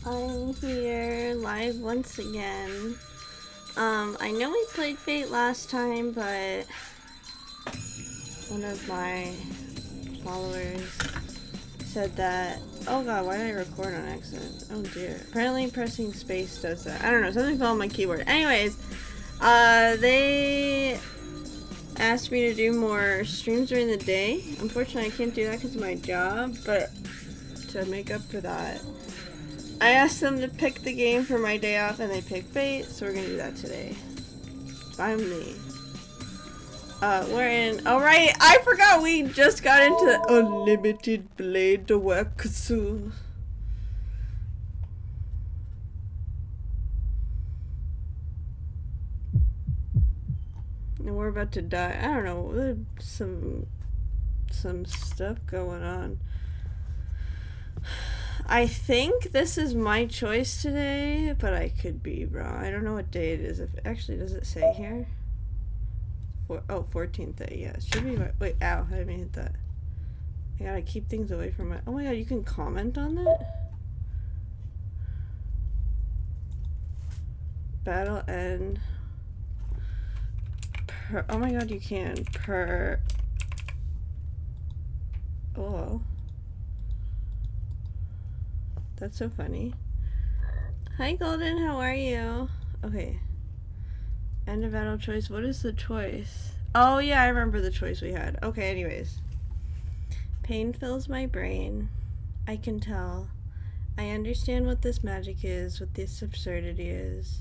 I'm here live once again. I know we played Fate last time, but one of my followers said that, oh god, why did I record on accident? Oh dear. Apparently pressing space does that. I don't know, something fell on my keyboard. Anyways, they asked me to do more streams during the day. Unfortunately, I can't do that because of my job, but to make up for that, I asked them to pick the game for my day off, and they picked Fate, so we're gonna do that today. Finally. We're in. Alright, I forgot we just got into Unlimited Blade Wakatsu. And we're about to die. I don't know, there's some stuff going on. I think this is my choice today, but I could be wrong. I don't know what day it is. If actually, does it say here? 14th day. Yeah, it should be. Wait, ow! I didn't mean to hit that. I gotta keep things away from my. Oh my god, you can comment on that. Battle end. Oh my god, you can per. Oh. That's so funny. Hi Golden, how are you? Okay. End of battle choice. What is the choice? Oh yeah, I remember the choice we had. Okay, anyways. Pain fills my brain. I can tell. I understand what this magic is, what this absurdity is.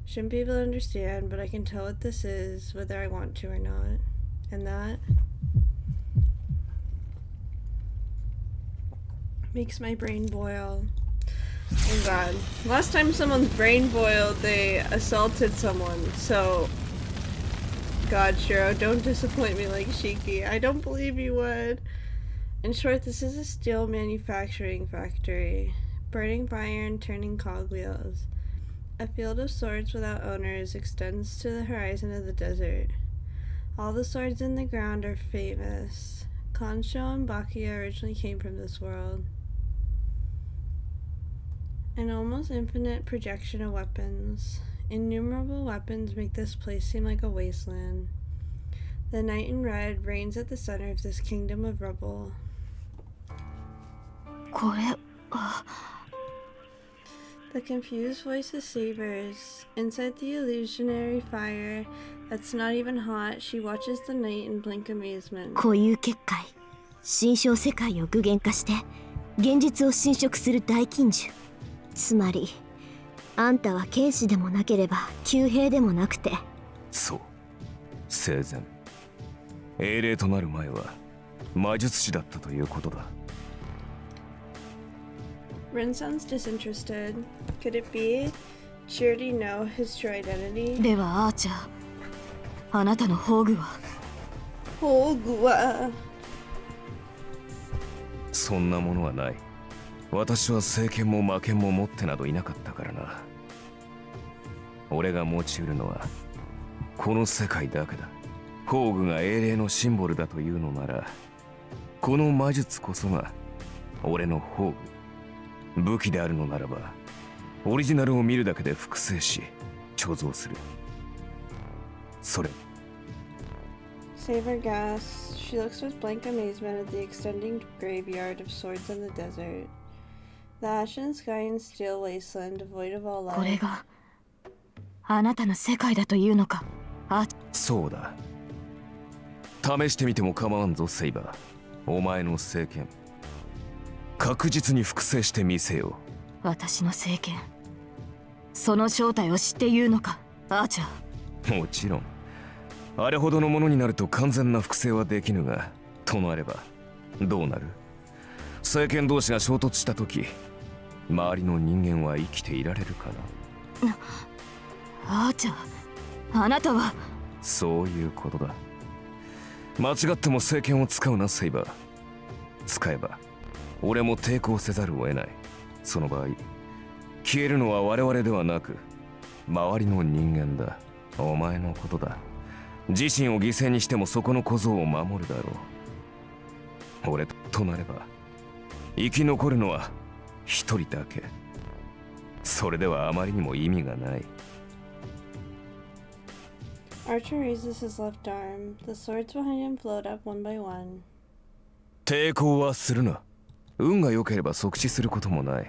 Shouldn't be able to understand, but I can tell what this is, whether I want to or not. And that makes my brain boil. Oh god. Last time someone's brain boiled, they assaulted someone, so god, Shiro, don't disappoint me like Shiki. I don't believe you would. In short, this is a steel manufacturing factory. Burning iron, turning cogwheels. A field of swords without owners extends to the horizon of the desert. All the swords in the ground are famous. Kansho and Bakuya originally came from this world. An almost infinite projection of weapons. Innumerable weapons make this place seem like a wasteland. The Knight in Red reigns at the center of this kingdom of rubble. The confused voice of Sabers. Inside the illusionary fire that's not even hot, she watches the night in blank amazement. こういう結界、心象世界を具現化して現実を侵食する大禁呪。つまり、あんたは剣士でもなければ弓兵でもなくて。そう、生前。英霊となる前は魔術師だったということだ。Rin sounds disinterested. Could it be she already know his true identity? ではアーチャー、あなたの宝具は？宝具は？そんなものはない。私は聖剣も魔剣も持ってなどいなかったからな。俺が持ち得るのはこの世界だけだ。宝具が英霊のシンボルだというのなら、この魔術こそが俺の宝具。武器であるのならば、オリジナルを見るだけで複製し、貯蔵する。それ。Saber gasps. She looks with blank amazement at the extending graveyard of swords in the desert. The ashen sky and steel wasteland devoid of all life. これがあなたの世界だというのか？そうだ。試してみても構わんぞ、セイバー。お前の聖剣。確実に複製してみせよう。私の聖剣。その正体を知って言うのか、アーチャー。もちろん。あれほどのものになると完全な複製はできぬが、となればどうなる？聖剣同士が衝突した時、周りの人間は生きていられるかな？アーチャー、あなたは。そういうことだ。間違っても聖剣を使うな、セイバー。使えば俺も抵抗せざるを得ない。その場合、消えるのは我々ではなく周りの人間だ。お前のことだ。自身を犠牲にしてもそこの小僧を守るだろう。俺となれば生き残るのは一人だけ。それではあまりにも意味がない。 Archer raises his left arm. The swords behind him float up one by one. 抵抗はするな。運が良ければ即死することもない。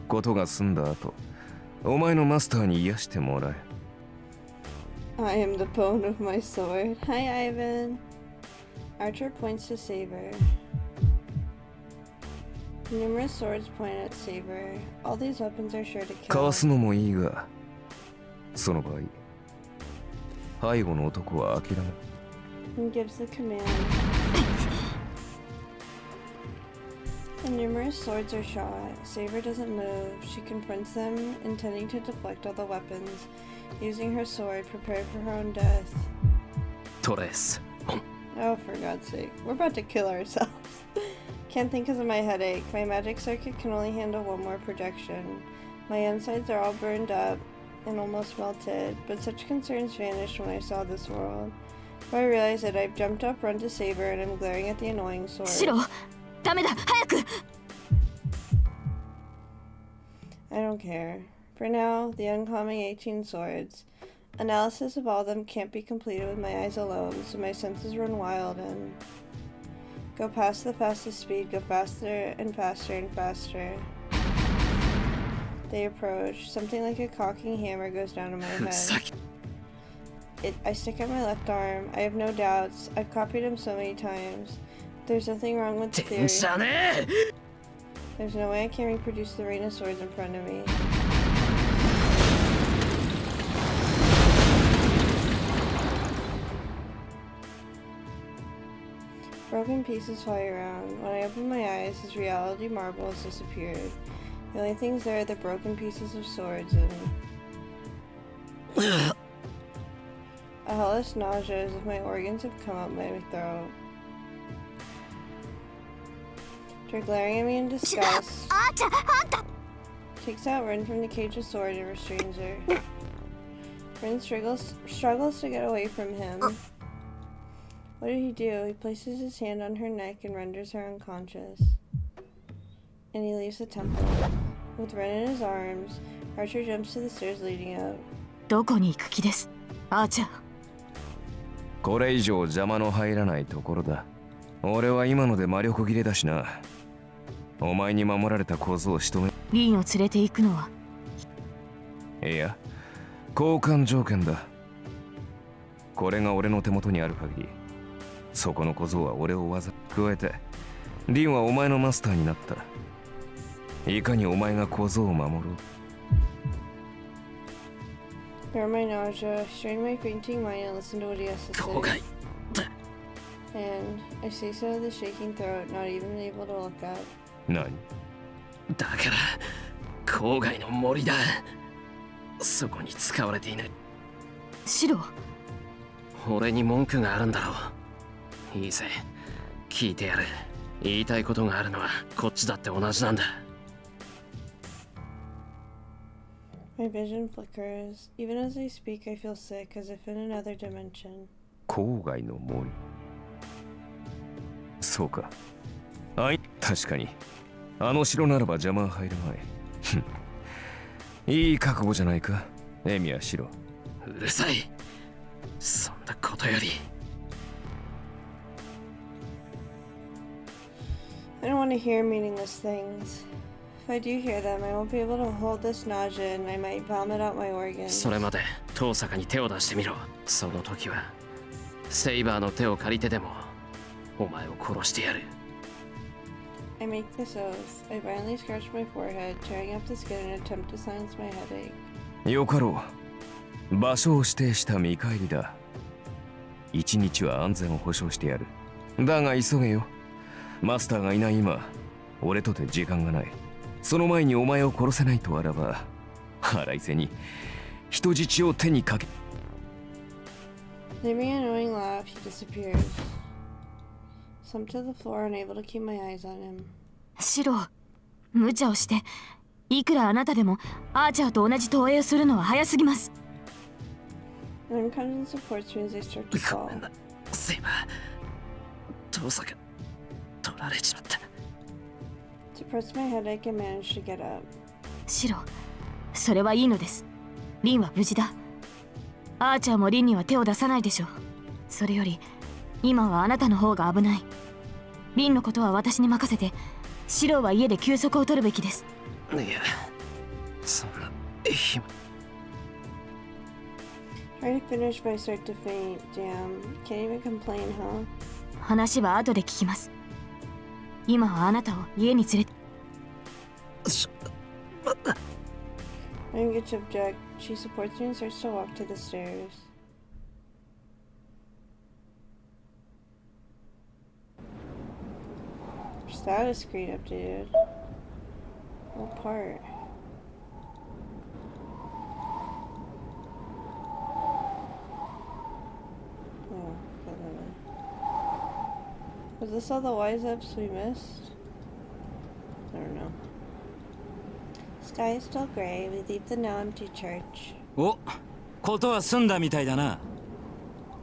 ことが済んだ後、お前のマスターに癒してもらえ。 I am the bone of my sword. Hi, Ivan. Archer points to Saber. Numerous swords point at Saber. All these weapons are sure to か kill. わすのもいいが、その場合、背後の男は諦め。 And gives the command. The numerous swords are shot. Saber doesn't move. She confronts them, intending to deflect all the weapons, using her sword, prepared for her own death. トレス。 Oh, for God's sake. We're about to kill ourselves. Can't think because of my headache. My magic circuit can only handle one more projection. My insides are all burned up and almost melted, but such concerns vanished when I saw this world. Before I realized it, I've jumped up, run to Saber, and I'm glaring at the annoying sword. シロ、ダメだ、早く。 I don't care. For now, the oncoming 18 swords. Analysis of all of them can't be completed with my eyes alone, so my senses run wild and go past the fastest speed, go faster and faster and faster. They approach. Something like a cocking hammer goes down on my head. I stick out my left arm. I have no doubts. I've copied him so many times. There's nothing wrong with the theory. There's no way I can reproduce the rain of swords in front of me. Broken pieces fly around. When I open my eyes, his reality marble has disappeared. The only things there are the broken pieces of swords and a hellish nausea as if my organs have come up my throat. After glaring at me in disgust, takes out Rin from the cage of sword and restrains her. Rin struggles to get away from him. What did he do? He places his hand on her neck and renders her unconscious. And he leaves the temple. With Ren in his arms, Archer jumps to the stairs leading up. どこに行く気です、アーチャー。これ以上邪魔の入らないところだ。俺は今ので魔力切れだしな。お前に守られた小僧を仕留め。リンを連れて行くのは。いや、交換条件だ。これが俺の手元にある限り、そこの小僧は俺を加えて、リンはお前のマスターになった。いかにお前が小僧を守る？ Bear my nausea, strain my fainting mind and listen to what he has to say. And I say so with a shaking throat, not even able to look up. 何？だから郊外の森だ。そこに使われていない。シロ、俺に文句があるんだろう。いいぜ、聞いてやる。言いたいことがあるのはこっちだって同じなんだ。My vision flickers. Even as I speak, I feel sick, as if in another dimension. 郊外の森。そうか。確かに。あの城ならば邪魔は入るまい。いい覚悟じゃないか、エミヤシロ。うるさい。そんなことより。I don't want to hear meaningless things. If I do hear them, I won't be able to hold this nausea and I might vomit out my organs. それまで遠坂に手を出してみろ。その時はセイバーの手を借りてでもお前を殺してやる。I make this oath. I violently scratch my forehead, tearing up the skin in an attempt to silence my headache. よかろう。場所を指定した見返りだ。一日は安全を保証してやる。だが急げよ。マスターがいない今、俺とて時間がない。その前にお前を殺せないとあらば、腹いせに人質を手にかけ。Leaving a knowing laugh, he disappears. Slumped to the floor, unable to keep my eyes on him. シロ、無茶をして、いくらあなたでもアーチャーと同じ投影をするのは早すぎます。Ren comes and supports me as I start to ごめ fall. んな、セイバー。遠坂取られちまった。To press my headache, I manage to get up. シロ、それはいいのです。リンは無事だ。アーチャーもリンには手を出さないでしょう。それより今はあなたの方が危ない。リンのことは私に任せて、シローは家で休息を取るべきです。いや、そんな暇。 Trying to finish but I start to faint. Damn. Can't even complain, huh? 話は後で聞きます。今はあなたを家に連れて。I didn't get to object. She supports me and starts to walk to the stairs. Status screen updated. What part? Oh, I don't know. Was this all the wise ups we missed? I don't know. Sky is still gray. We leave the now empty church. お、ことは済んだみたいだな。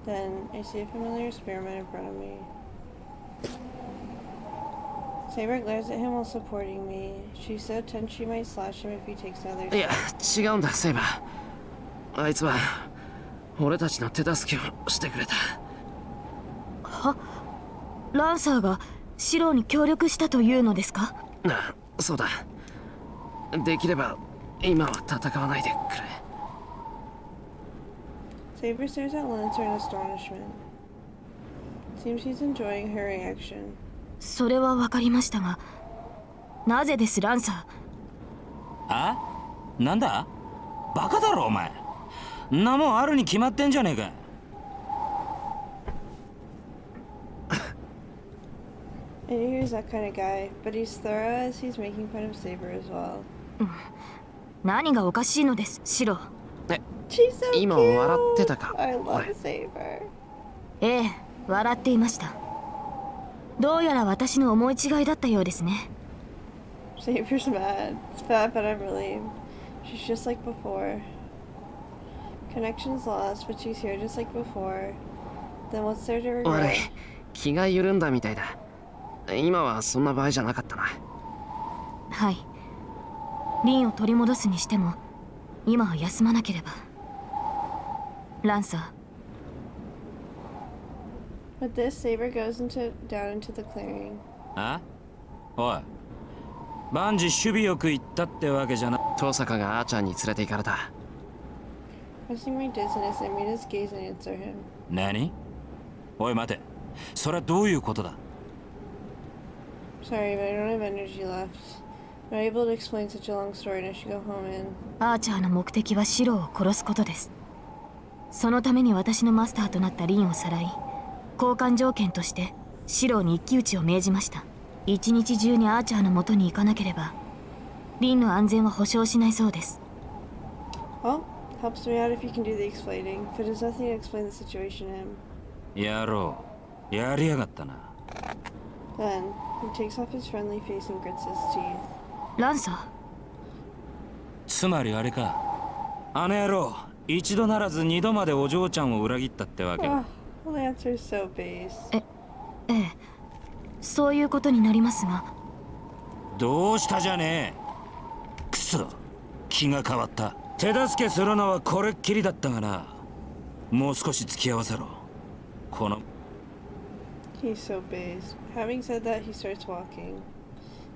Then I see a familiar spearman in front of me. Saber glares at him while supporting me. She's so tense she might slash him if he takes another いや、違うんだ、セイバー。あいつは俺たちの手助けをしてくれた。は、ランサーがシローに協力したというのですか？あ、そうだ。できれば今は戦わないでくれ。 Saber stares at Lancer in astonishment. Seems he's enjoying her reaction. それは分かりましたが、なぜですランサー？あ？なんだ？バカだろお前。んなもんあるに決まってんじゃねえか。I knew he was that kind of guy, but he's thorough as he's making fun of Saber as well. 何がおかしいのです、シロー。She's so 今笑ってた cute. か？ I 俺 love Saber. ええ、笑っていました。どうやら私の思い違いだったようですね。Saber's mad. It's bad, but I'm relieved. She's just like before. Connection's lost, but she's here just like before. Then what's there to 悪い、 regret? 気が緩んだみたいだ。今はそんな場合じゃなかったな。はい。リンを取り戻すにしても、今は休まなければ。ランサー。With this, Saber goes down into the clearing. あ？おい。万事守備よく行ったってわけじゃな。遠坂があーちゃんに連れて行かれた。Pressing my dizziness, I meet his gaze and answer him. 何？おい待て。それはどういうことだ？ Sorry, but I don't have energy left. I'm not able to explain such a long story and I should go home and... アーチャーの目的はシローを殺すことです。そのために私のマスターとなったリンをさらい、交換条件としてシローに一騎打ちを命じました。一日中にアーチャーの元に行かなければ、リンの安全は保証しないそうです。Well, helps me out if you can do the explaining, but there's nothing to explain the situation to him. やろう。やりやがったな。 Then, he takes off his friendly face and grits his teeth. ランサー。つまりあれか。あの野郎、一度ならず二度までお嬢ちゃんを裏切ったってわけか。 Oh, Lancer's so base. ええ、そういうことになりますが。どうしたじゃねえ。くそ、気が変わった。手助けするのはこれっきりだったがな。もう少し付き合わせろ。この He's so base. Having said that, he starts walking.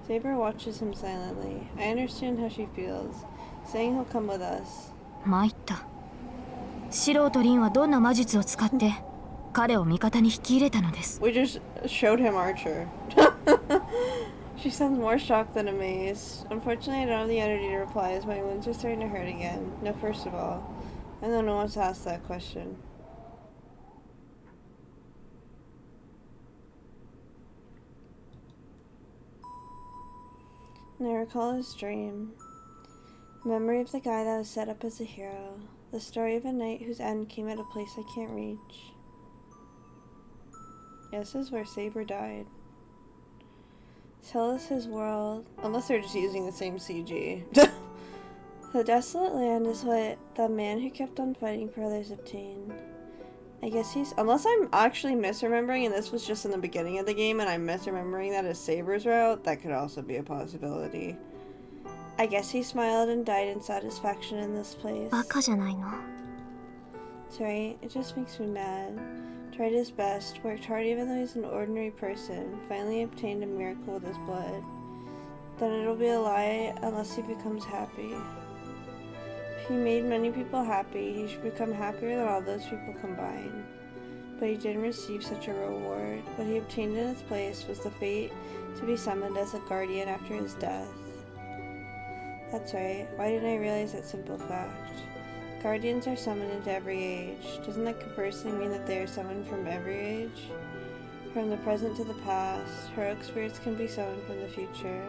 Saber watches him silently. I understand how she feels, saying he'll come with us. 参った。シローとリンはどんな魔術を使って彼を味方に引き入れたのです。We just showed him Archer. She sounds more shocked than amazed. Unfortunately, I don't have the energy to reply as my wounds are starting to hurt again. No, first of all, I don't know what to ask that question. And I recall his dream. Memory of the guy that was set up as a hero. The story of a knight whose end came at a place I can't reach. Yeah, this is where Saber died. Tell us his world. Unless they're just using the same CG. The desolate land is what the man who kept on fighting for others obtained. I guess he's... Unless I'm actually misremembering and this was just in the beginning of the game and I'm misremembering that as Saber's route, that could also be a possibility. I guess he smiled and died in satisfaction in this place. バカじゃないの。 It's right, it just makes me mad. Tried his best, worked hard even though he's an ordinary person, finally obtained a miracle with his blood. Then it'll be a lie unless he becomes happy. If he made many people happy, he should become happier than all those people combined. But he didn't receive such a reward. What he obtained in its place was the fate to be summoned as a guardian after his death. That's right, why didn't I realize that simple fact? Guardians are summoned into every age. Doesn't that conversely mean that they are summoned from every age? From the present to the past, heroic spirits can be summoned from the future.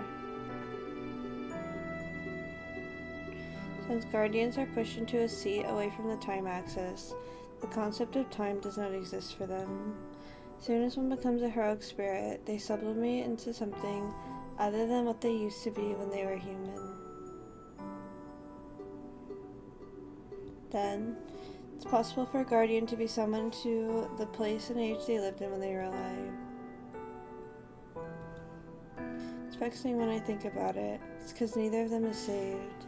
Since guardians are pushed into a seat away from the time axis, the concept of time does not exist for them. As soon as one becomes a heroic spirit, they sublimate into something other than what they used to be when they were human. Then, it's possible for a guardian to be summoned to the place and age they lived in when they were alive. It's vexing when I think about it. It's because neither of them is saved.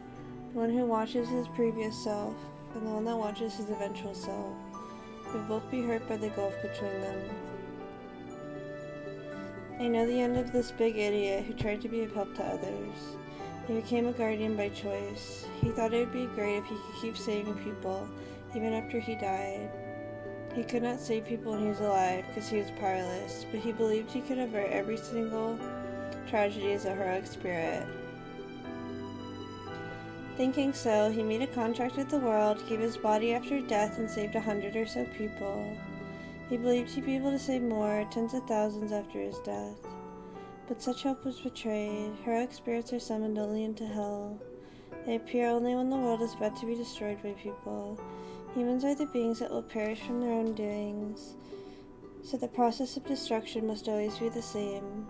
The one who watches his previous self, and the one that watches his eventual self, would both be hurt by the gulf between them. I know the end of this big idiot who tried to be of help to others. He became a guardian by choice. He thought it would be great if he could keep saving people, even after he died. He could not save people when he was alive because he was powerless, but he believed he could avert every single tragedy as a heroic spirit. Thinking so, he made a contract with the world, gave his body after death, and saved 100 or so people. He believed he'd be able to save more, tens of thousands after his death. But such hope was betrayed. Heroic spirits are summoned only into hell. They appear only when the world is about to be destroyed by people. Humans are the beings that will perish from their own doings, so the process of destruction must always be the same.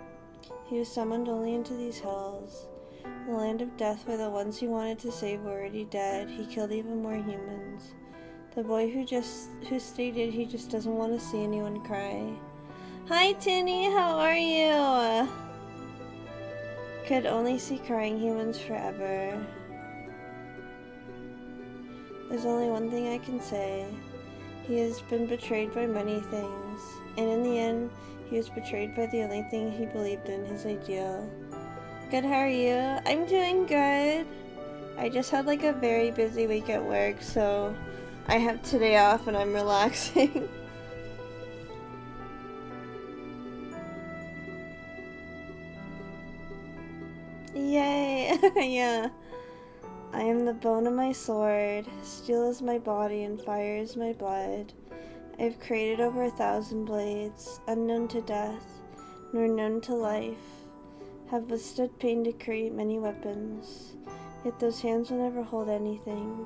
He was summoned only into these hells. In the land of death, where the ones he wanted to save were already dead, he killed even more humans. The boy who stated he just doesn't want to see anyone cry. Hi Tinny, how are you? Could only see crying humans forever. There's only one thing I can say. He has been betrayed by many things, and in the end, he was betrayed by the only thing he believed in, his ideal. Good, how are you? I'm doing good. I just had like a very busy week at work, so I have today off and I'm relaxing. Yay! Yeah. I am the bone of my sword, steel is my body, and fire is my blood. I have created over 1,000 blades, unknown to death, nor known to life, have withstood pain to create many weapons, yet those hands will never hold anything.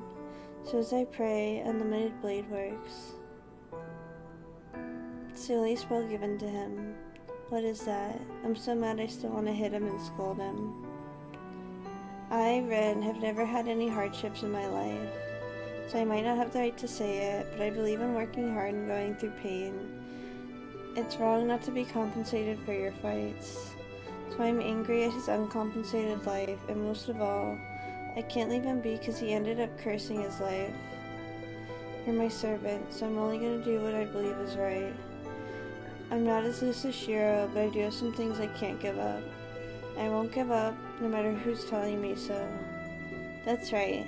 So as I pray, unlimited blade works. It's the only spell given to him. What is that? I'm so mad I still want to hit him and scold him. I, Ren, have never had any hardships in my life, so I might not have the right to say it, but I believe in working hard and going through pain. It's wrong not to be compensated for your fights, so I'm angry at his uncompensated life, and most of all, I can't leave him be because he ended up cursing his life. You're my servant, so I'm only going to do what I believe is right. I'm not as loose as Shiro, but I do have some things I can't give up. I won't give up, no matter who's telling me so. That's right.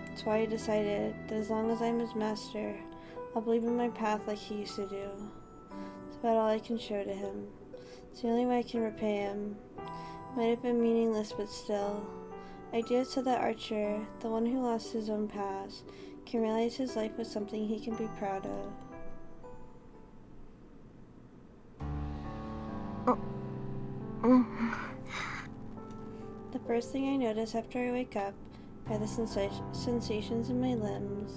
That's why I decided that as long as I'm his master, I'll believe in my path like he used to do. It's about all I can show to him. It's the only way I can repay him. Might have been meaningless, but still. I do it so that Archer, the one who lost his own past, can realize his life was something he can be proud of. The first thing I notice after I wake up are the sensations in my limbs.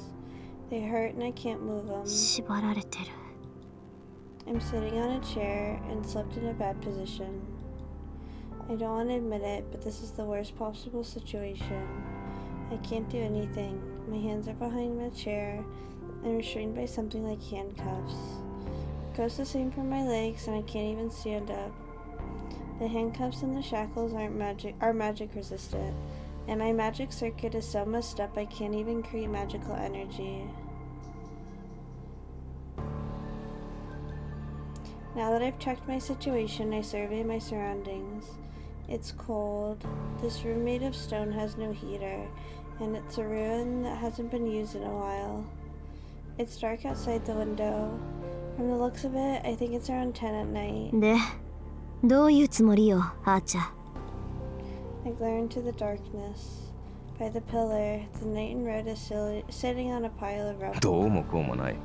They hurt and I can't move them. 縛られてる。 I'm sitting on a chair and slept in a bad position. I don't want to admit it, but this is the worst possible situation. I can't do anything. My hands are behind my chair and restrained by something like handcuffs. It goes the same for my legs and I can't even stand up. The handcuffs and the shackles are magic resistant. And my magic circuit is so messed up I can't even create magical energy. Now that I've checked my situation, I survey my surroundings. It's cold. This room made of stone has no heater, and it's a ruin that hasn't been used in a while. It's dark outside the window. From the looks of it, I think it's around 10 at night. で、どういうつもりよ、アーチャー。 I glare into the darkness. By the pillar, the knight in red is sitting on a pile of rubble. どうもこうもない。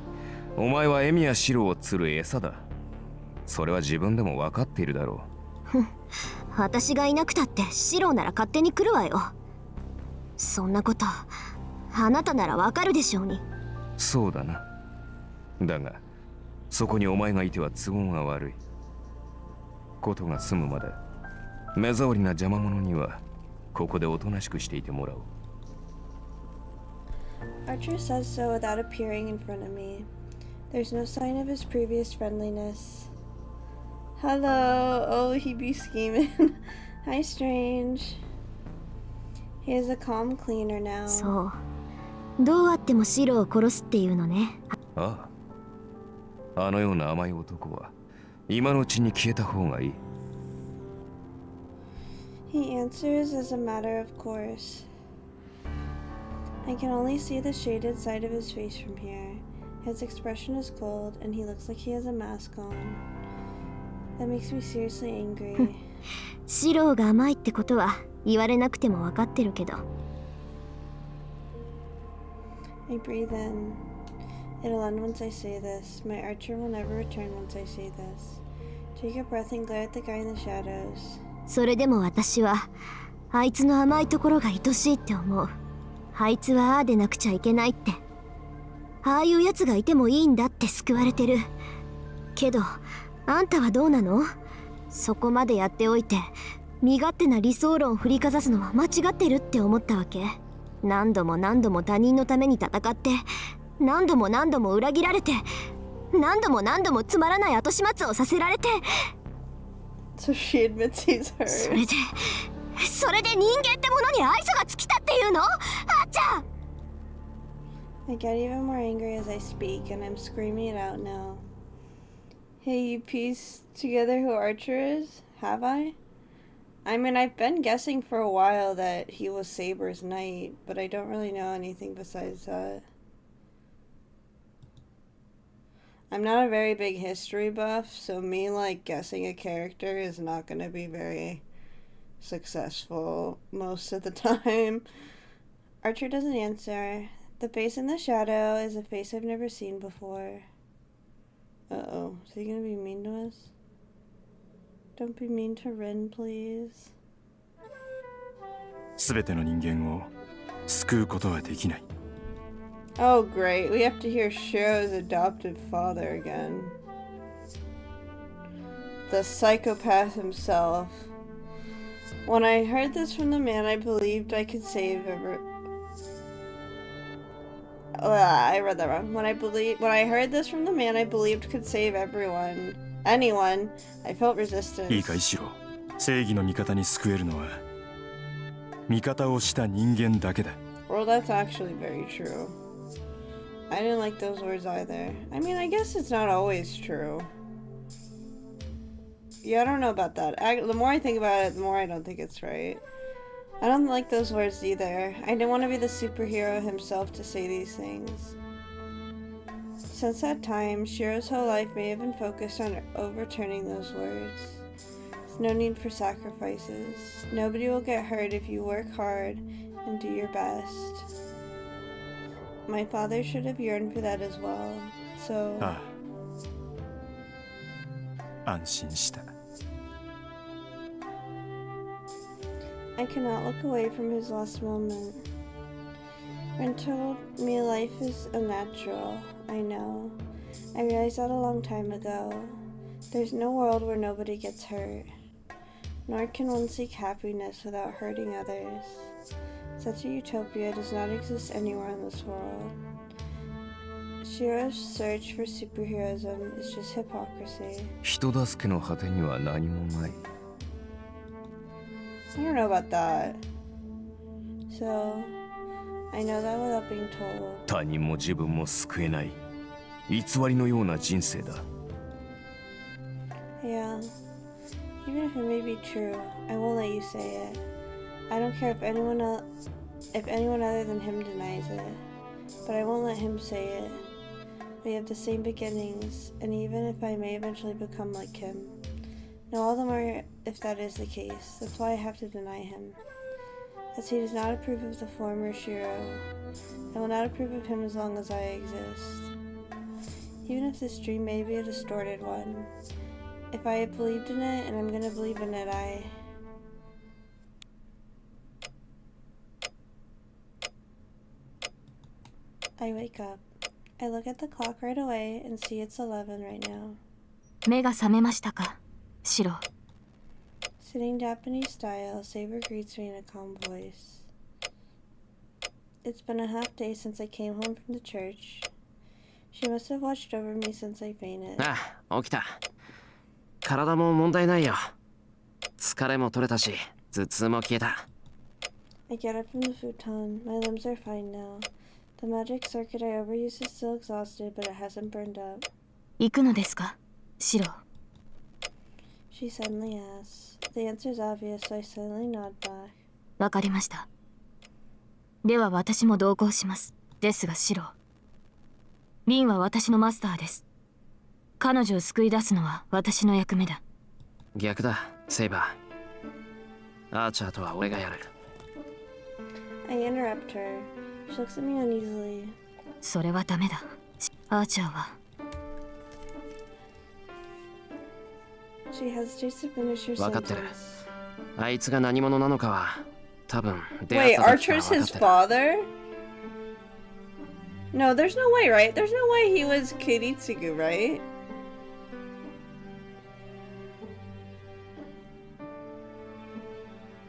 お前はエミやシロを釣る餌だ。それは自分でも分かっているだろう。私がいなくたってシローなら勝手に来るわよ。そんなことあなたならわかるでしょうに。そうだな。だがそこにお前がいては都合が悪い。ことが済むまで目障りな邪魔者にはここでおとなしくしていてもらおう。 Archer says so without appearing in front of me. There's no sign of his previous friendliness. Hello. Oh, he be scheming. Hi, Strange. He is a calm cleaner now. そう。どうあってもシロを殺すっていうのね。ああ。あのような甘い男は今のうちに消えた方がいい。He answers as a matter of course. I can only see the shaded side of his face from here. His expression is cold, and he looks like he has a mask on. That makes me seriously angry. シローが甘いってことは言われなくても分かってるけど。I breathe in. It'll end once I say this. My archer will never return once I say this. Take a breath and glare at the guy in the shadows. それでも私はあいつの甘いところが愛しいって思う。あいつはああでなくちゃいけないって。ああいうやつがいてもいいんだって救われてる。けどあんたはどうなの？そこまでやっておいて身勝手な理想論を振りかざすのは間違ってるって思ったわけ？何度も何度も他人のために戦って何度も何度も裏切られて何度も何度もつまらない後始末をさせられて So she admits he's hurt. それで人間ってものに愛想が尽きたっていうの？あっちゃん I get even more angry as I speak, and I'm screaming it out now. Hey, you piece together who Archer is? Have I? I mean, I've been guessing for a while that he was Saber's knight, but I don't really know anything besides that. I'm not a very big history buff, so me, like, guessing a character is not going to be very successful most of the time. Archer doesn't answer. The face in the shadow is a face I've never seen before. Uh-oh. Is he gonna be mean to us? Don't be mean to Rin, please. すべての人間を救うことはできない。 Oh, great. We have to hear Shiro's adopted father again. The psychopath himself. When I heard this from the man I believed I could save I read that wrong. When I heard this from the man I believed could save anyone, I felt resistance. いいか、イシロ、正義の味方に救えるのは味方をした人間だけだ。 Well, that's actually very true. I didn't like those words either. I mean, I guess it's not always true. Yeah, I don't know about that. The more I think about it, the more I don't think it's right. I don't like those words either. I didn't want to be the superhero himself to say these things. Since that time, Shiro's whole life may have been focused on overturning those words. There's no need for sacrifices. Nobody will get hurt if you work hard and do your best. My father should have yearned for that as well, so... ああ、安心した。 I cannot look away from his last moment. Ren told me life is unnatural. I know. I realized that a long time ago. There's no world where nobody gets hurt. Nor can one seek happiness without hurting others. Such a utopia does not exist anywhere in this world. Shiro's search for superheroism is just hypocrisy. 人助けの果てには何もない。 I don't know about that. So, I know that without being told. 他人も自分も救えない偽りのような人生だ。 Yeah. Even if it may be true, I won't let you say it. I don't care if anyone other than him denies it. But I won't let him say it. We have the same beginnings, and even if I may eventually become like him. No, all the more if that is the case. That's why I have to deny him. As he does not approve of the former Shiro, I will not approve of him as long as I exist. Even if this dream may be a distorted one, if I have believed in it, and I'm gonna believe in it, I wake up. I look at the clock right away and see it's 11 right now. 目が覚めましたか、シロ。 Sitting Japanese style, Saber greets me in a calm voice. It's been a half day since I came home from the church. She must have watched over me since I fainted. ああ、起きた。体も問題ないよ。疲れも取れたし、頭痛も消えた。I get up from the futon. My limbs are fine now. The magic circuit I overused is still exhausted, but it hasn't burned up. 行くのですか、シロ。 She suddenly asks. The answer is obvious, so I suddenly nod back. わかりました。では私も同行します。ですがシロ。リンは私のマスターです。彼女を救い出すのは私の役目だ。逆だ、セイバー。アーチャーとは俺がやる。I interrupt her. She looks at me uneasily. それはダメだ。アーチャーは。She hesitates to finish her 分かってる。 sentence. あいつが何者なのかは多分出会っ Wait, た時から Archer's 分か his ってた。 father? No, there's no way, right? There's no way he was Kiritsugu, right?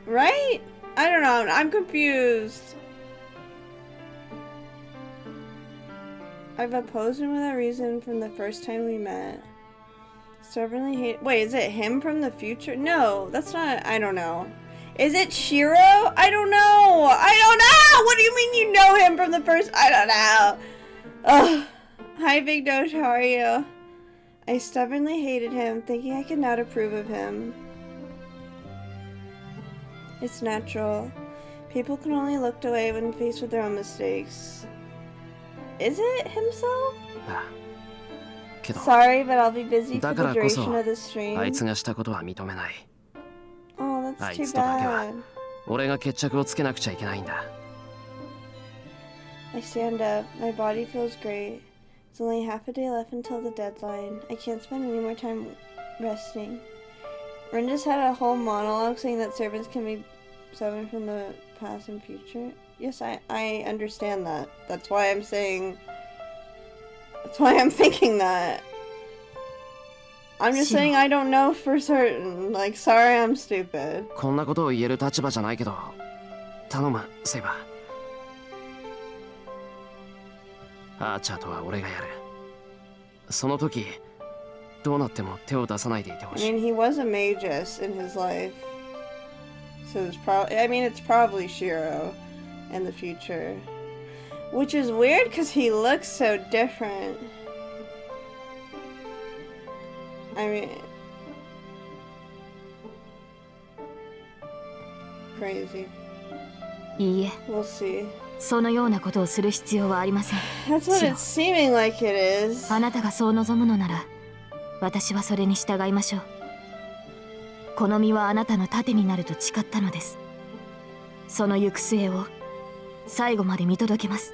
Right? I don't know. I'm confused. I've opposed him without reason from the first time we met. Stubbornly hate. Wait, is it him from the future? No, that's not. I don't know. Is it Shiro? I don't know. I don't know. What do you mean you know him from the first? I don't know. Ugh. Hi, Big Doge. How are you? I stubbornly hated him, thinking I could not approve of him. It's natural. People can only look away when faced with their own mistakes. Is it himself? ああけど、 Sorry, but I'll be busy for だ the からこそ duration of this stream. あいつがしたことは認めない。 Oh, that's あい too つとだけは bad. 俺が決着をつけなくちゃいけないんだ。 I stand up. My body feels great. There's only half a day left until the deadline. I can't spend any more time resting. Ren just had a whole monologue saying that servants can be summoned from the past and future. Yes, I understand that. That's why I'm saying... That's why I'm thinking that. I'm just Shiro. saying I don't know for certain. Like, sorry I'm stupid. こんなことを言える立場じゃないけど、頼む、セイバー。アーチャーとは俺がやる。その時、どうなっても手を出さないでいてほ I しい。 mean, he was a magus in his life. So it's probably... I mean, it's probably Shiro in the future. Which is weird because he looks so different. I mean... Crazy. いいえ、 We'll see. そのようなことをする必要はありません。 That's what Shiro. it's seeming like it is. あなたがそう望むのなら、私はそれに従いましょう。この身はあなたの盾になると誓ったのです。その行く末を最後まで見届けます。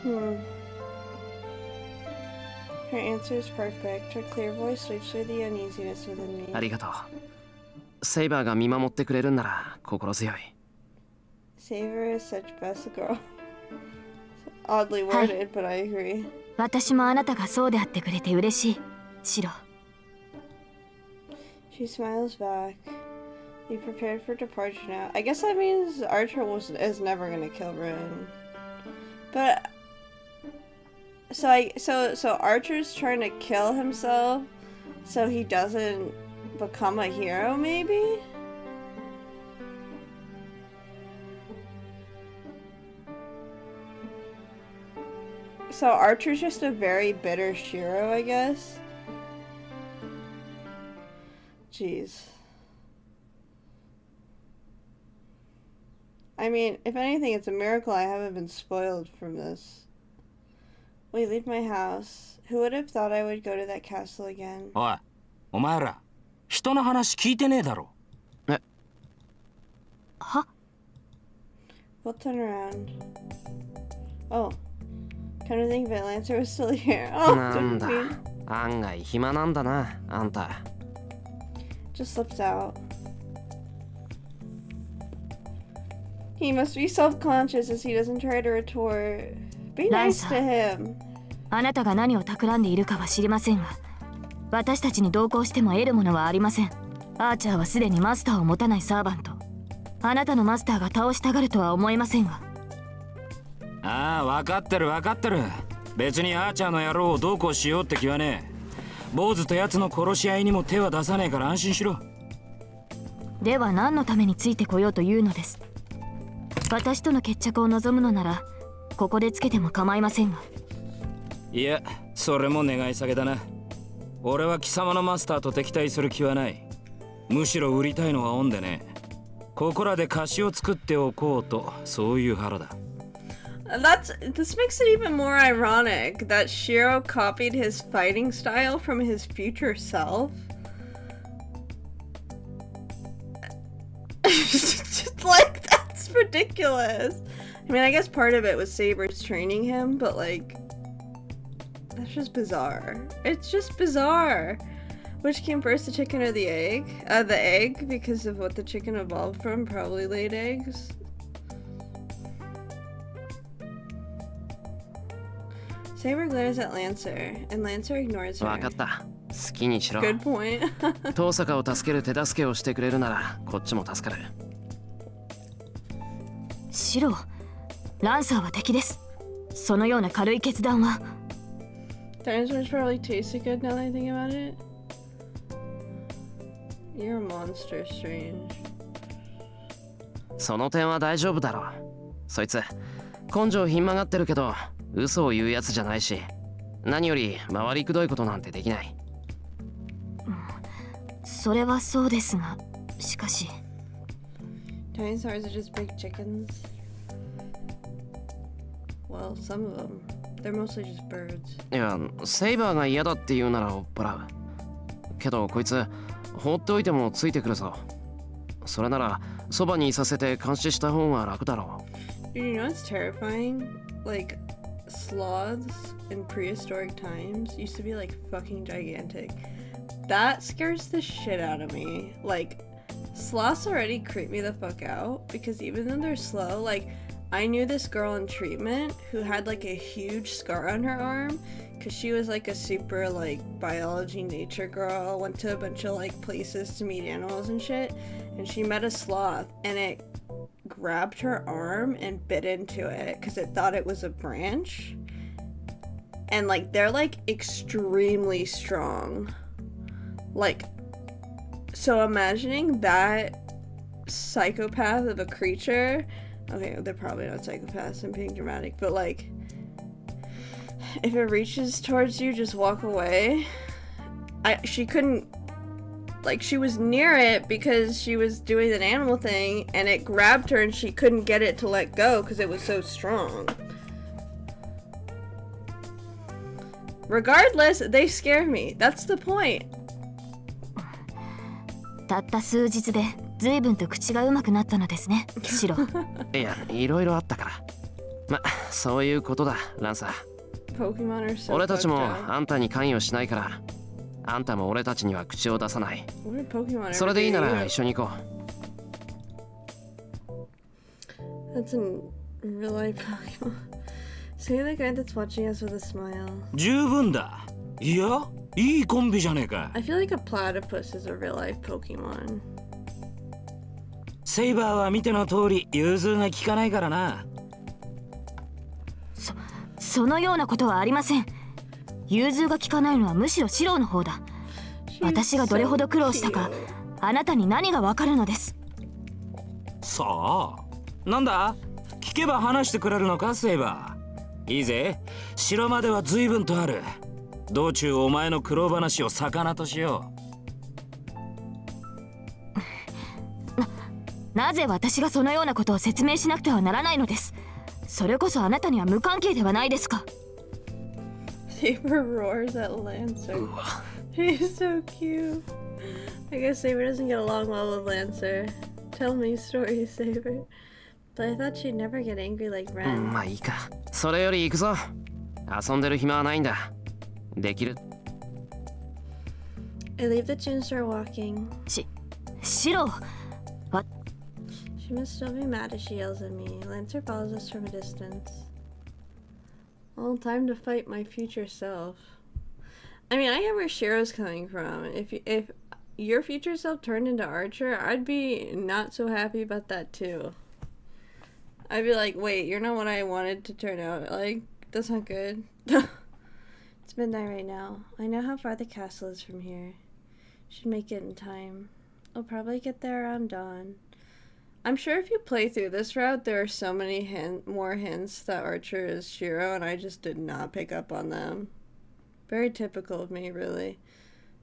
Hmm. Her answer is perfect. Her clear voice sweeps through the uneasiness within me. ありがとう。セイバーが見守ってくれるんなら心強い。Saver is such best girl. Oddly worded, but I agree. 私もあなたがそうであってくれて嬉しい、シロ。 She smiles back. You prepared for departure now. I guess that means Archer is never gonna kill Rin. But so Archer's trying to kill himself so he doesn't become a hero, maybe? So Archer's just a very bitter Shiro, I guess. Jeez. I mean, if anything, it's a miracle I haven't been spoiled from this. Wait, leave my house. Who would have thought I would go to that castle again? おい、お前ら、人の話聞いてねえだろ。は We'll turn around. Oh. Kind of think Lancer was still here. Oh, なんだ didn't mean. 案外暇なんだなあんた。 Just slipped out. He must be self-conscious as he doesn't try to retort. Be nice to him. あなたが何を企んでいるかは知りませんが、私たちに同行しても得るものはありません。アーチャーはすでにマスターを持たないサーバント。あなたのマスターが倒したがるとは思えませんが。ああ、分かってる分かってる。別にアーチャーの野郎をどうこうしようって気はねえ。坊主と奴の殺し合いにも手は出さねえから安心しろ。では何のためについてこようというのです。私との決着を望むのならここでつけても構いませんが。いや、それも願い下げだな。俺は貴様のマスターと敵対する気はない。むしろ売りたいのはオンでね。ここらで貸しを作っておこうと、そういう腹だ。This makes it even more ironic that Shiro copied his fighting style from his future self. Just like, that's ridiculous. I mean, I guess part of it was Saber's training him, but like, that's just bizarre. It's just bizarre. Which came first, the chicken or the egg? The egg, because of what the chicken evolved from, probably laid eggs. Saber glares at Lancer, and Lancer ignores her. 分かった。好きにしろ。 Good point. 遠坂を助ける手助けをしてくれるならこっちも助かる。シロ、ランサーは敵です。そのような軽い決断は。Dinosaurs probably tasted good now that I think about it. You're a monster, Strange. その点は大丈夫だろう。そいつ根性ひん曲がってるけど嘘を言うやつじゃないし、何より回りくどいことなんてできない。それはそうですが、しかし。Dinosaurs are just big chickens. Well, some of them. They're mostly just birds. いや、セイバーが嫌だって言うなら追っ払う。けどこいつ放っておいてもついてくるぞ。それならそばにいさせて監視した方が楽だろう。 Dude, you know what's terrifying? Like, sloths in prehistoric times used to be like fucking gigantic. That scares the shit out of me. Like, sloths already creep me the fuck out because even though they're slow, like, I knew this girl in treatment who had like a huge scar on her arm because she was like a super like biology nature girl, went to a bunch of like places to meet animals and shit, and she met a sloth and it grabbed her arm and bit into it because it thought it was a branch. And like they're like extremely strong. Like, so imagining that psychopath of a creature. Okay, they're probably not psychopaths, I'm being dramatic, but like, if it reaches towards you, just walk away. She couldn't, like, she was near it because she was doing an animal thing, and it grabbed her and she couldn't get it to let go because it was so strong. Regardless, they scare me. That's the point. たった数日で随分と口がうまくなったのですね、シロ。いや、いろいろあったから。ま、そういうことだ、ランサー。Pokemon are so 俺たちも fucked up. あんたに関与しないから、あんたも俺たちには口を出さない。 What did Pokemon それでいいな ever ら do? 一緒に行こう。 That's in real life Pokemon. Say the guy that's watching us with a smile. 十分だ。いや、いいコンビじゃねえか。 I feel like a platypus is a real life Pokemon. セイバーは見ての通り融通が利かないからな。そのようなことはありません。融通が利かないのはむしろシロの方だ。私がどれほど苦労したか、あなたに何がわかるのです。さあ、なんだ？聞けば話してくれるのか、セイバいいぜ。城までは随分とある。道中お前の苦労話を魚としよなぜ私がそのようなことを説明しなくてはならないのです。それこそあなたには無関係ではないですか。Saber roars at Lancer. He's so cute. I guess Saber doesn't get along well with Lancer. Tell me stories, Saber. But I thought she'd never get angry like う Ren. ん、まあいいか。それより行くぞ。遊んでる暇はないんだ。できる。I leave the two and start walking. シロ、She must still be mad as she yells at me. Lancer follows us from a distance. Well, time to fight my future self. I mean, I get where Shiro's coming from. If your future self turned into Archer, I'd be not so happy about that too. I'd be like, wait, you're not what I wanted to turn out. Like, that's not good. It's midnight right now. I know how far the castle is from here. Should make it in time. I'll probably get there around dawn. I'm sure if you play through this route, there are so many more hints that Archer is Shiro, and I just did not pick up on them. Very typical of me, really.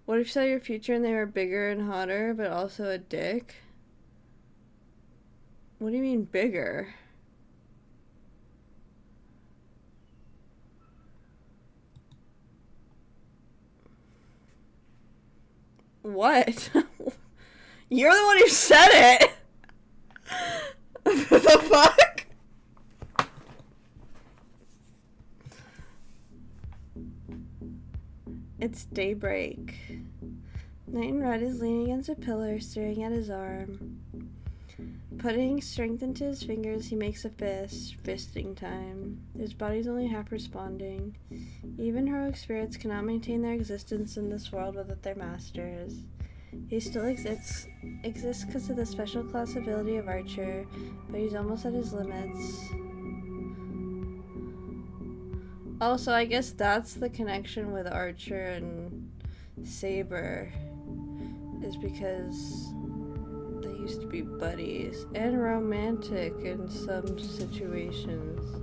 What if you saw your future and they were bigger and hotter, but also a dick? What do you mean bigger? What? You're the one who said it! What the fuck? It's daybreak. Knight in Red is leaning against a pillar, staring at his arm. Putting strength into his fingers, he makes a fist. Fisting time. His body's only half responding. Even heroic spirits cannot maintain their existence in this world without their masters. He still exists because of the special class ability of Archer, but he's almost at his limits. Also, I guess that's the connection with Archer and Saber, is because they used to be buddies and romantic in some situations.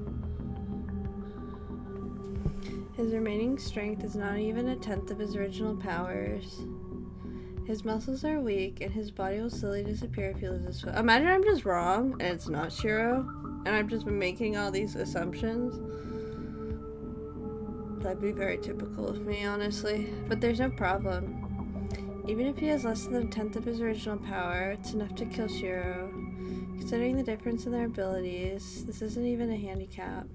His remaining strength is not even a tenth of his original powers. His muscles are weak, and his body will slowly disappear if he loses foot. Imagine I'm just wrong, and it's not Shiro, and I've just been making all these assumptions. That'd be very typical of me, honestly. But there's no problem. Even if he has less than a tenth of his original power, it's enough to kill Shiro. Considering the difference in their abilities, this isn't even a handicap.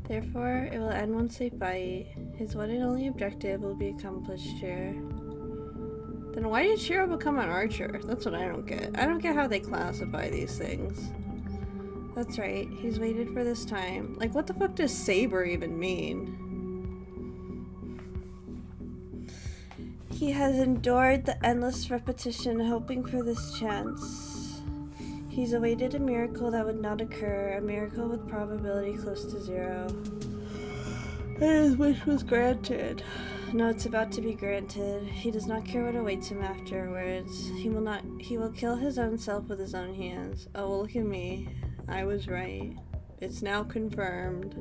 Therefore, it will end once they fight. His one and only objective will be accomplished here. Then why did Shiro become an archer? That's what I don't get. I don't get how they classify these things. That's right, he's waited for this time. Like, what the fuck does Saber even mean? He has endured the endless repetition, hoping for this chance. He's awaited a miracle that would not occur, a miracle with probability close to 0. And his wish was granted. No, it's about to be granted. He does not care what awaits him afterwards. He will kill his own self with his own hands. Oh, well, look at me. I was right. It's now confirmed.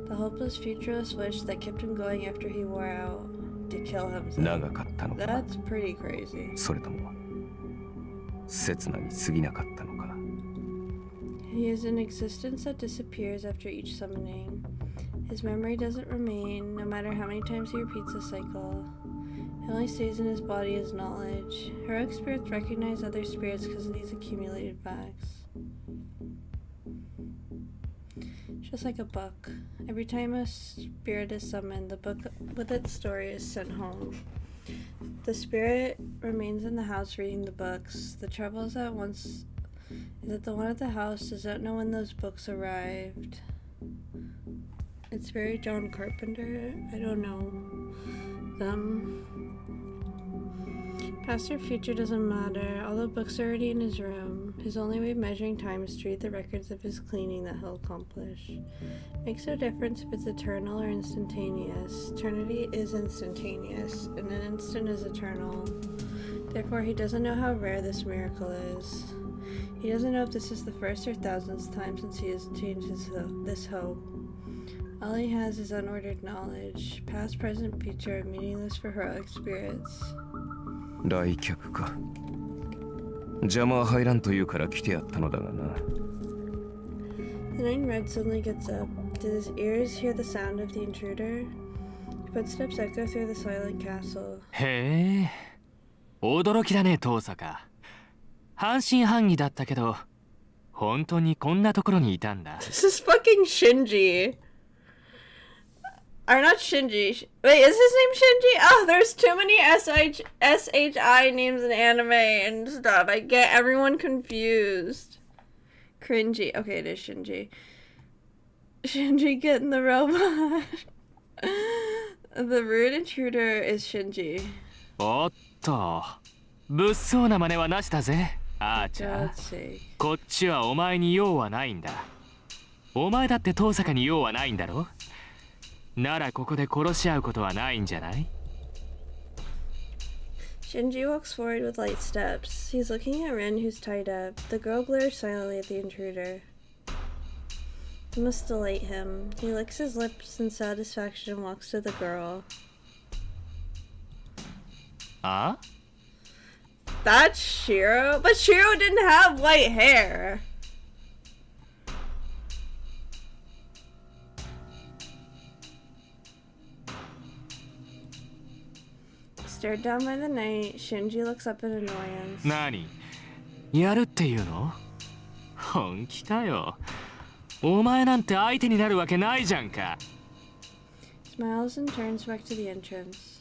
The hopeless, futureless wish that kept him going after he wore out. To kill himself. 長かったのか。 That's pretty crazy. それとも刹那に過ぎなかったのか。 He is an existence that disappears after each summoning. His memory doesn't remain, no matter how many times he repeats the cycle. It only stays in his body as knowledge. Heroic spirits recognize other spirits because of these accumulated facts. Just like a book. Every time a spirit is summoned, the book with its story is sent home. The spirit remains in the house reading the books. The trouble is that the one at the house does not know when those books arrived. It's very John Carpenter. I don't know them. Past or future doesn't matter. All the books are already in his room. His only way of measuring time is to read the records of his cleaning that he'll accomplish. Makes no difference if it's eternal or instantaneous. Eternity is instantaneous, and an instant is eternal. Therefore, he doesn't know how rare this miracle is. He doesn't know if this is the first or thousandth time since he has attained this hope. All he has is unordered knowledge. Past, present, future are meaningless for heroic spirits. 来客か。邪魔は入らんというから来てやったのだがな。The Nine Red suddenly gets up. Did his ears hear the sound of the intruder? Footsteps echo through the silent castle. へえ、驚きだね、遠坂。半信半疑だったけど、本当にこんなところにいたんだ。This is fucking Shinji. Or not Shinji. Wait, is his name Shinji? Oh, there's too many SHI names in anime and stuff. I get everyone confused. Cringy. Okay, it is Shinji. Shinji getting the robot. The rude intruder is Shinji. おっと、物騒な真似はなしだぜ、あーちゃん。 God's sake. こっちはお前に用はないんだ。お前だって遠坂に用はないんだろ。ならここで殺し合うことはないんじゃない？ Shinji walks forward with light steps. He's looking at Ren, who's tied up. The girl glares silently at the intruder. It must delight him. He licks his lips in satisfaction and walks to the girl. あ？ That's Shiro? But Shiro didn't have white hair. Stared down by the night, Shinji looks up in annoyance. 何？やるっていうの？本気かよ。お前なんて相手になるわけないじゃんか。 Smiles and turns back to the entrance.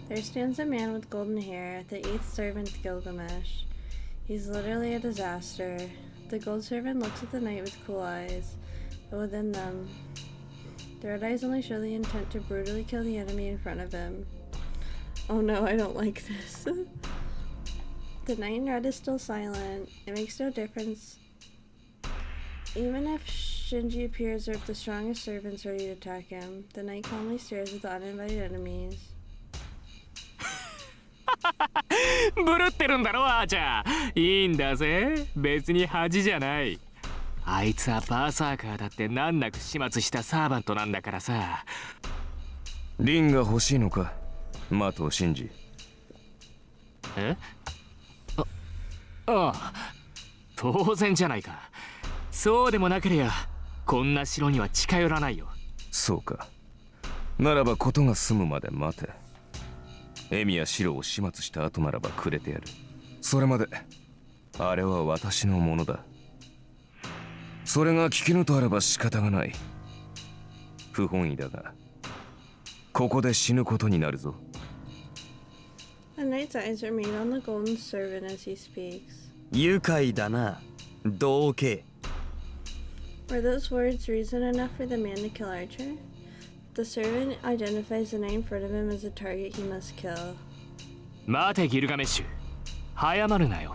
There stands a man with golden hair, the 8th servant Gilgamesh. He's literally a disaster. The gold servant looks at the knight with cool eyes, but within them, the red eyes only show the intent to brutally kill the enemy in front of him. Oh no, I don't like this. The knight in red is still silent. It makes no difference. Even if Shinji appears or if the strongest servant's ready to attack him, the knight calmly stares at the uninvited enemies. ブルってるんだろ、あーちゃん。いいんだぜ、別に恥じゃない。あいつはバーサーカーだって難なく始末したサーバントなんだからさ。リンが欲しいのか、マトシンジ。え？ああ、当然じゃないか。そうでもなければこんな城には近寄らないよ。そうか。ならば事が済むまで待て。エミやシロを始末した後ならばくれてやる。それまであれは私のものだ。それが聞けぬとあれば仕方がない。不本意だがここで死ぬことになるぞ。 The knight's eyes remain on the golden servant as he speaks. 愉快だな、道家。 Were those words reason enough for the man to kill Archer? The servant identifies the knight in front of him as a target he must kill. 待てギルガメッシュ、早まるなよ。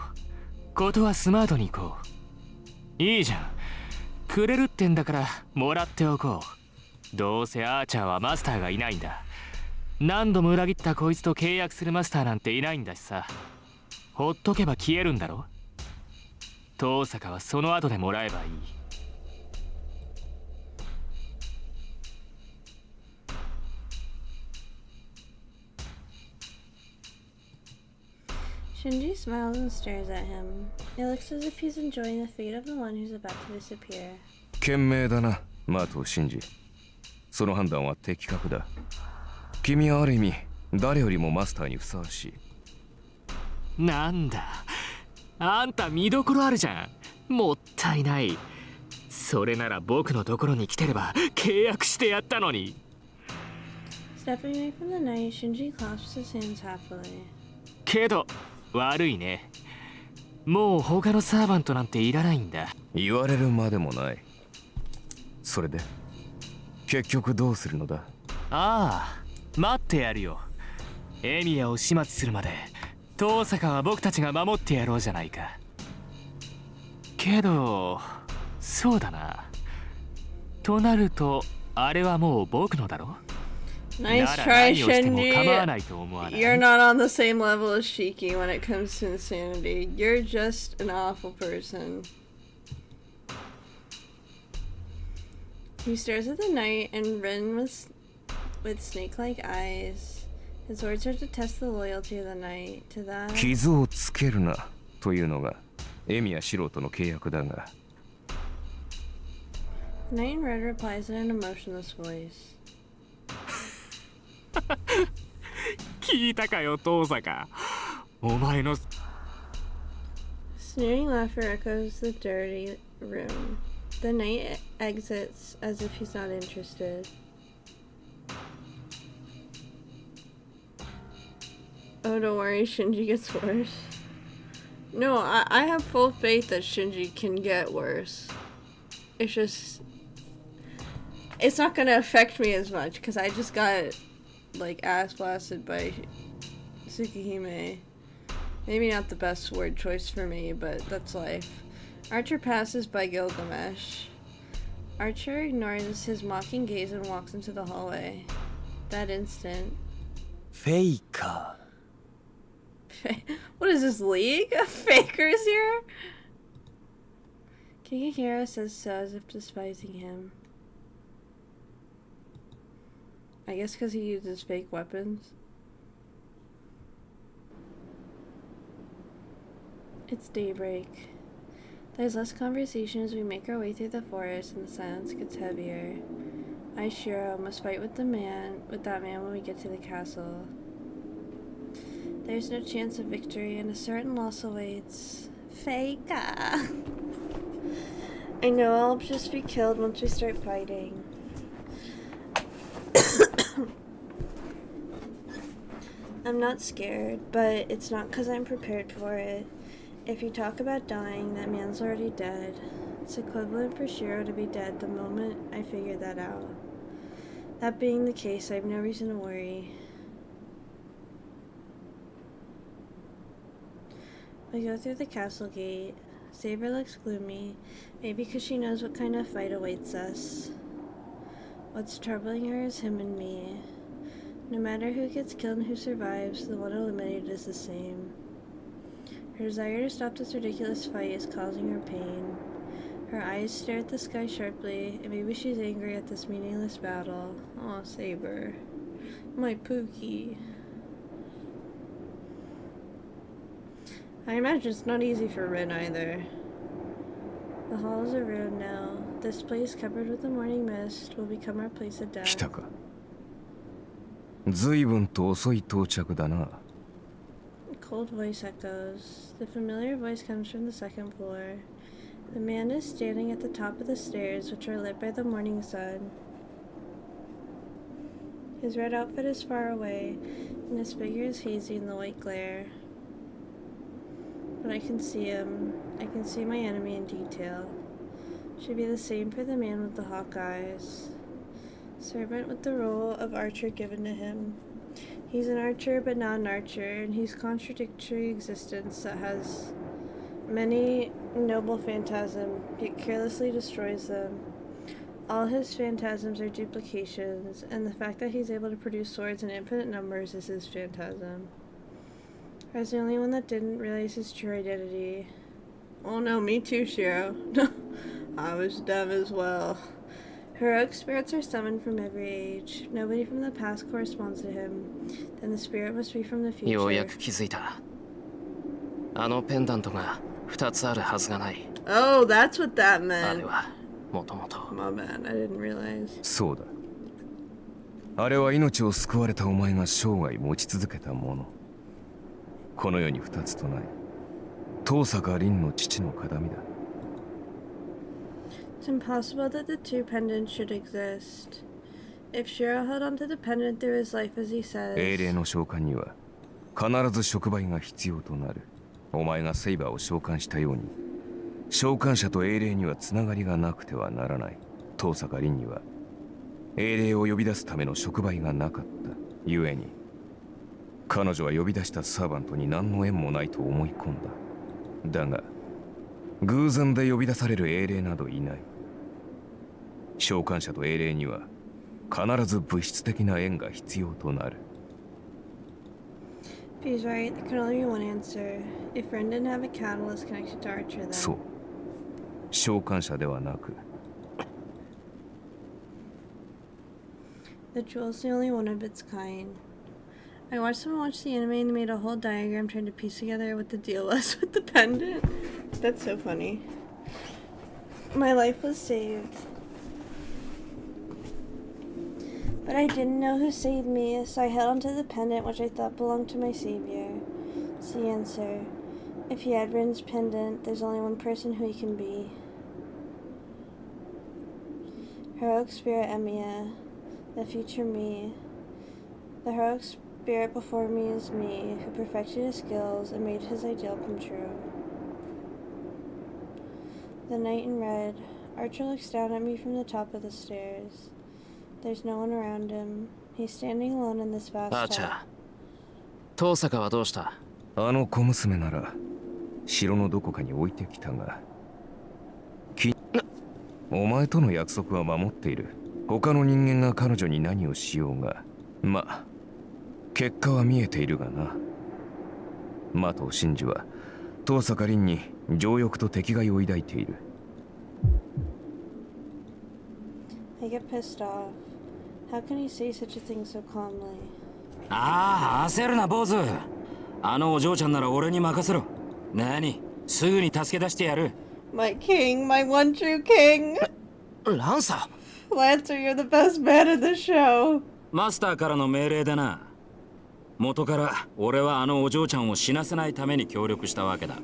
ことはスマートに行こう。いいじゃん、くれるってんだからもらっておこう。どうせアーチャーはマスターがいないんだ。何度も裏切ったこいつと契約するマスターなんていないんだしさ。ほっとけば消えるんだろ。遠坂はその後でもらえばいい。 Shinji smiles and stares at him. It looks as if he's enjoying the fate of the one who's about to disappear. 賢明だな、マトシンジ。その判断は的確だ。君はある意味誰よりもマスターにふさわしい。なんだ、あんた見どころあるじゃん。もったいない。それなら僕のところに来てれば契約してやったのに。 Stepping away from the knight, Shinji clasps his hands happily. けど悪いね。もう他のサーバントなんていらないんだ。言われるまでもない。それで結局どうするのだ。ああ、待ってやるよ。エミヤを始末するまで遠坂は僕たちが守ってやろうじゃないか。けどそうだな。となるとあれはもう僕のだろ。 Nice なら try, 何をしても構わ Shinji. ないと思わない。 You're not on the same level as Shiki when it comes to insanity. You're just an awful person. He stares at the night and Rin with snake-like eyes. His words are to test the loyalty of the night. To that, 傷をつけるなというのがエミヤシロとの契約だが、 the knight in red replies in an emotionless voice. 聞いたかよ遠坂。お前の Sneering laughter echoes the dirty room. The knight exits as if he's not interested. Oh, don't worry, Shinji gets worse. No, I have full faith that Shinji can get worse. It's just... It's not gonna affect me as much, because I just got, like, ass blasted by Tsukihime. Maybe not the best word choice for me, but that's life. Archer passes by Gilgamesh. Archer ignores his mocking gaze and walks into the hallway. That instant... フェイカ What is this, league of fakers here? Kikihiro says so as if despising him. I guess because he uses fake weapons. It's daybreak. There's less conversation as we make our way through the forest and the silence gets heavier. I, Shiro, must fight with that man when we get to the castle. There's no chance of victory and a certain loss awaits. Faker! I know I'll just be killed once we start fighting. I'm not scared, but it's not because I'm prepared for it. If you talk about dying, that man's already dead. It's equivalent for Shiro to be dead the moment I figured that out. That being the case, I have no reason to worry. We go through the castle gate. Saber looks gloomy, maybe because she knows what kind of fight awaits us. What's troubling her is him and me. No matter who gets killed and who survives, the one eliminated is the same. Her desire to stop this ridiculous fight is causing her pain. Her eyes stare at the sky sharply, and maybe she's angry at this meaningless battle. Aw, Saber. My Pookie. I imagine it's not easy for Rin either. The halls are ruined now. This place, covered with the morning mist, will become our place of 来 death. たか。随分と遅い到着だな。 A cold voice echoes. The familiar voice comes from the second floor. The man is standing at the top of the stairs, which are lit by the morning sun. His red outfit is far away, and his figure is hazy in the white glare. But I can see him. I can see my enemy in detail. Should be the same for the man with the hawk eyes. Servant with the role of archer given to him. He's an archer but not an archer, and he's contradictory existence that has many noble phantasm, yet carelessly destroys them. All his phantasms are duplications, and the fact that he's able to produce swords in infinite numbers is his phantasm. I was the only one that didn't realize his true identity. Oh no, me too, Shiro. I was dumb as well. Heroic spirits are summoned from every age. Nobody from the past corresponds to him. Then the spirit must be from the ようや future. く気づいた。あのペンダントが2つあるはずがない。 Oh, that's what that あれ meant. はもともと My bad, I didn't realize. そうだ。あれは命を救われたお前が生涯持ち続けたもの。この世に2つとない。遠坂凛の父の形見だ。 It's impossible that the two pendants should exist. If Shiro held onto the pendant through his life as he says, 英霊の召喚には必ず触媒が必要となる。お前がセイバーを召喚したように、召喚者と英霊にはつながりがなくてはならない。遠坂凛には英霊を呼び出すための触媒がなかった。故に彼女は呼び出したサーバントに何の縁もないと思い込んだ。だが偶然で呼び出される英霊などいない。召喚者と英霊には必ず物質的な縁が必要となる。He's right. There can only be one answer. If Ren didn't have a catalyst connected to Archer, then そう、召喚者ではなく the jewel's the only one of its kind. I watched someone watch the anime and they made a whole diagram trying to piece together what the deal was with the pendant. That's so funny. My life was saved. But I didn't know who saved me, so I held onto the pendant which I thought belonged to my savior. It's the answer. If he had Rin's pendant, there's only one person who he can be. Heroic spirit Emiya, the future me. The heroic spirit before me is me, who perfected his skills and made his ideal come true. The knight in red. Archer looks down at me from the top of the stairs. There's no one around him. He's standing alone in this vast アーチャー hall. 遠坂はどうした？あの小娘なら城のどこかに置いてきたが、お前との約束は守っている。他の人間が彼女に何をしようが、まあ結果は見えているがな。マト真珠は遠坂凛に情欲と敵害を抱いている。I get pissed off. How can he say such a thing so calmly? ああ、焦るな坊主。あのお嬢ちゃんなら俺に任せろ。何、すぐに助け出してやる。 My king, my one true king. ランサ Lancer, you're the best man in the show. マスターからの命令だな。元から俺はあのお嬢ちゃんを死なせないために協力したわけだ。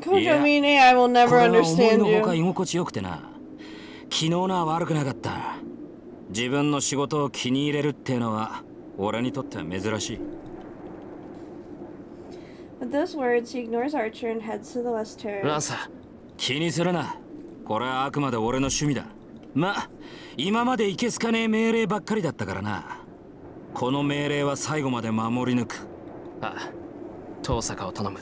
Kojamine, I will こ never れは思い understand のほか you. 居心地よくてな。昨日のは悪くなかった。自分の仕事を気に入れるっていうのは俺にとっては珍しい。 With those words, he ignores Archer and heads to the west ー。ラ terrace. ンサ気にするな。これはあくまで俺の趣味だ。ま、今までいけすかねえ命令ばっかりだったからな。この命令は最後まで守り抜く。ー。ああ、遠坂を頼む。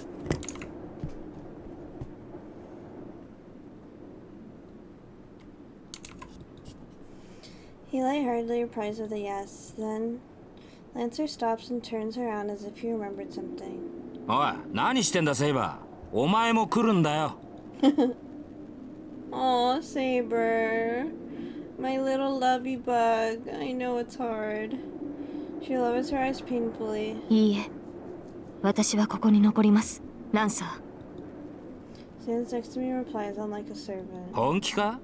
He lightheartedly replies with a yes. Then, Lancer stops and turns around as if he remembered something. おい、何してんだセイバー。お前も来るんだよ。Aw, Saber. My little lovey bug. I know it's hard. She lowers her eyes painfully. いいえ、私はここに残ります、ランサー。 Stands next to me and replies unlike a servant. 本気か？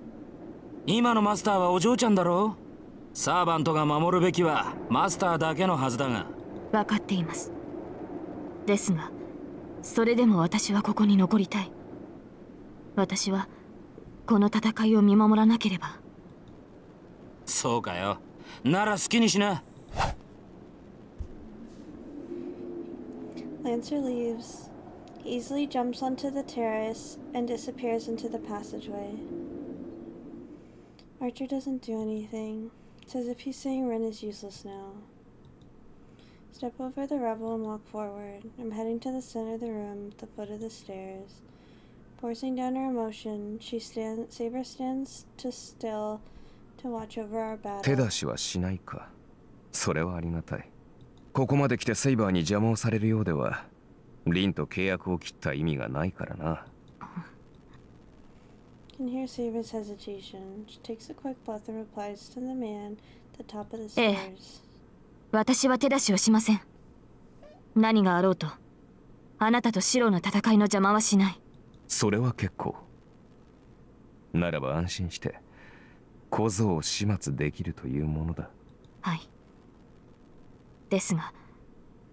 今のマスターはお嬢ちゃんだろう？サーバントが守るべきはマスターだけのはずだが。分かっています。ですが、それでも私はここに残りたい。私はこの戦いを見守らなければ。そうかよ。なら好きにしな。Lancer leaves. He easily jumps onto the terrace and disappears into the passageway. Archer doesn't do anything. It's as if he's saying Ren is useless now. Step over the rubble and walk forward. I'm heading to the center of the room, at the foot of the stairs. Forcing down her emotion, Saber stands still to watch over our battle. 手出しはしないか。それはありがたい。ここまで来てセイバーに邪魔をされるようでは、リンと契約を切った意味がないからな。Can hear Saber's hesitation. She takes a quick breath and replies to the man at the top of the ええ、 stairs. 私は手出しをしません。何があろうと、あなたとシロの戦いの邪魔はしない。それは結構。ならば安心して小僧を始末できるというものだ。はい。ですが、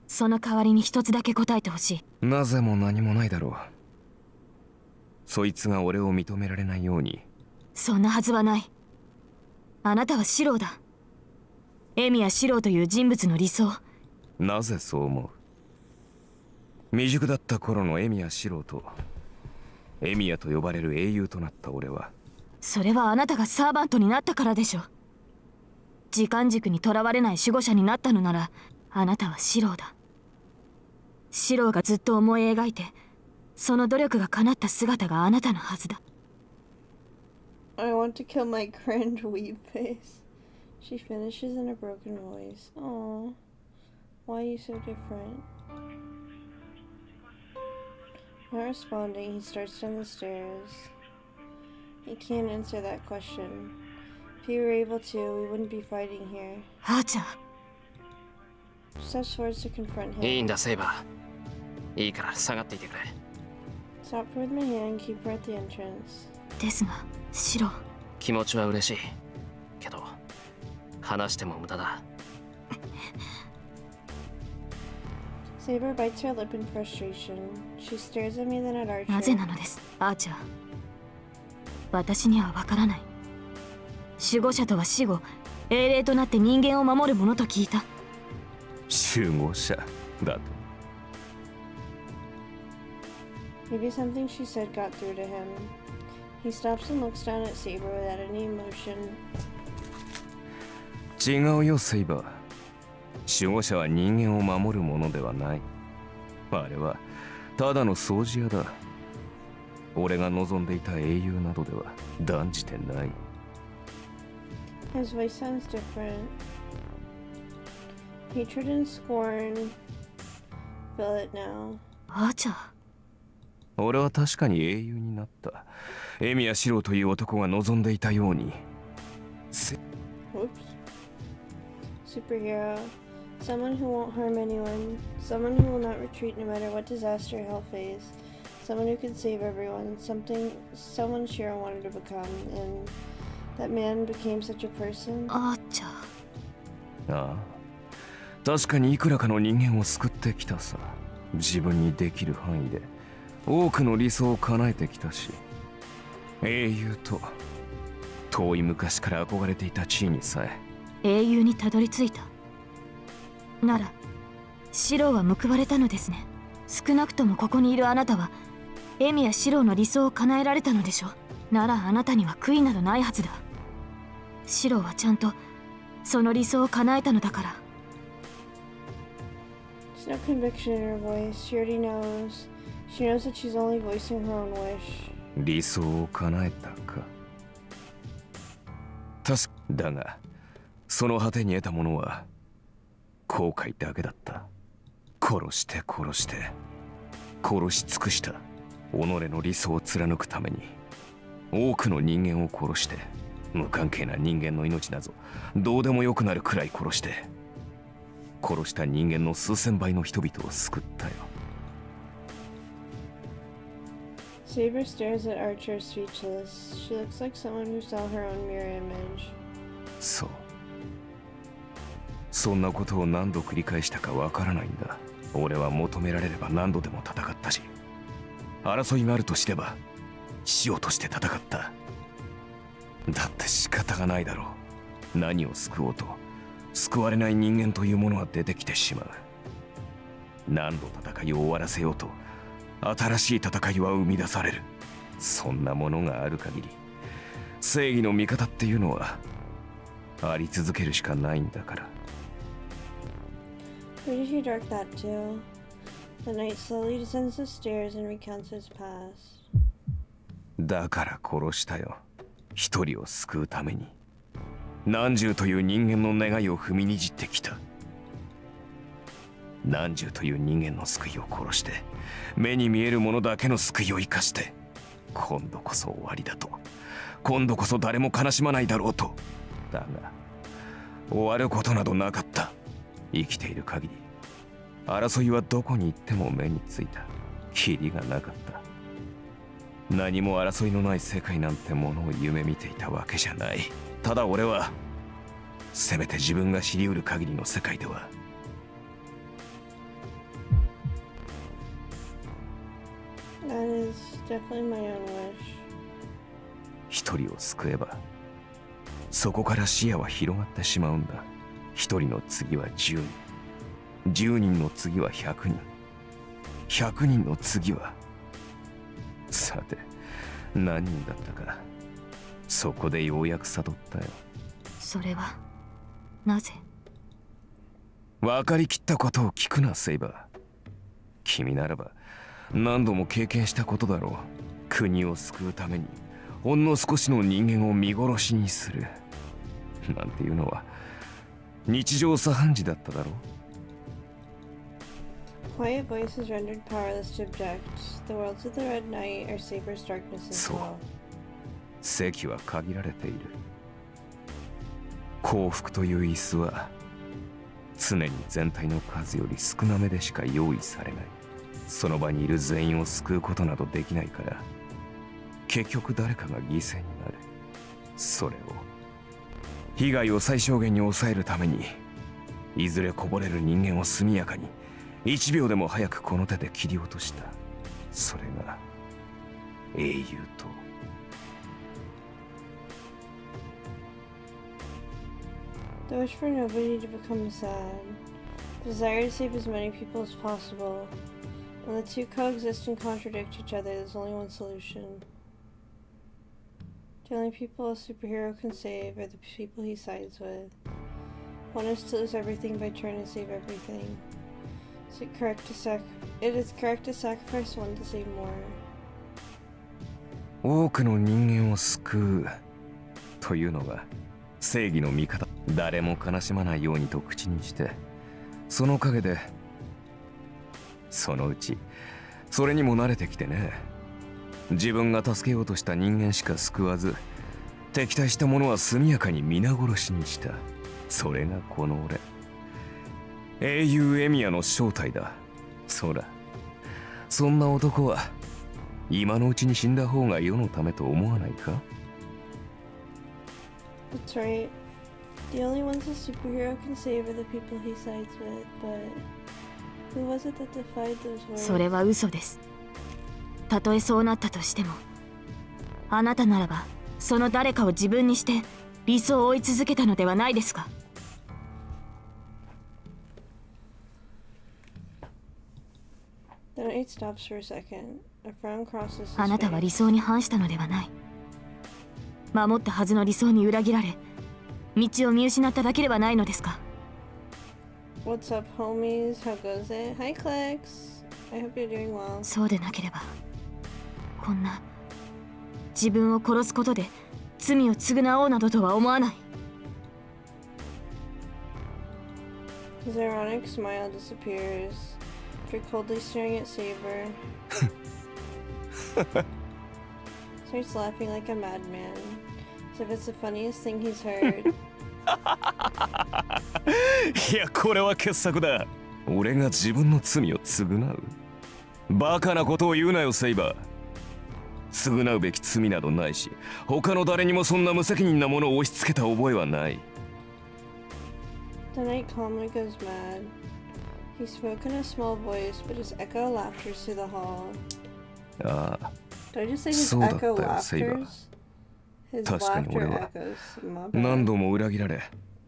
その代わりに一つだけ答えてほしい。なぜも何もないだろう。そいつが俺を認められないように。そんなはずはない。あなたはシロだ。エミやシロという人物の理想。なぜそう思う？未熟だった頃のエミヤシロとエミヤと呼ばれる英雄となった俺は。それはあなたがサーバントになったからでしょ。時間軸にとらわれない守護者になったのなら、あなたはシロだ。シローがずっと思い描いてその努力が叶った姿があなたのはずだ。 I want to kill my cringe weeb face. She finishes in a broken voice. Aww. Why are you so different? Not responding, he starts down the stairs. He can't answer that question. If he were able to, we wouldn't be fighting here. アーチャー、 Steps forwards to confront いい him. んだセイバー、いいから下がっていてくれ。 Stop her with my hand, keep her at the entrance. ですがシロー、気持ちは嬉しいけど話しても無駄だ。 Saber bites her lip in frustration. She stares at me, then at Archer. なぜなのですアーチャー。私にはわからない。守護者とは死後英霊となって人間を守るものと聞いた。守護者だと。 Maybe something she said got through to him. He stops and looks down at Saber without any emotion. 違うよセイバー。守護者は人間を守るものではない。あれはただの掃除屋だ。俺が望んでいた英雄などでは断じてない。 His voice sounds different. Hatred and scorn. Feel it now. アーチャー、俺は確かに英雄になった。エミヤシロウという男が望んでいたように。 Whoops. Superhero. Someone who won't harm anyone. Someone who will not retreat no matter what disaster hell face. Someone who can save everyone. Someone Shiro wanted to become. And that man became such a person. アーチャー、ああ、確かにいくらかの人間を救ってきたさ。自分にできる範囲で多くの理想を叶えてきたし、英雄と遠い昔から憧れていた地位にさえ。英雄にたどり着いたならシローは報われたのですね。少なくともここにいるあなたはエミやシローの理想を叶えられたのでしょ。ならあなたには悔いなどないはずだ。シローはちゃんとその理想を叶えたのだから。 There's no conviction in her voice. She already knows. She knows that she's only voicing her own wish. 理想を叶えたか。確かだが、その果てに得たものは後悔だけだった。殺して殺して殺し尽くした己の理想を貫くために多くの人間を殺して、無関係な人間の命などどうでもよくなるくらい殺して、殺した人間の数千倍の人々を救ったよ。 Saber stares at Archer speechless. She looks like someone who saw her own mirror image. そう。そんなことを何度繰り返したかわからないんだ。俺は求められれば何度でも戦ったし、争いがあると知れば死をとして戦った。だって仕方がないだろう。何を救おうと救われない人間というものは出てきてしまう。何度戦いを終わらせようと新しい戦いは生み出される。そんなものがある限り正義の味方っていうのはあり続けるしかないんだから。 Where did he direct that to? The knight slowly descends the stairs and recounts his past. だから殺したよ。一人を救うために何十という人間の願いを踏みにじってきた。何十という人間の救いを殺して、目に見えるものだけの救いを生かして、今度こそ終わりだと、今度こそ誰も悲しまないだろうと。だが終わることなどなかった。生きている限り争いはどこに行っても目についた。キリがなかった。何も争いのない世界なんてものを夢見ていたわけじゃない。ただ俺はせめて自分が知り得る限りの世界ではThat is definitely my own wish. 一人を救えばそこから視野は広がってしまうんだ。一人の次は10人、10人の次は100人、100人の次は、さて何人だったか。そこでようやく悟ったよ。それはなぜ？分かりきったことを聞くなセイバー。君ならば何度も経験したことだろう。国を救うためにほんの少しの人間を見殺しにするなんていうのは日常茶飯事だっただろう。 Quiet voice is rendered powerless to object. The worlds of the Red Knight are Saber's darkness as そう well. 席は限られている。幸福という椅子は常に全体の数より少なめでしか用意されない。その場にいる全員を救うことなどできないから結局誰かが犠牲になる。それを被害を最小限に抑えるためにいずれこぼれる人間を速やかに1秒でも早くこの手で切り落とした。それが英雄と。The wish for nobody to become sad. The desire to save as many people as possible. When the two coexist and contradict each other, there's only one solution. The only people a superhero can save are the people he sides with. One is to lose everything by trying to save everything. It is correct to sacrifice one to save more. 多くの人間を救うというのが正義の味方。誰も悲しまないようにと口にして、その陰でそのうちそれにも慣れてきてね。自分が助けようとした人間しか救わず、敵対した者は速やかに皆殺しにした。それがこの俺、英雄エミヤの正体だ。そら、そんな男は今のうちに死んだ方が世のためと思わないか？ That's right. The only ones a superhero can save are the people he sides with, but who was it that defied those words? それは嘘です。たとえそうなったとしても、あなたならばその誰かを自分にして理想を追い続けたのではないですか。The knight stops for a second. A frown crosses his あなたは face. 理想に反したのではない。守ったはずの理想に裏切られ、道を見失っただけではないのですか。 What's up, homies? How goes it? Hi, Clex. I hope you're doing well. そうでなければ、こんな自分を殺すことで罪を償おうなどとは思わない。 His ironic smile disappears. After coldly staring at Saber. Starts laughing like a madman. As if it's the funniest thing he's heard. いや、これは傑作だ。俺が自分の罪を償う？バカなことを言うなよ、セイバー。償うべき罪などないし、他の誰にもそんな無責任なものを押し付けた覚えはない。 The knight calmly goes mad. He spoke in a small voice, but his echo laughters through the hall. ああ、 Did I just say his そうだった echo よ、セイバー。 laughters? His 確かに俺 laughter は echoes. My bad. 何度も裏切られ、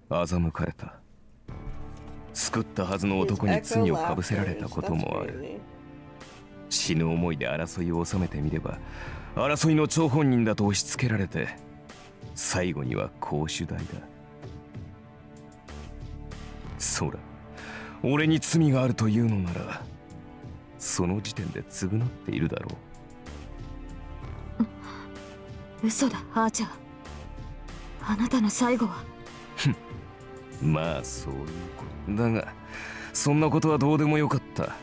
欺かれた。救ったはずの His 男に echo 罪をかぶせられた laughters. こと That's もある。 crazy. 死ぬ思いで争いを収めてみれば、争いの張本人だと押し付けられて、最後には公主代だ。そら、俺に罪があるというのなら、その時点で償っているだろう。嘘だ、アーチャー。あなたの最後は。まあそういうことだが、そんなことはどうでもよかった。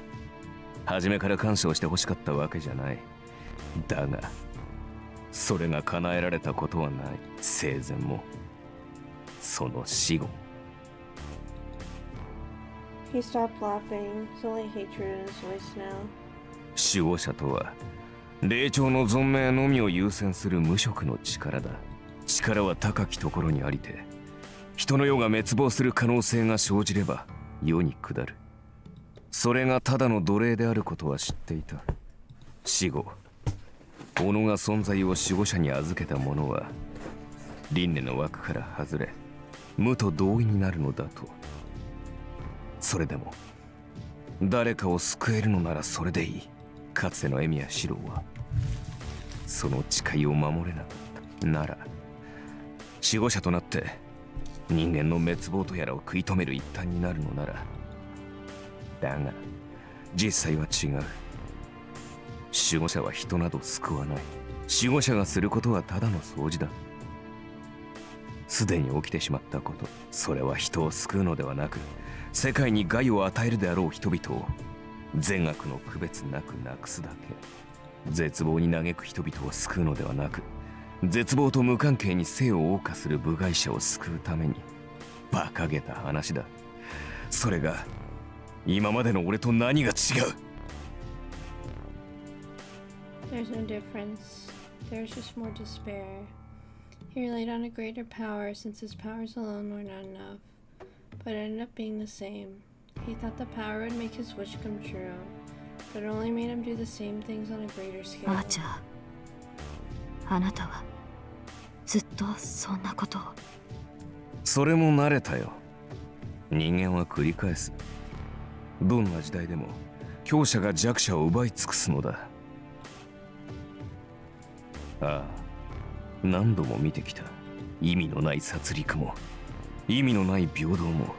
初めから感謝をしてほしかったわけじゃない。だがそれが叶えられたことはない。生前もその死後も。 He stopped laughing. There's only hatred in his voice now. 守護者とは霊長の存命のみを優先する無職の力だ。力は高きところにありて、人の世が滅亡する可能性が生じれば世に下る。それがただの奴隷であることは知っていた。死後、己が存在を守護者に預けた者は輪廻の枠から外れ、無と同意になるのだと。それでも誰かを救えるのならそれでいい。かつてのエミヤ四郎はその誓いを守れなかったなら、守護者となって人間の滅亡とやらを食い止める一端になるのなら。だが実際は違う。守護者は人など救わない。守護者がすることはただの掃除だ。すでに起きてしまったこと、それは人を救うのではなく、世界に害を与えるであろう人々を善悪の区別なくなくすだけ。絶望に嘆く人々を救うのではなく、絶望と無関係に生を謳歌する部外者を救うために。馬鹿げた話だ。それが今までの俺と何が違う。 There's no difference. There's just more despair. He relied on a greater power since his powers alone were not enough, but it ended up being the same. He thought the power would make his wish come true, but it only made him do the same things on a greater scale. アーチャー、あなたはずっとそんなことを。それも慣れたよ。人間は繰り返す。どんな時代でも強者が弱者を奪い尽くすのだ。ああ、何度も見てきた。意味のない殺戮も、意味のない平等も、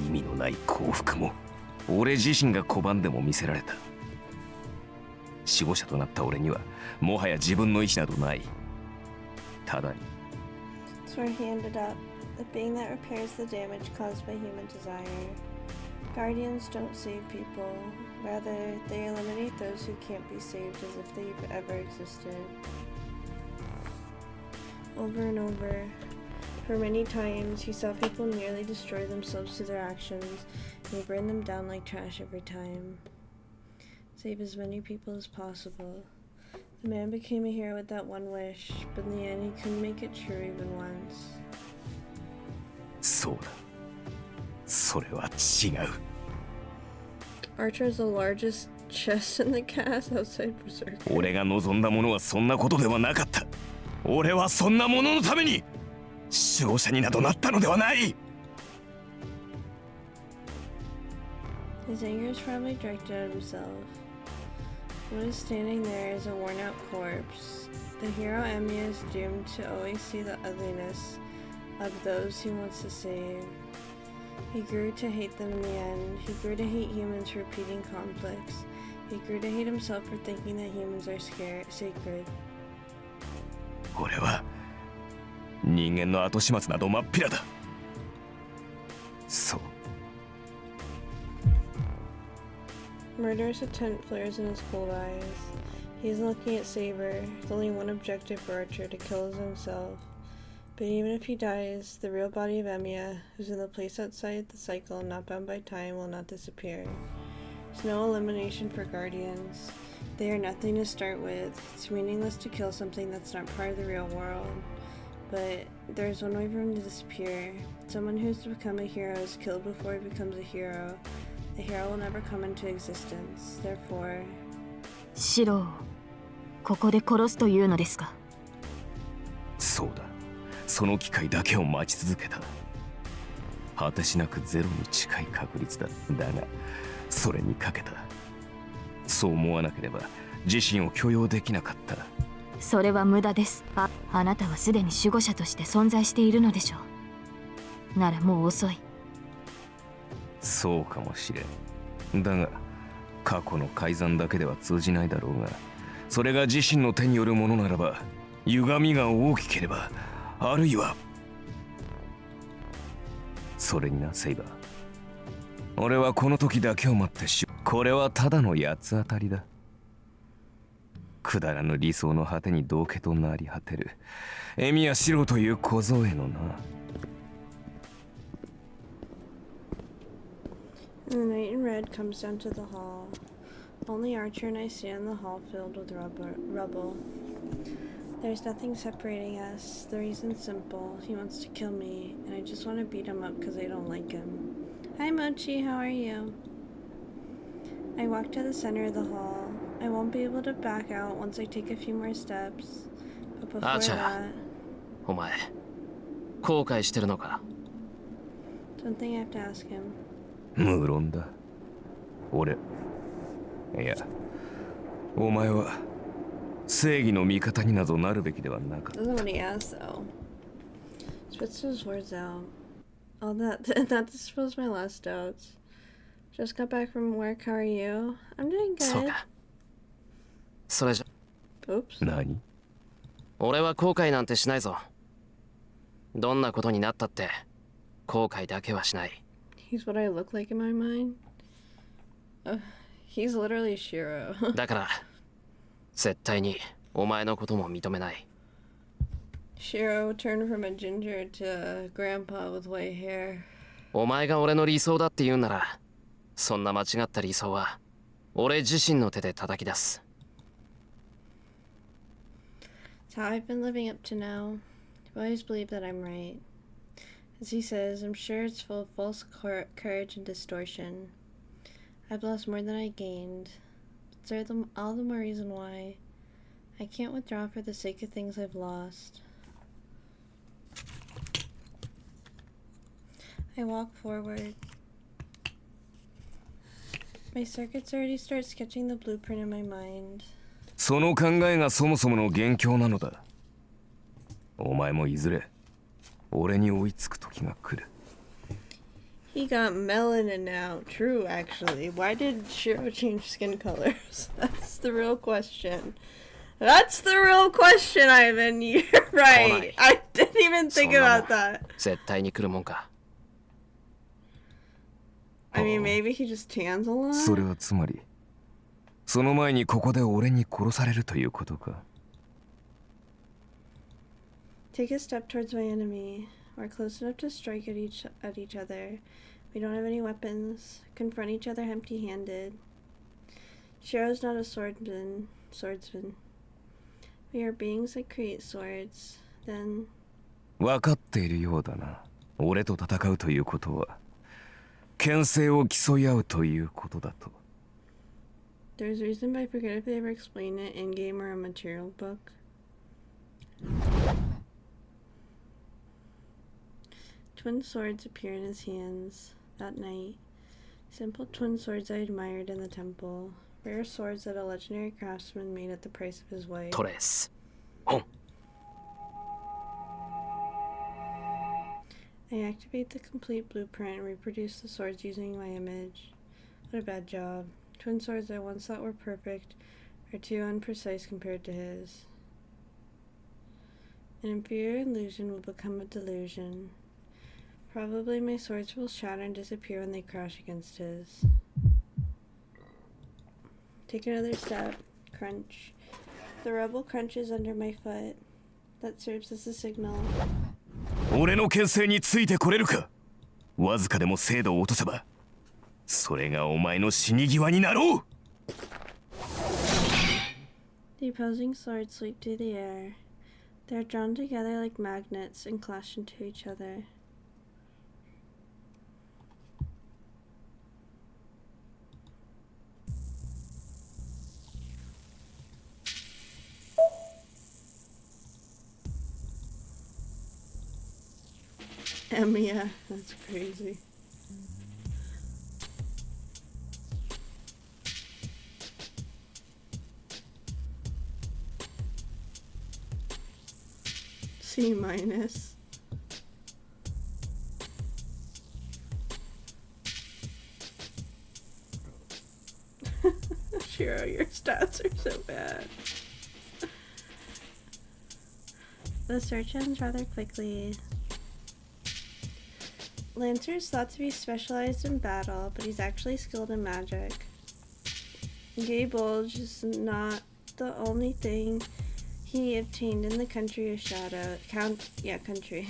意味のない幸福も、俺自身が拒んでも見せられた。守護者となった俺にはもはや自分の意志などない。ただに That's where he ended up, the being that repairs the damage caused by human desire. Guardians don't save people, rather, they eliminate those who can't be saved as if they've ever existed. Over and over, for many times, he saw people nearly destroy themselves through their actions, and he burned them down like trash every time. Save as many people as possible. The man became a hero with that one wish, but in the end, he couldn't make it true even once. そうだ。それは違う。Archer is the largest chest in the cast outside Berserk. 俺が望んだものはそんなことではなかった。俺はそんなもののために守護者になどなったのではない。 His anger is probably directed at himself. What is standing there is a worn-out corpse. The hero Emiya is doomed to always see the ugliness of those he wants to save. He grew to hate them in the end. He grew to hate humans for repeating conflicts. He grew to hate himself for thinking that humans are sacred. 俺は人間の後始末など真っ平だ。そう。 Murderous intent flares in his cold eyes. He isn't looking at Saber. There's only one objective for Archer, to kill himself. But even if he dies, the real body of Emiya, who's in the place outside the cycle, not bound by time, will not disappear. There's no elimination for Guardians. They are nothing to start with. It's meaningless to kill something that's not part of the real world. But there's one way for him to disappear. Someone who's to become a hero is killed before he becomes a hero. The hero will never come into existence. Therefore... シロをここで殺すというのですか。そうだ。その機会だけを待ち続けた。果てしなくゼロに近い確率だ。だが、それにかけた。そう思わなければ自身を許容できなかった。それは無駄です。あなたはすでに守護者として存在しているのでしょう。ならもう遅い。そうかもしれん。だが、過去の改ざんだけでは通じないだろうが、それが自身の手によるものならば、歪みが大きければ、あるいはそれにな、セイバー。俺はこの時だけを待ってこれはただの八つ当たりだ。くだらぬ理想の果てに道化となり果てるエミヤシロという小僧へのな。The knight in red comes down to the hall. Only Archer and I stand in the hall filled with rubble. There's nothing separating us. The reason's simple. He wants to kill me, and I just want to beat him up because I don't like him. Hi Mochi, how are you? I walk to the center of the hall. I won't be able to back out once I take a few more steps. But before that... お前、後悔してるのか? Something I have to ask him. 無論だ。俺、いや、お前は正義の味方になどなるべきではなかった。 Doesn't what he asked though. Spits his words out. All that not to suppose my last doubts. Just got back from work. How are you? I'm doing そう good. か。それじゃ Oops. 何？俺は後悔なんてしないぞ。どんなことになったって後悔だけはしない。 He's what I look like in my mind. He's literally Shiro. だから絶対にお前のことも認めない。 Shiro turned from a ginger to a grandpa with white hair. お前が俺の理想だって言うなら、そんな間違った理想は俺自身の手で叩き出す。 It's how I've been living up to now. I've always believed that I'm right. As he says, I'm sure it's full of false courage and distortion. I've lost more than I gained. But there's all the more reason why. I can't withdraw for the sake of things I've lost. I walk forward. My circuits already start sketching the blueprint in my mind. その考えがそもそもの元凶なのだ。お前もいずれ俺に追いつく時が来る。 He got melanin now. True, actually. Why did Shiro change skin colors? That's the real question. That's the real question, Ivan. You're right. I didn't even think about that. 絶対に来るもんか。 I mean, maybe he just tans a lot? それはつまりその前にここで俺に殺されるということか。 Take a step towards my enemy. We're close enough to strike at each other. We don't have any weapons. Confront each other empty-handed. Shiro's not a swordsman. We are beings that create swords. Then 分かっているようだな。俺と戦うということは牽制を競い合うということだと。 there's a reason, but I forget if they ever explain it in game or a material book. Twin swords appear in his hands that night. Simple twin swords I admired in the temple. Rare swords that a legendary craftsman made at the price of his wife. トレース。本。 I activate the complete blueprint and reproduce the swords using my image. What a bad job. Twin swords I once thought were perfect are too unprecise compared to his. An inferior illusion will become a delusion. Probably my swords will shatter and disappear when they crash against his. Take another step. Crunch. The rubble crunches under my foot. That serves as a signal. 俺の牽制についてこれるか。わずかでも精度を落とせばそれがお前の死に際になろう。 The opposing swords sweep through the air. They are drawn together like magnets and clash into each other. Emiya, that's crazy. C minus. Shiro, your stats are so bad. The search ends rather quickly. Lancer is thought to be specialized in battle, but he's actually skilled in magic. Gay Bulge is not the only thing he obtained in the country of shadow. Country.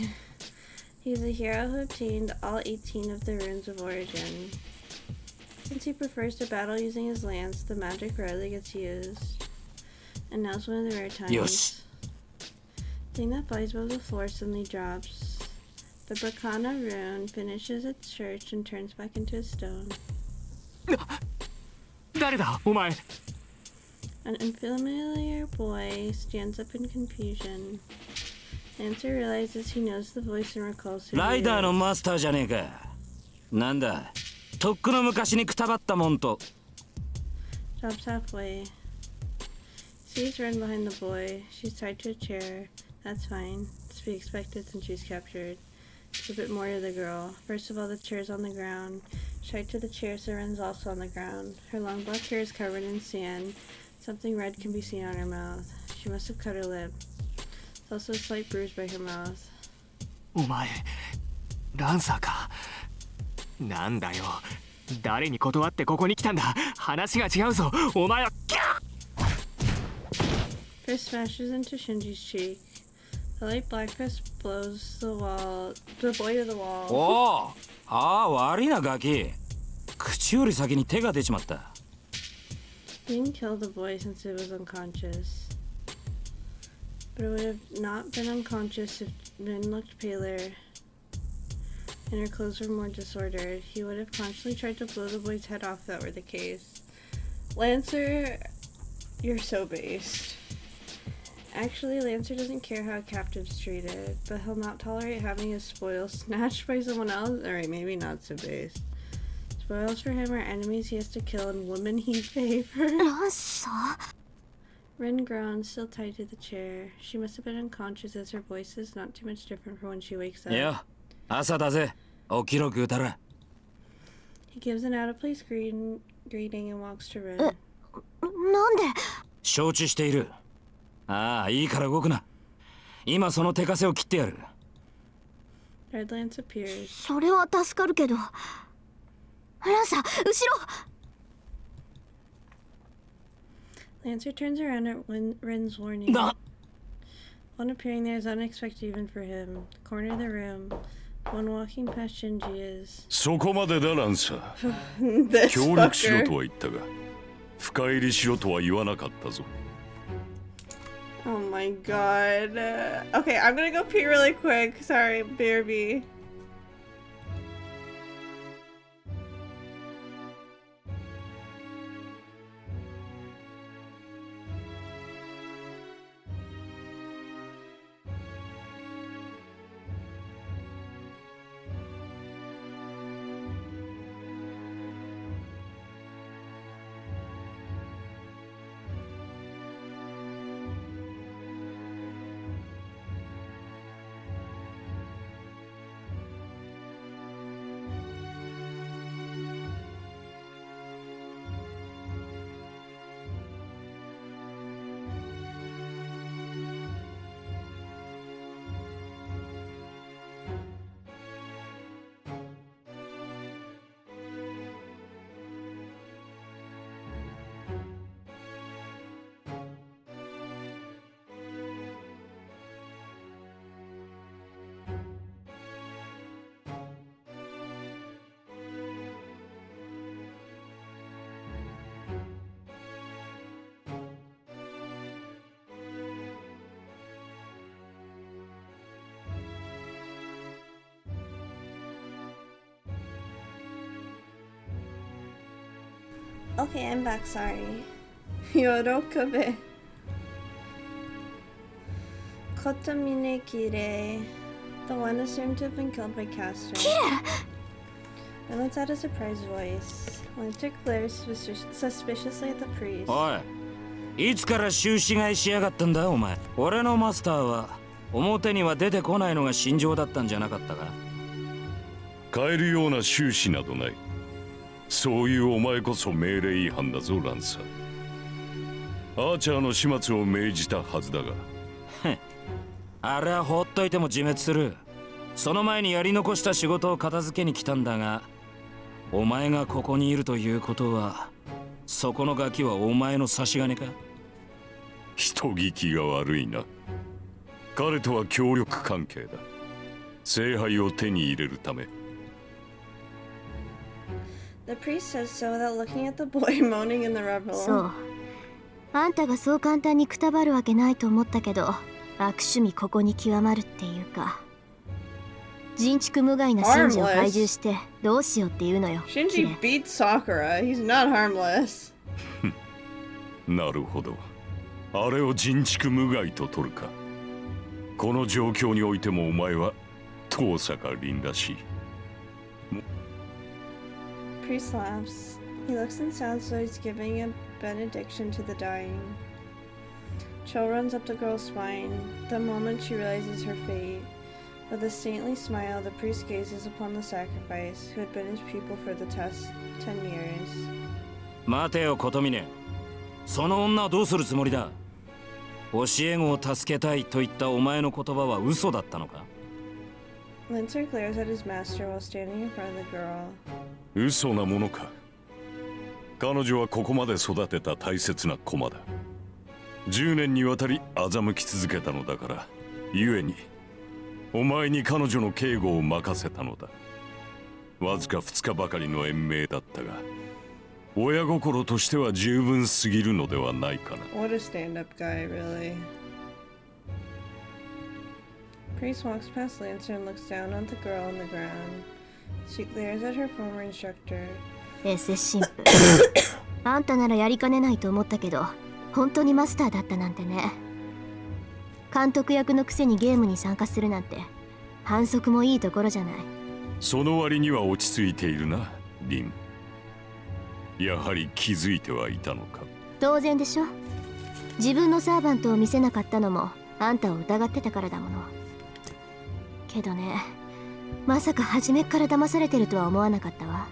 He's a hero who obtained all 18 of the runes of origin. Since he prefers to battle using his lance, the magic rarely gets used. And now's one of the rare times. Yosh. Thing that flies above the floor suddenly drops. The Bracana rune finishes its search and turns back into a stone. 誰だお前。 An unfamiliar boy stands up in confusion. Lancer realizes he knows the voice and recalls who ラ he イダーの is. マスターじゃねえか。なんだ、とっくの昔にくたばったもんと。 Stops halfway. Sees Ren behind the boy. She's tied to a chair. That's fine. It's to be expected since she's captured. There's a bit more to the girl. First of all, the chair's on the ground. Tied to the chair, Seren's also on the ground. Her long black hair is covered in sand. Something red can be seen on her mouth. She must have cut her lip. There's also a slight bruise by her mouth. お前ランサーか。なんだよ、誰に断ってここに来たんだ。話が違うぞ、お前は。 Fist smashes into Shinji's cheek. The light black fist blows the boy to the wall. おお、ああ悪いなガキ。口より先に手が出ちまった。 He didn't kill the boy since it was unconscious. But it would have not been unconscious if Rin looked paler and her clothes were more disordered. He would have constantly tried to blow the boy's head off if that were the case. Lancer, you're so based. Actually, Lancer doesn't care how a captive's treated, but he'll not tolerate having his spoils snatched by someone else. Alright, maybe not so based. Spoils for him are enemies he has to kill and women he favors. ランサー Rin groans, still tied to the chair. She must have been unconscious as her voice is not too much different from when she wakes up. いや、朝だぜ。起きろぐうたら。 He gives an out-of-place greeting and walks to Rin. なんで承知している。ああ、いいから動くな。今その手枷を切ってやる。Red Lance appears. それは助かるけど。ランサー、後ろ Lancer turns around at Rin's warning. One appearing there is unexpected even for him. The corner of the room. One walking past Shinji is... そこまでだランサー。 This 協力しろ fucker. とは言ったが、深入りしろとは言わなかったぞ。 Oh my god. Okay, I'm gonna go pee really quick. Sorry, BRB. Okay, I'm back, sorry. Yorokobe. Kotomine Kire. The one assumed to have been killed by Castor. And lets out a surprised voice. Lancer glares suspiciously at the priest. おい、いつから終始買いしやがったんだお前。俺のマスターは表には出てこないのが心情だったんじゃなかったか。変えるような収支などない。そういうお前こそ命令違反だぞランサー。アーチャーの始末を命じたはずだが。あれは放っといても自滅する。その前にやり残した仕事を片付けに来たんだが、お前がここにいるということは、そこのガキはお前の差し金か？人聞きが悪いな。彼とは協力関係だ。聖杯を手に入れるため。The priest says so without looking at the boy moaning in the rubble. そう。あんたがそう簡単にくたばるわけないと思ったけど、悪趣味ここに極まるっていうか。人畜無害な神事を懐柔してどうしようっていうのよ。Shinji beats Sakura. He's not harmless. なるほど。あれを人畜無害と取るか。この状況においてもお前は遠坂凛らしい。Priest laughs. He looks and sounds so he's giving a benediction to the dying. Chill runs up the girl's spine. The moment she realizes her fate, With a saintly smile, the priest gazes upon the sacrifice, who had been his pupil for the past 10 years. 待てよ琴峰、その女はどうするつもりだ。教え子を助けたいと言ったお前の言葉は嘘だったのか。 Lancer glares at his master while standing in front of the girl. 嘘なものか。彼女はここまで育てた大切な駒だ。10年にわたり欺き続けたのだから、故にお前に彼女の警護を任せたのだ。わずか2日ばかりの延命だったが、親心としては十分すぎるのではないかな。 What a stand-up guy, really. Priest walks past Lancer and looks down on the girl on the ground. She glares at her former instructor. SS 神父あんたならやりかねないと思ったけど、本当にマスターだったなんてね。監督役のくせにゲームに参加するなんて反則もいいところじゃない。その割には落ち着いているな、リン。やはり気づいてはいたのか。当然でしょ。自分のサーバントを見せなかったのもあんたを疑ってたからだもの。けどね、まさか初めっから騙されてるとは思わなかったわ。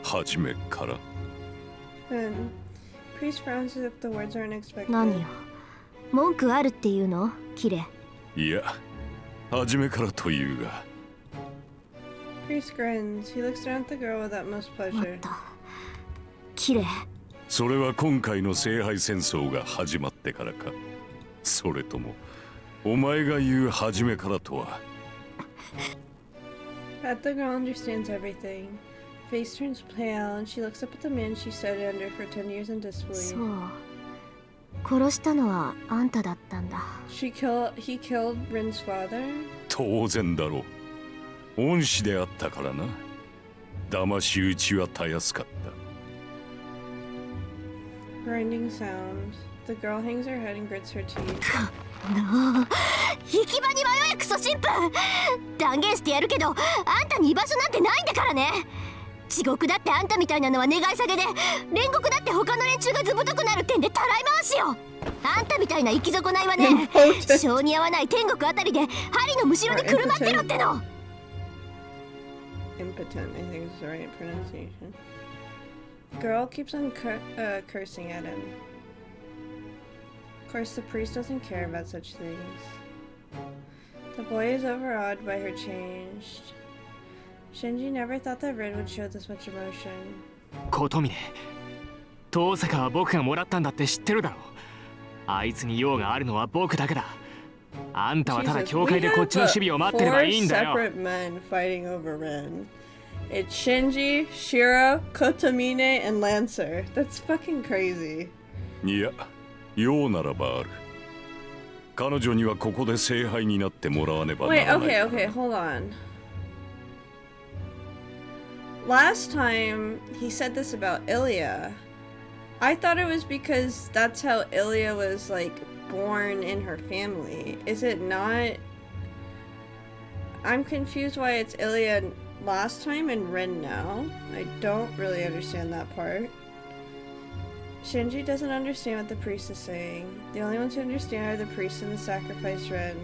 初めから。 Then, Priest frowns as if the words are unexpected. 何よ、文句あるっていうのキレ。いや、初めからというが。Priest grins. He looks down at the girl with utmost ま pleasure. ったキレ。それは今回の聖杯戦争が始まってからか。それともお前が言う初めからとは。 But the girl understands everything. Face turns pale, and she looks up at the man she studied under for 10 years in そ disbelief. う、殺したのはあんただったんだ。He killed Rin's father? 当然だろう。恩師であったからな。騙し討ちはたやすかった。 Grinding sound. The girl hangs her head and grits her teeth. なあ、行き場に迷えクソ神父。断言してやるけど、あんたに居場所なんてないんだからね。地獄だってあんたみたいなのは願い下げで、煉獄だって他の連中がずぶとくなる点でたらい回しよ。あんたみたいな生き損ないはね、性に合わない天国あたりで針のむしろにくるまってろっての。 Impotent, I think is the right pronunciation. Girl keeps on cursing at him. Of course, the priest doesn't care about such things. The boy is overawed by her change. Shinji never thought that Rin would show this much emotion. 琴峰、遠坂は僕がもらったんだって知ってるだろう。あいつに用があるのは僕だけだ。あんたはただ Jesus, 教会でこっちの守備を待ってればいいんだよ。 four separate men fighting over Rin. It's Shinji, Shiro, Kotomine, and Lancer. That's fucking crazy. いや、用ならばある。彼女にはここで聖杯になってもらわねばな Wait, らない。 okay, hold on. Last time he said this about Ilya. I thought it was because that's how Ilya was like born in her family. Is it not? I'm confused why it's Ilya last time and Rin now. I don't really understand that part. Shinji doesn't understand what the priest is saying. The only ones who understand are the priest and the sacrifice Rin.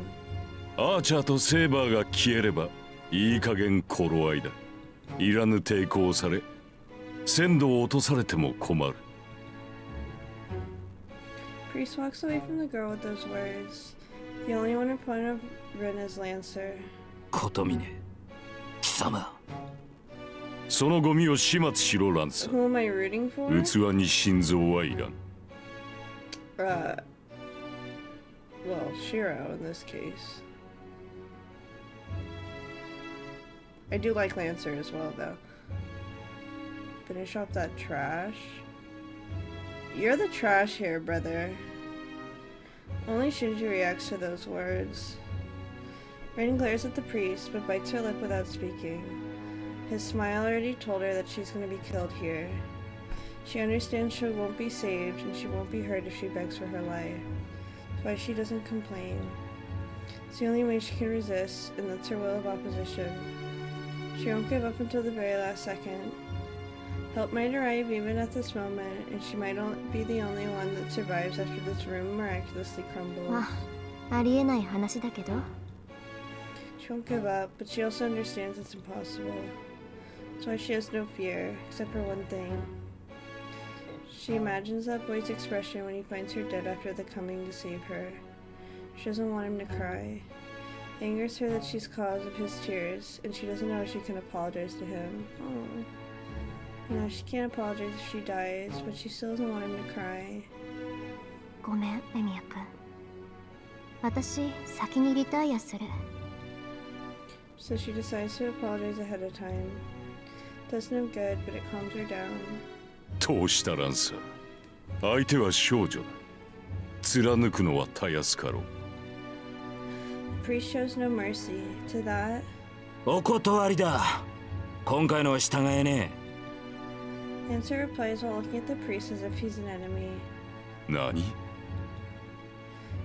アーチャーとセーバーが消えればいい加減頃合いだ。いらぬ抵抗され、鮮度を落とされても困る。Priest walks away from the girl with those words. The only one in front of Rin is Lancer. 琴峰、貴様。そのゴミを始末しろ、ランサ Who am I rooting for? 器に心臓はいらん。Well, Shiro in this case. I do like Lancer as well, though. Finish off that trash. You're the trash here, brother. Only Shinji reacts to those words. Rin glares at the priest, but bites her lip without speaking. His smile already told her that she's going to be killed here. She understands she won't be saved, and she won't be hurt if she begs for her life. That's why she doesn't complain. It's the only way she can resist, and that's her will of opposition. She won't give up until the very last second. Help might arrive even at this moment, and she might be the only one that survives after this room miraculously crumbles. ありえない話だけど。She won't give up, but she also understands it's impossible. That's why she has no fear, except for one thing. She imagines that boy's expression when he finds her dead after the coming to save her. She doesn't want him to cry. It angers her that she's cause of his tears, and she doesn't know how she can apologize to him. Oh. No, she can't apologize if she dies, but she still doesn't want him to cry. ごめん、レミヤ君。私、先にリタイアする。So she decides to apologize ahead of time. Does no good, but it calms her down. どうしたランサー。相手は少女だ。貫くのはたやすかろう。The priest shows no mercy. To that, お断りだ。今回のは従えね Lancer replies while looking at the priest as if he's an enemy. 何？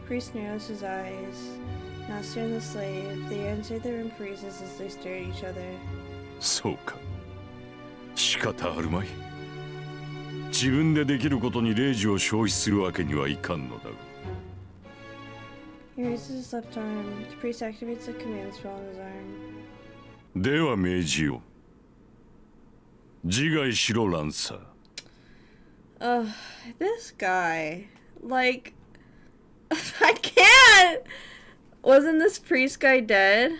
Priest narrows his eyes. Master and the slave, they enter the room freezes as they stare at each other. そうか。仕方あるまい。自分でできることに令状を消費するわけにはいかんのだが。He raises his left arm. The priest activates the command spell on his arm. では命じよう。自害しろランサー。This guy. Like, I can't! Wasn't this priest guy dead?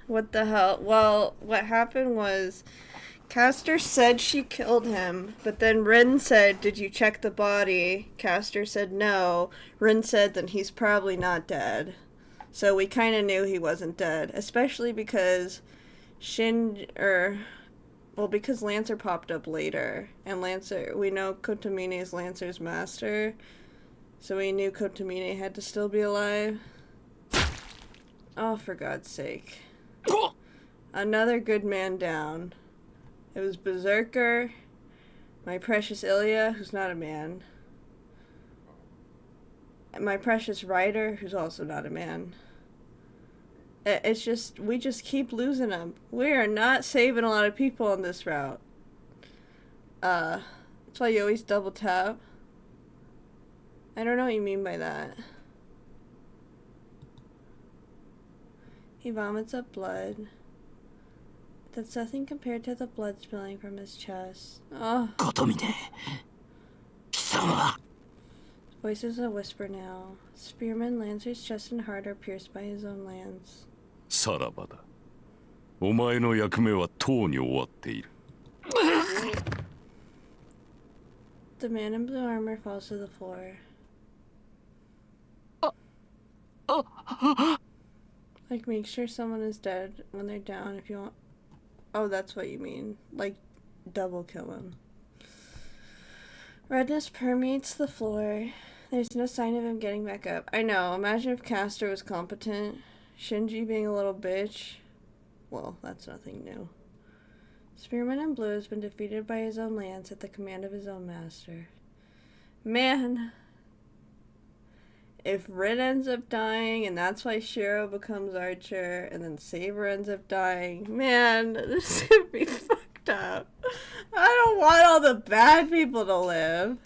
What the hell? Well, what happened was Castor said she killed him, but then Rin said, "Did you check the body?" Castor said no. Rin said then he's probably not dead. So we kind of knew he wasn't dead, especially because because Lancer popped up later, and Lancer, we know Kotomine is Lancer's master, so we knew Kotomine had to still be alive. Oh, for God's sake. Another good man down. It was Berserker, my precious Ilya, who's not a man, and my precious Ryder, who's also not a man. It's just, we just keep losing them. We are not saving a lot of people on this route. That's why you always double tap. I don't know what you mean by that. He vomits up blood. That's nothing compared to the blood spilling from his chest. Oh. え。琴峰、貴様。 His voice is a whisper now. Spearman, Lancer's chest and heart are pierced by his own lance. さらばだ。お前の役目はとうに終わっている。The man in blue armor falls to the floor. Like, make sure someone is dead when they're down if you want. Oh, that's what you mean. Like, double kill him. Redness permeates the floor. There's no sign of him getting back up. I know, imagine if Castor was competent. Shinji being a little bitch. Well, that's nothing new. Spearman in blue has been defeated by his own lance at the command of his own master. Man! If Rin ends up dying, and that's why Shiro becomes Archer, and then Saber ends up dying, man, this is gonna be fucked up. I don't want all the bad people to live.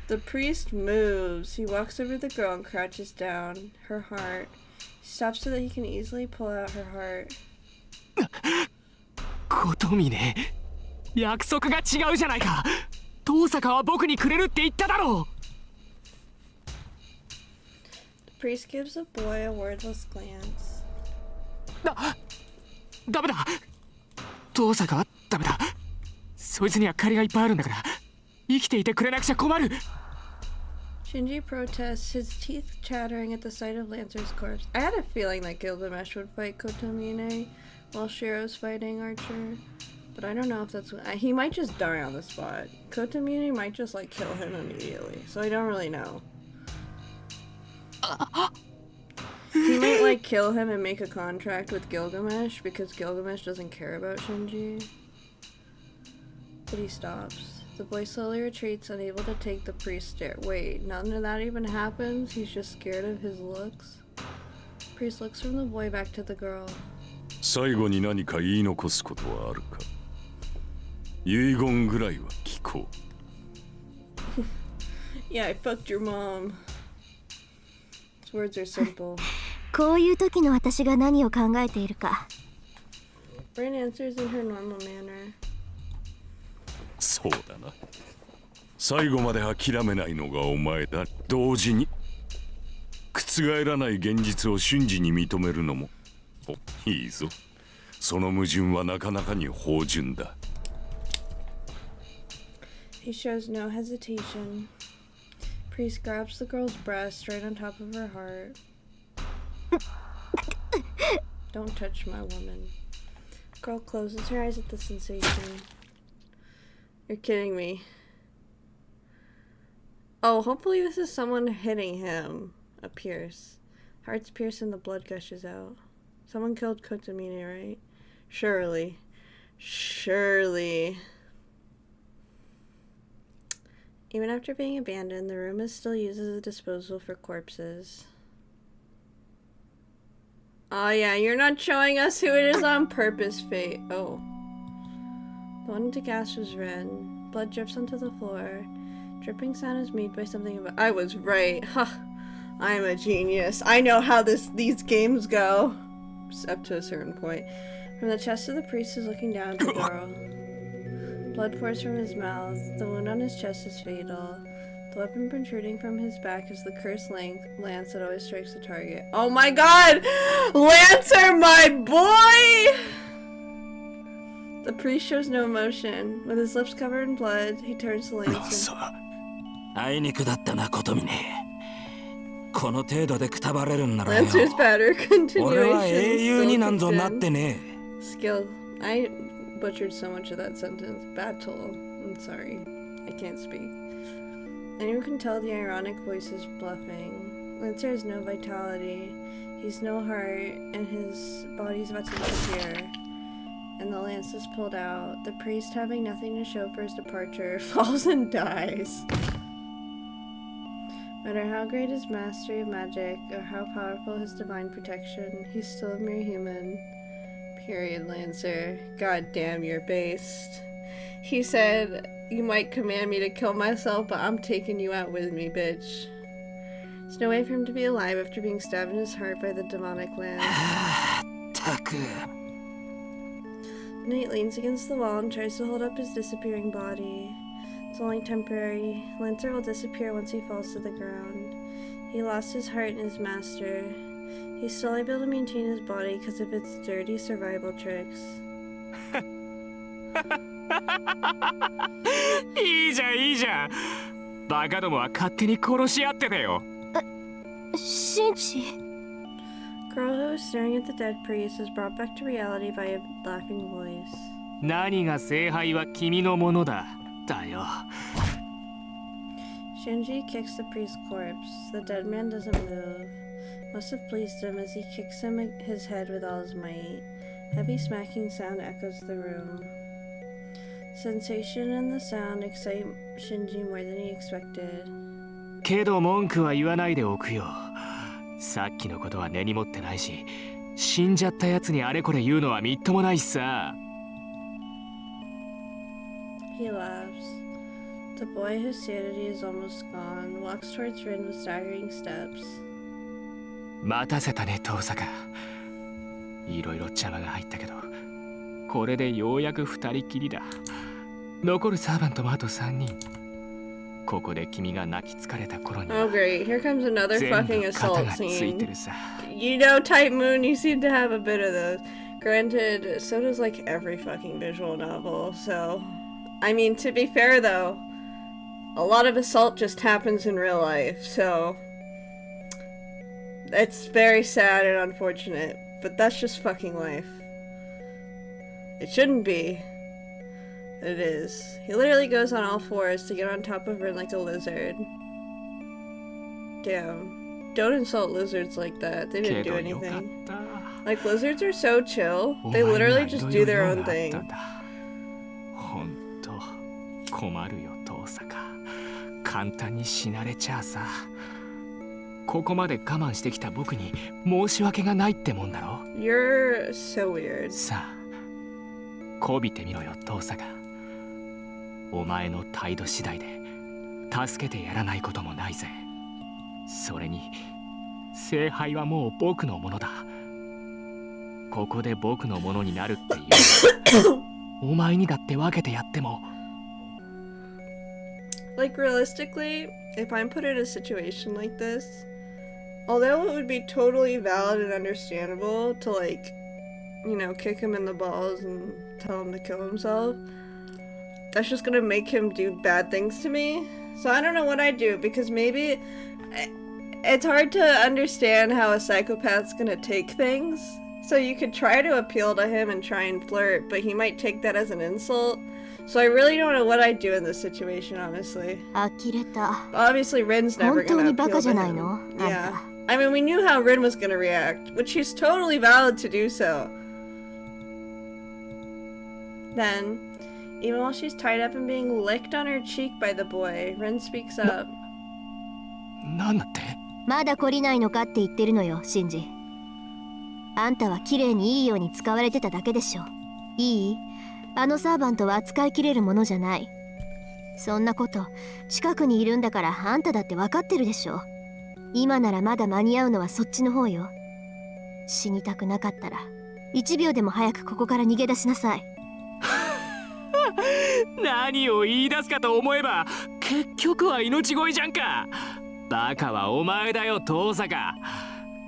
The priest moves. He walks over to the girl and crouches down. Her heart. He stops so that he can easily pull out her heart. 琴峰、約束が違うじゃないか。遠坂は僕にくれるって言っただろう。 The priest gives the boy a wordless glance. ダメだ。遠坂はダメだ。そいつには借りがいっぱいあるんだから、生きていてくれなくちゃ困る。 Shinji protests, his teeth chattering at the sight of Lancer's corpse. I had a feeling that Gilgamesh would fight Kotomine while Shiro's fighting Archer, but I don't know if that's what, he might just die on the spot. Kotomine might just like kill him immediately, so I don't really know. He might like kill him and make a contract with Gilgamesh because Gilgamesh doesn't care about Shinji. But he stops. The boy slowly retreats, unable to take the priest's stare. Wait, none of that even happens? He's just scared of his looks? Priest looks from the boy back to the girl. 最後に何か言い残すことはあるか。遺言ぐらいは聞こう。Yeah, I fucked your mom. His words are simple. こういう時の私が何を考えているか。Brain answers in her normal manner. そうだな。最後まで諦めないのがお前だ。同時に覆らない現実を瞬時に認めるのもいいぞ。その矛盾はなかなかに芳醇だ。He shows no hesitation. Priest grabs the girl's breast right on top of her heart. Don't touch my woman. Girl closes her eyes at the sensation. You're kidding me. Oh, hopefully this is someone hitting him. A pierce. Heart's pierced and the blood gushes out. Someone killed Kotamine, right? Surely. Surely. Even after being abandoned, the room is still used as a disposal for corpses. Oh yeah, you're not showing us who it is on purpose, Fate. Oh. The one to gas was red. Blood drips onto the floor. Dripping sound is made by something about— I was right. Huh. I'm a genius. I know how these games go. Up to a certain point. From the chest of the priest is looking down at the girl. Blood pours from his mouth. The wound on his chest is fatal. The weapon protruding from his back is the cursed lance that always strikes the target. Oh my god! Lancer, my boy! The priest shows no emotion. With his lips covered in blood, he turns to Lancer. あいにくだったな、ことみね。この程度でくたばれるんならよ。 Lancer's batter continuation. 俺は英雄になんぞなってね。 Skill. I butchered so much of that sentence. Battle. I'm sorry. I can't speak. Anyone can tell the ironic voice is bluffing. Lancer has no vitality. He's no heart, and his body's about to disappear. And the lance is pulled out. The priest, having nothing to show for his departure, falls and dies. No matter how great his mastery of magic, or how powerful his divine protection, he's still a mere human. Period, Lancer. God damn, you're based. He said, you might command me to kill myself, but I'm taking you out with me, bitch. There's no way for him to be alive after being stabbed in his heart by the demonic lance. Nate leans against the wall and tries to hold up his disappearing body. It's only temporary. Lancer will disappear once he falls to the ground. He lost his heart and his master. He's still able to maintain his body because of its dirty survival tricks. いいじゃんいいじゃん。バカどもは勝手に殺し合ってたよ。シンジ。 Girl who is staring at the dead priest is brought back to reality by a laughing voice. 何が聖杯は君のものだ。だよ。 Shinji kicks the priest's corpse. The dead man doesn't move. Must have pleased him as he kicks his head with all his might. Heavy smacking sound echoes the room. Sensation and the sound excite Shinji more than he expected. けど文句は言わないでおくよ。さっきのことは根に持ってないし、死んじゃったやつにあれこれ言うのはみっともないしさ。He laughs. The boy, whose sanity is almost gone, walks towards Rin with staggering steps. 待たせたね、遠坂。いろいろ邪魔が入ったけど、これでようやく二人きりだ。残るサーバントもあと3人。ここで君が泣き疲れた頃には Oh great, here comes another 全 fucking 部肩 assault がついて scene. るさ。You know, Type Moon, you seem to have a bit of those. Granted, so does like every fucking visual novel, so... I mean, to be fair though, a lot of assault just happens in real life, so... It's very sad and unfortunate, but that's just fucking life. It shouldn't be. It is. He literally goes on all fours to get on top of her like a lizard. Damn. Don't insult lizards like that. They didn't do けどよかっ anything. た。 Like, lizards are so chill. お They 前には literally い just ろい do ろ their 用 own があったん thing. だ。ほんと困るよ、遠坂。簡単に死なれちゃあさ。ここまで我慢してきた僕に申し訳がないってもんだろ。 You're so weird. さあ、こびてみろよ、遠坂。お前の態度次第で助けてやらないこともないぜ。それに聖杯はもう僕のものだ。ここで僕のものになるっていうお前にだって分けてやっても。 Like realistically, if I'm put in a situation like this, although it would be totally valid and understandable to like, you know, kick him in the balls and tell him to kill himself, that's just gonna make him do bad things to me. So I don't know what I'd do, because maybe it's hard to understand how a psychopath's gonna take things. So you could try to appeal to him and try and flirt, but he might take that as an insult. So I really don't know what I'd do in this situation, honestly. 呆れた。 Obviously, Rin's never 本当 gonna にバ appeal カじ to ゃないの？ him. Yeah. I mean, we knew how Rin was gonna react, which he's totally valid to do so. Then, even while she's tied up and being licked on her cheek by the boy, Rin speaks up. なんだって？まだ懲りないのかって言ってるのよ、シンジ。あんたは綺麗にいいように使われてただけでしょ。いい？あのサーバントは扱いきれるものじゃない。そんなこと近くにいるんだからあんただって分かってるでしょ。今ならまだ間に合うのはそっちの方よ。死にたくなかったら1秒でも早くここから逃げ出しなさい。何を言い出すかと思えば結局は命乞いじゃんか。バカはお前だよ、遠坂。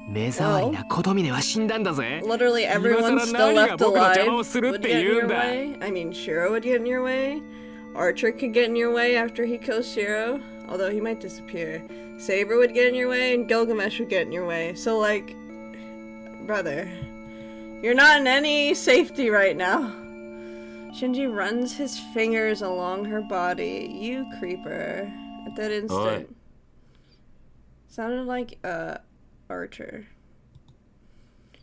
目障りな琴峰は死んだんだぜ。 Literally everyone still left alive would get in your だ。 way. I mean, Shiro would get in your way. Archer could get in your way after he kills Shiro, although he might disappear. Saber would get in your way, and Gilgamesh would get in your way. So, like, brother, you're not in any safety right now. Shinji runs his fingers along her body. You creeper. At that instant. Sounded like, Archer.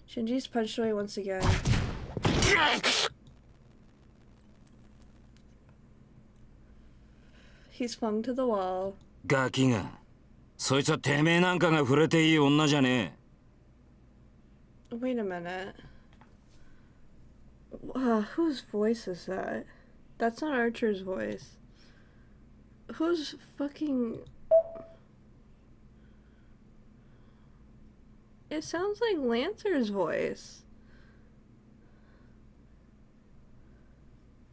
Shinji's punched away once again. He's flung to the wall. ガキが。そいつはてめえなんかが触れていい女じゃねえ。Wait a minute. Whose voice is that? That's not Archer's voice. Who's fucking... It sounds like Lancer's voice.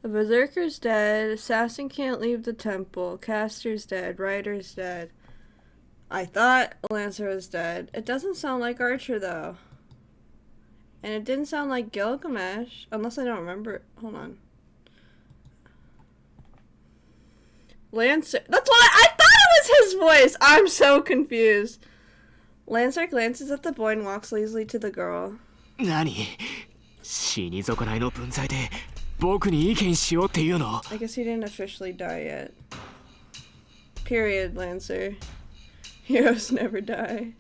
The Berserker's dead, Assassin can't leave the temple, Caster's dead, Rider's dead. I thought Lancer was dead. It doesn't sound like Archer though. And it didn't sound like Gilgamesh, unless I don't remember. Hold on. Lancer. That's why I thought it was his voice! I'm so confused. Lancer glances at the boy and walks lazily to the girl. 何？死に損ないの分際で僕に意見しようっていうの？ I guess he didn't officially die yet. Period, Lancer. Heroes never die.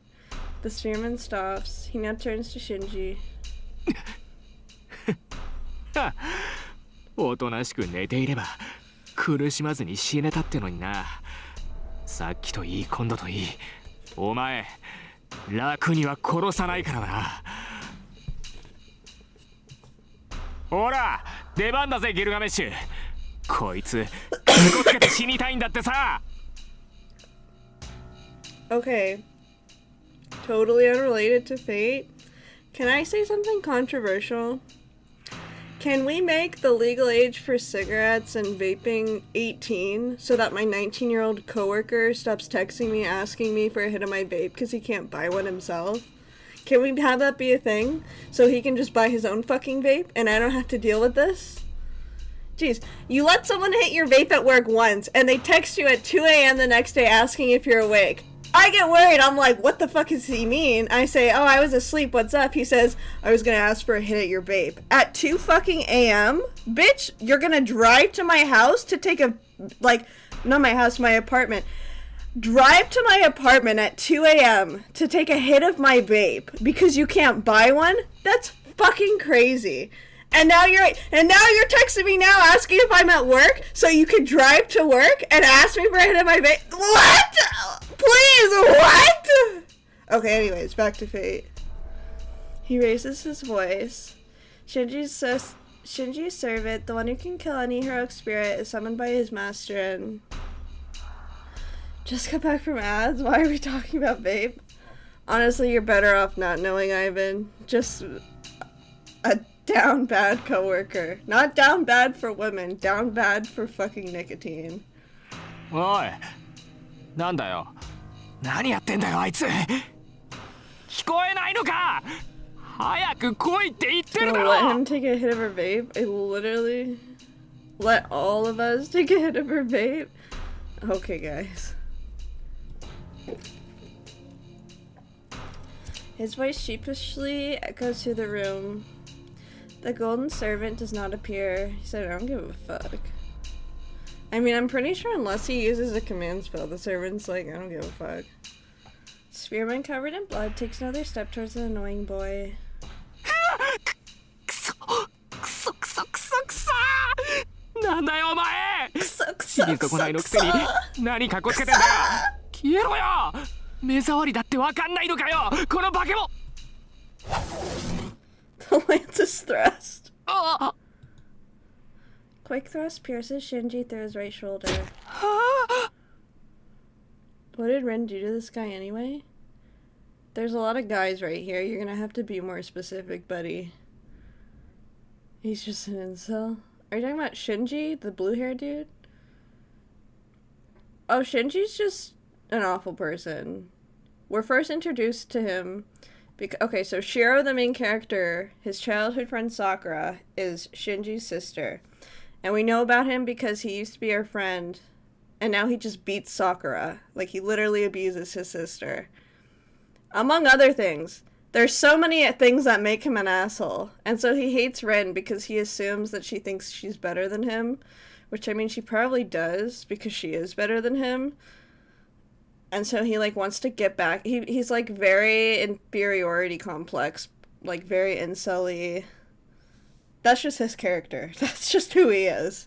The spearman stops. He now turns to Shinji. おとなしく寝ていれば苦しまずに死ねたってのにな。さっきといい今度といい、お前楽には殺さないからな。ほら出番だぜギルガメッシュ。こいつつこつけて死にたいんだってさ。 Okay. Totally unrelated to Fate. Can I say something controversial? Can we make the legal age for cigarettes and vaping 18 so that my 19-year-old coworker stops texting me asking me for a hit of my vape because he can't buy one himself? Can we have that be a thing so he can just buy his own fucking vape and I don't have to deal with this? Jeez, you let someone hit your vape at work once and they text you at 2 a.m. the next day asking if you're awake. I get worried. I'm like, what the fuck does he mean? I say, oh, I was asleep. What's up? He says, I was gonna ask for a hit at your vape. At 2 fucking a.m.? Bitch, you're gonna drive to my house to take a, like, not my house, my apartment. Drive to my apartment at 2 a.m. to take a hit of my vape because you can't buy one? That's fucking crazy. And now you're texting me now asking if I'm at work so you could drive to work and ask me for a hit of my vape? What? Please, what? Okay, anyways, back to Fate. He raises his voice. Shinji's servant, the one who can kill any heroic spirit, is summoned by his master and... Just got back from ads? Why are we talking about vape? Honestly, you're better off not knowing Ivan. Just a down bad coworker. Not down bad for women, down bad for fucking nicotine. おい、なんだよ。何やってんだよあいつ。聞こえないのか。早く来いって言ってるだ Gonna ろ。 let him take a hit of her vape? I literally let all of us take a hit of her vape? Okay, guys. His voice sheepishly echoes through the room. The golden servant does not appear. He said, I don't give a fuck. I mean, I'm pretty sure unless he uses a command spell, the servant's like, I don't give a fuck. Spearman covered in blood takes another step towards the annoying boy. くそくそくそくそくそ。なんだよお前。シリーズ来ないのくせに何かっこつけてんだよ。消えろよ。目障りだってわかんないのかよ。この化け物。 The lance is thrust. Quick thrust pierces Shinji through his right shoulder. What did Ren do to this guy anyway? There's a lot of guys right here. You're gonna have to be more specific, buddy. He's just an incel. Are you talking about Shinji, the blue hair dude? Oh, Shinji's just an awful person. We're first introduced to him okay, so Shiro, the main character, his childhood friend Sakura, is Shinji's sister. And we know about him because he used to be our friend, and now he just beats Sakura. Like, he literally abuses his sister. Among other things. There's so many things that make him an asshole. And so he hates Ren because he assumes that she thinks she's better than him. Which, I mean, she probably does, because she is better than him. And so he, like, wants to get back. He's, like, very inferiority complex. Like, very incel-y. That's just his character. That's just who he is.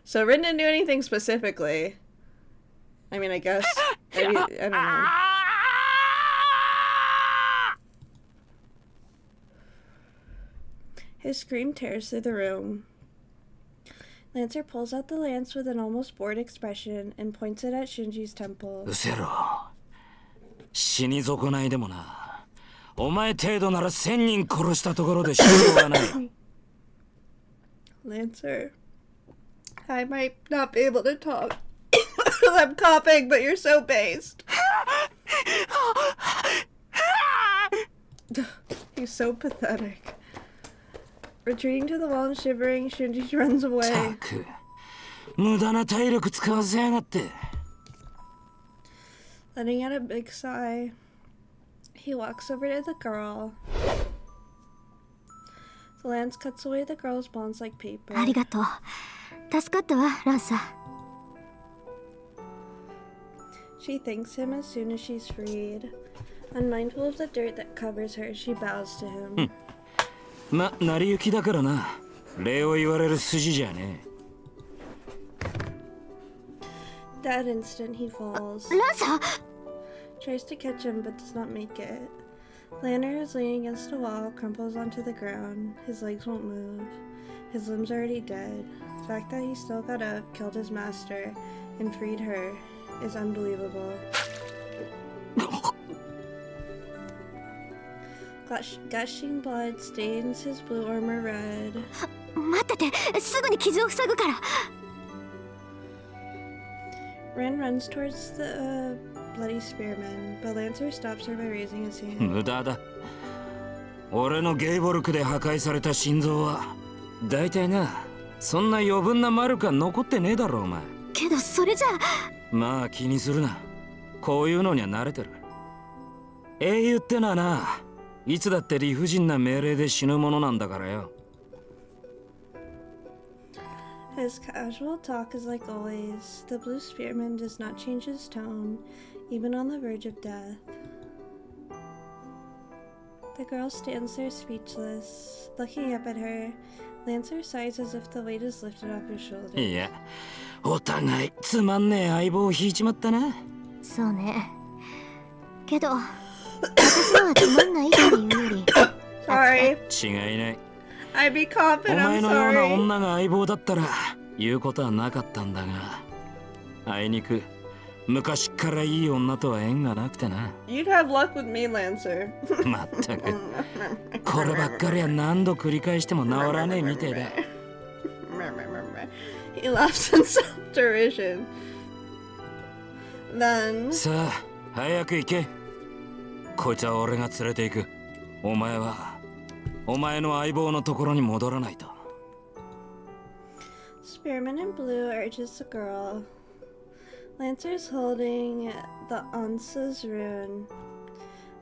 So Rin didn't do anything specifically. I mean, I guess. Maybe, I don't know. His scream tears through the room. Lancer pulls out the lance with an almost bored expression and points it at Shinji's temple. うせろ。死に損ないでもな。お前程度なら1000人殺したところでしょうがない。Lancer, I might not be able to talk. I'm coughing, but you're so based. He's so pathetic. Retreating to the wall and shivering, Shinji runs away. 無駄な体力使わせやがって。 Letting out a big sigh, he walks over to the girl. The lance cuts away the girl's bonds like paper. ありがとう。助かったわ、ランサ。 She thanks him as soon as she's freed. Unmindful of the dirt that covers her, she bows to him. ま、成り行きだからな。礼を言われる筋じゃねえ。 That instant, he falls. ランサ Tries to catch him, but does not make it. Lanner is leaning against a wall, crumples onto the ground. His legs won't move. His limbs are already dead. The fact that he still got up, killed his master, and freed her is unbelievable. Gushing blood stains his blue armor red. 待ってて、すぐに傷を塞ぐから。 Ren runs towards the bloody spearman, but Lancer stops her by raising his hand. 無駄だ。俺のゲイボルクで破壊された心臓は、だいたいな、そんな余分なマルカ残ってねえだろお前。けどそれじゃ。まあ気にするな。こういうのには慣れてる。英雄ってのはな、いつだって理不尽な命令で死ぬものなんだからよ。 His casual talk is like always. The blue spearman does not change his tone, even on the verge of death. The girl stands there speechless, looking up at her. Lancer sighs as if the weight is lifted off his shoulder. いや、お互いつまんねえ相棒を引いちまったな。そうね。けど、私のはつまんないっていうより。Sorry. 違いない。 I'd be confident. お前 I'm のような sorry. 女が相棒だったら言うことはなかったんだが、あいにく昔からいい女とは縁がなくてな。You'd have luck with me, Lancer. まったく。こればっかりは何度繰り返しても治らねえみてえだ。He laughs in self-derision. Then... さあ、早く行け。こいつは俺が連れて行く。お前は、お前の相棒のところに戻らないと。Spearman in blue urges the girl. Lancer's holding the Ansa's rune.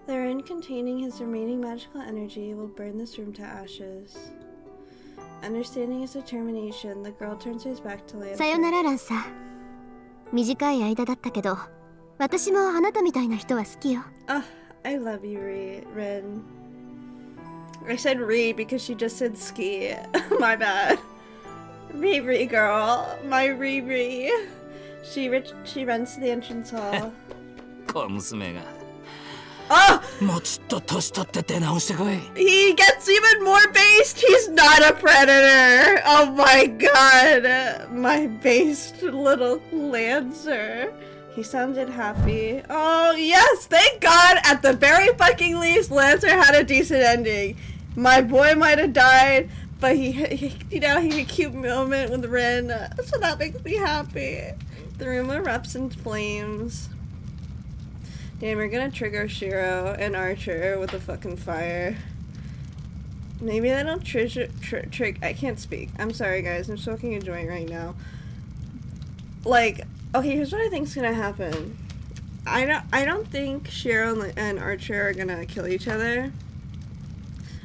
The rune containing his remaining magical energy will burn this room to ashes. Understanding his determination, the girl turns her back to Lancer. さよならランサー。短い間だったけど、私もあなたみたいな人は好きよ。Ah, I love you, Ren. I said Ree because she just said ski. My bad. Riri girl, my Riri. She runs to the entrance hall. 小娘が。Oh! もうちょっと年取って出直してこい。He gets even more based. He's not a predator. Oh my god. My based little Lancer. He sounded happy. Oh yes, thank god. At the very fucking least, Lancer had a decent ending. My boy might have died, but he had a cute moment with Ren. So that makes me happy. The room erupts in flames. Damn, we're gonna trigger Shiro and Archer with the fucking fire. Maybe they don't I can't speak. I'm sorry guys, I'm smoking a joint right now. Like, okay, here's what I think's gonna happen. I don't think Shiro and Archer are gonna kill each other.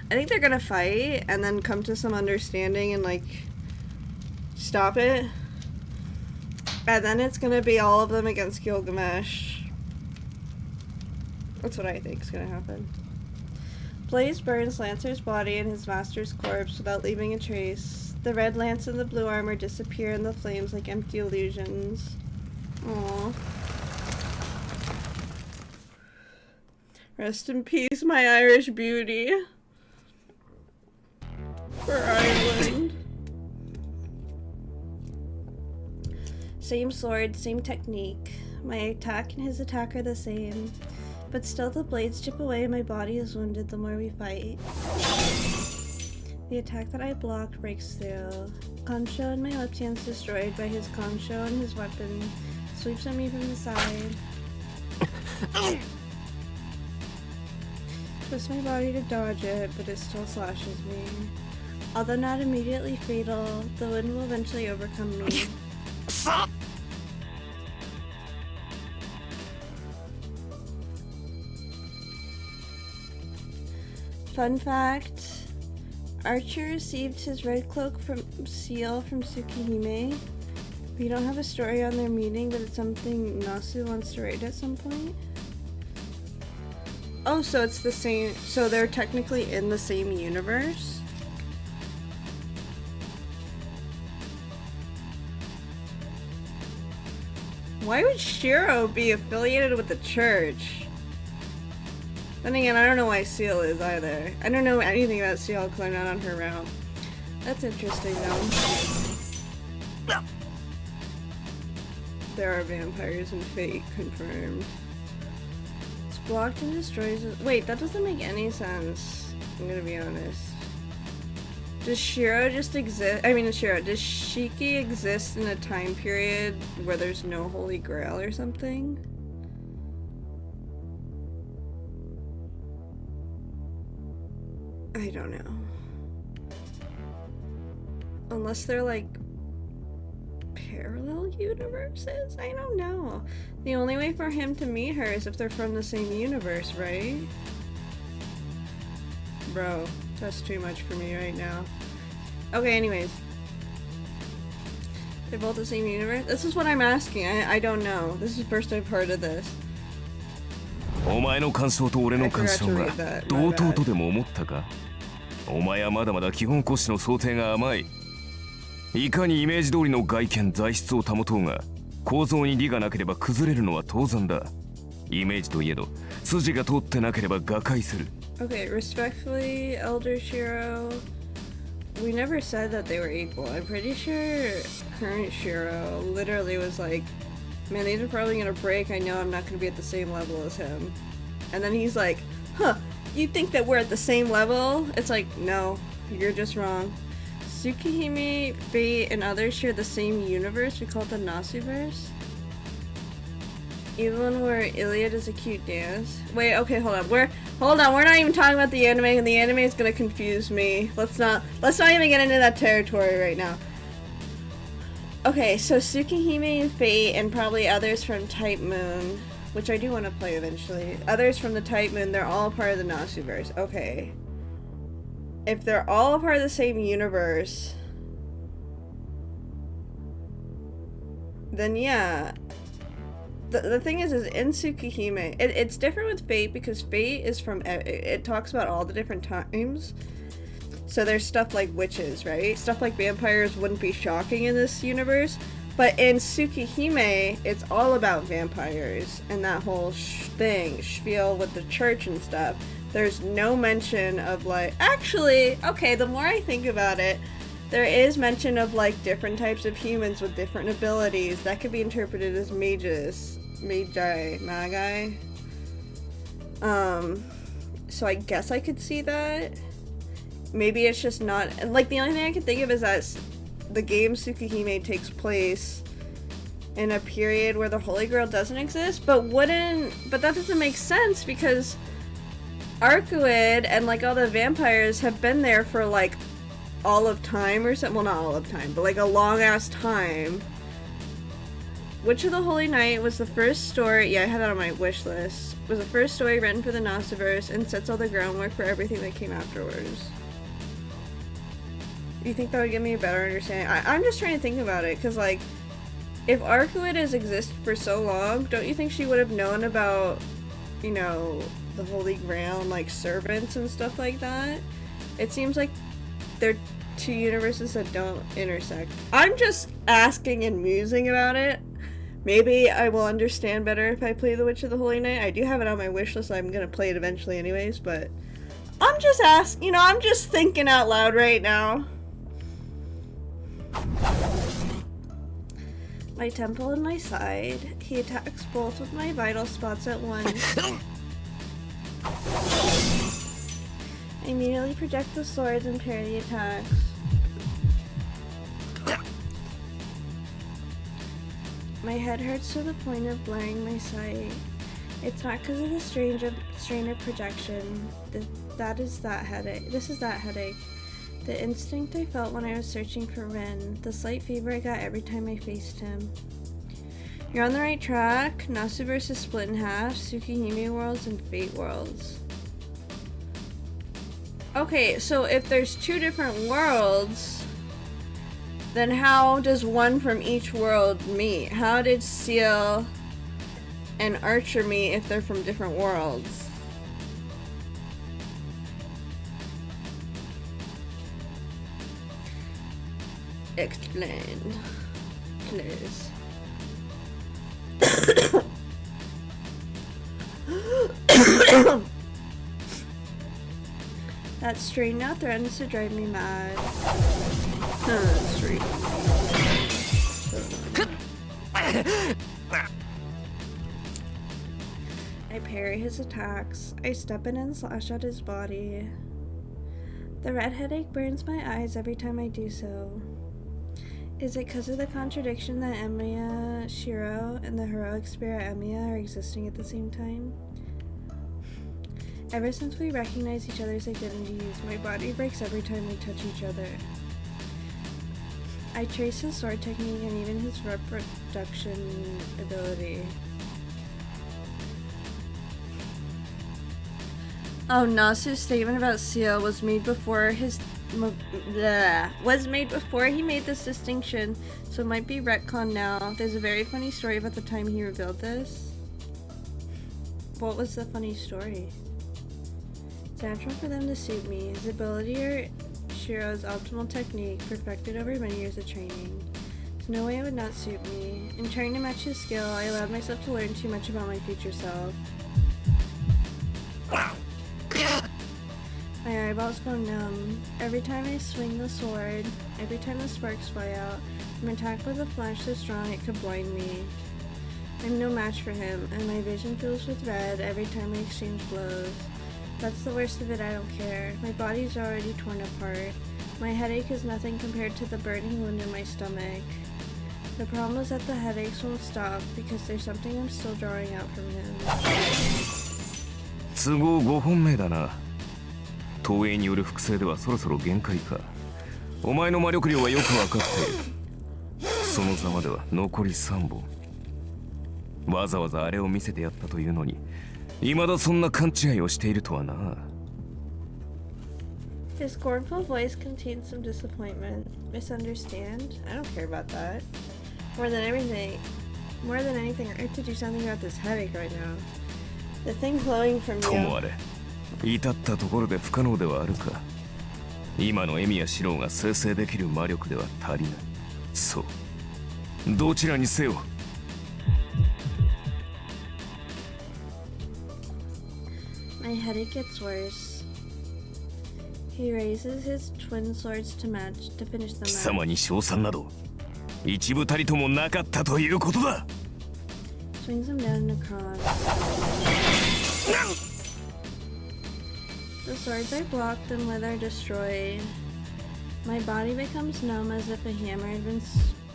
I think they're gonna fight and then come to some understanding and like stop it. And then it's gonna be all of them against Gilgamesh. That's what I think is gonna happen. Blaze burns Lancer's body and his master's corpse without leaving a trace. The red lance and the blue armor disappear in the flames like empty illusions. Aww. Rest in peace, my Irish beauty. For Ireland. Same sword, same technique. My attack and his attack are the same. But still the blades chip away and my body is wounded the more we fight. The attack that I blocked breaks through. Konsho and my left hand's destroyed by his Konsho and his weapon sweeps at me from the side. Twist my body to dodge it, but it still slashes me. Although not immediately fatal, the wind will eventually overcome me. Fun fact, Archer received his red cloak from seal from Tsukihime. We don't have a story on their meeting, but it's something Nasu wants to write at some point. Oh, so it's the same, so they're technically in the same universe? Why would Shiro be affiliated with the church? Then again, I don't know why Seal is either. I don't know anything about Seal because I'm not on her route. That's interesting though. There are vampires in Fate, confirmed. It's blocked and destroys it. Wait, that doesn't make any sense. I'm gonna be honest. Does Shiro just exist? I mean, does Shiki exist in a time period where there's no Holy Grail or something? I don't know. Unless they're like parallel universes? I don't know. The only way for him to meet her is if they're from the same universe, right? Bro, that's too much for me right now. Okay, anyways. They're both the same universe? This is what I'm asking. I don't know. This is the first I've heard of this. お前の感想と俺の感想が同等とでも思ったか？お前はまだまだ基本骨子の想定が甘い。いかにイメージ通りの外見材質を保とうが構造に利がなければ崩れるのは当然だ。イメージといえど筋が通ってなければ瓦解する。Okay, respectfully, Elder Shiro, we never said that they were equal. I'm pretty sure current Shiro literally was like, Man, these are probably gonna break. I know I'm not gonna be at the same level as him. And then he's like, huh, you think that we're at the same level? It's like, no, you're just wrong. Tsukihime, Fate, and others share the same universe. We call it the Nasuverse. Even where Iliad is a cute dance. Wait, okay, hold on. We're not even talking about the anime, and the anime is gonna confuse me. Let's not even get into that territory right now. Okay, so Tsukihime and Fate and probably others from Type Moon, which I do want to play eventually. Others from the Type Moon, they're all part of the Nasuverse. Okay. If they're all part of the same universe, then yeah. The thing is in Tsukihime, it's different with Fate because Fate is from, it talks about all the different times. So there's stuff like witches, right? Stuff like vampires wouldn't be shocking in this universe. But in Tsukihime, it's all about vampires and that whole spiel with the church and stuff. There's no mention of like, actually, okay, the more I think about it, there is mention of like different types of humans with different abilities that could be interpreted as magi. So I guess I could see that. Maybe it's just not, like the only thing I can think of is that the game Tsukihime takes place in a period where the Holy Grail doesn't exist, but that doesn't make sense because Arcuid and like all the vampires have been there for like all of time or something. Well, not all of time, but like a long ass time. Witch of the Holy Night was the first story, yeah, I had that on my wish list, was the first story written for the Nasuverse and sets all the groundwork for everything that came afterwards. You think that would give me a better understanding? I'm just trying to think about it, because like, if Arcuid has existed for so long, don't you think she would have known about, you know, the Holy Grail and like servants and stuff like that? It seems like they're two universes that don't intersect. I'm just asking and musing about it. Maybe I will understand better if I play The Witch of the Holy Night. I do have it on my wish list, so I'm gonna play it eventually anyways, but I'm just asking, you know, I'm just thinking out loud right now. My temple and my side. He attacks both of my vital spots at once. I immediately project the swords and parry the attacks. My head hurts to the point of blurring my sight. It's not because of the strain of projection. This is that headache. The instinct I felt when I was searching for Ren. The slight fever I got every time I faced him. You're on the right track. Nasuverse is split in half. Tsukihime worlds and Fate worlds. Okay, so if there's two different worlds, then how does one from each world meet? How did Seal and Archer meet if they're from different worlds? Explain, please. That strain now threatens to drive me mad. Street. I parry his attacks. I step in and slash at his body. The red headache burns my eyes every time I do so. Is it because of the contradiction that Emiya Shiro and the heroic spirit Emiya are existing at the same time? Ever since we recognize each other's identities, my body breaks every time we touch each other. I trace his sword technique and even his reproduction ability. Oh, Nasu's statement about Seal was made before he made this distinction, so it might be retcon now. There's a very funny story about the time he revealed this. What was the funny story? It's natural for them to suit me. His ability or Shiro's optimal technique, perfected over many years of training. There's no way it would not suit me. In trying to match his skill, I allowed myself to learn too much about my future self. My eyeballs go numb. Every time I swing the sword, every time the sparks fly out, I'm attacked with a flash so strong it could blind me. I'm no match for him, and my vision fills with red every time we exchange blows. That's the worst of it, I don't care. My body's already torn apart. My headache is nothing compared to the burning wound in my stomach. The problem is that the headaches won't stop because there's something I'm still drawing out from him. 都合5本目だな。投影による複製ではそろそろ限界か。お前の魔力量はよく分かっている。そのざまでは残り3本。わざわざあれを見せてやったというのに、未だそんな勘違いをしているとはな。His scornful voice contains some disappointment. Misunderstand? I don't care about that. More than anything, I have to do something about this headache right now. The thing flowing from you. ともあれ、至ったところで不可能ではあるか。今のエミやシローが生成できる魔力では足りない。そう。どちらにせよ。My headache gets worse. He raises his twin swords to finish the 貴 match. 様に賞賛など一部たりともなかったということだ。Swings him down in a cross. The swords are blocked and with are destroyed. My body becomes numb as if a hammer had been.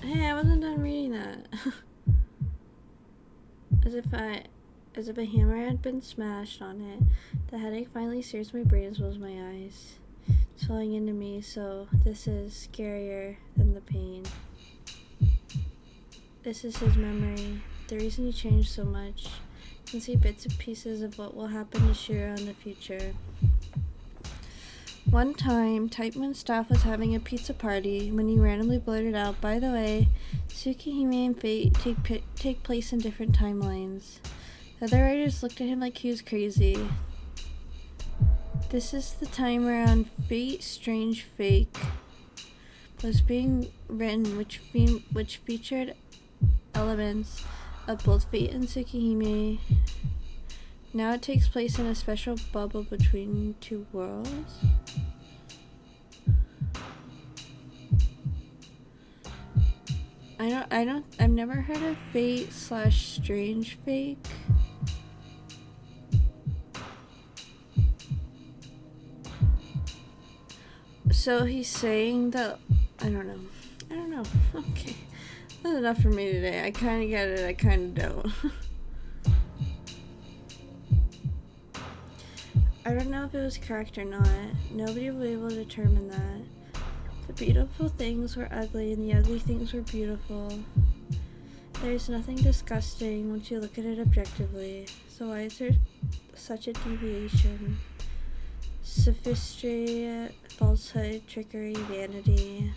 Hey, I wasn't done reading that. As if a hammer had been smashed on it. The headache finally sears my brain as well as my eyes. It's flowing into me, so this is scarier than the pain. This is his memory. The reason he changed so much. I can see bits and pieces of what will happen to Shiro in the future. One time, Typeman's staff was having a pizza party when he randomly blurted out, "By the way, Tsukihime and Fate take place in different timelines." The other writers looked at him like he was crazy. This is the time around Fate Strange Fake was being written, which featured elements of both Fate and Tsukihime. Now it takes place in a special bubble between two worlds. I've never heard of Fate / Strange Fake. So he's saying that, I don't know. Okay. That's enough for me today. I kind of get it, I kind of don't. I don't know if it was correct or not. Nobody will be able to determine that. The beautiful things were ugly and the ugly things were beautiful. There's nothing disgusting once you look at it objectively. So why is there such a deviation? Sophistry, falsehood, trickery, vanity.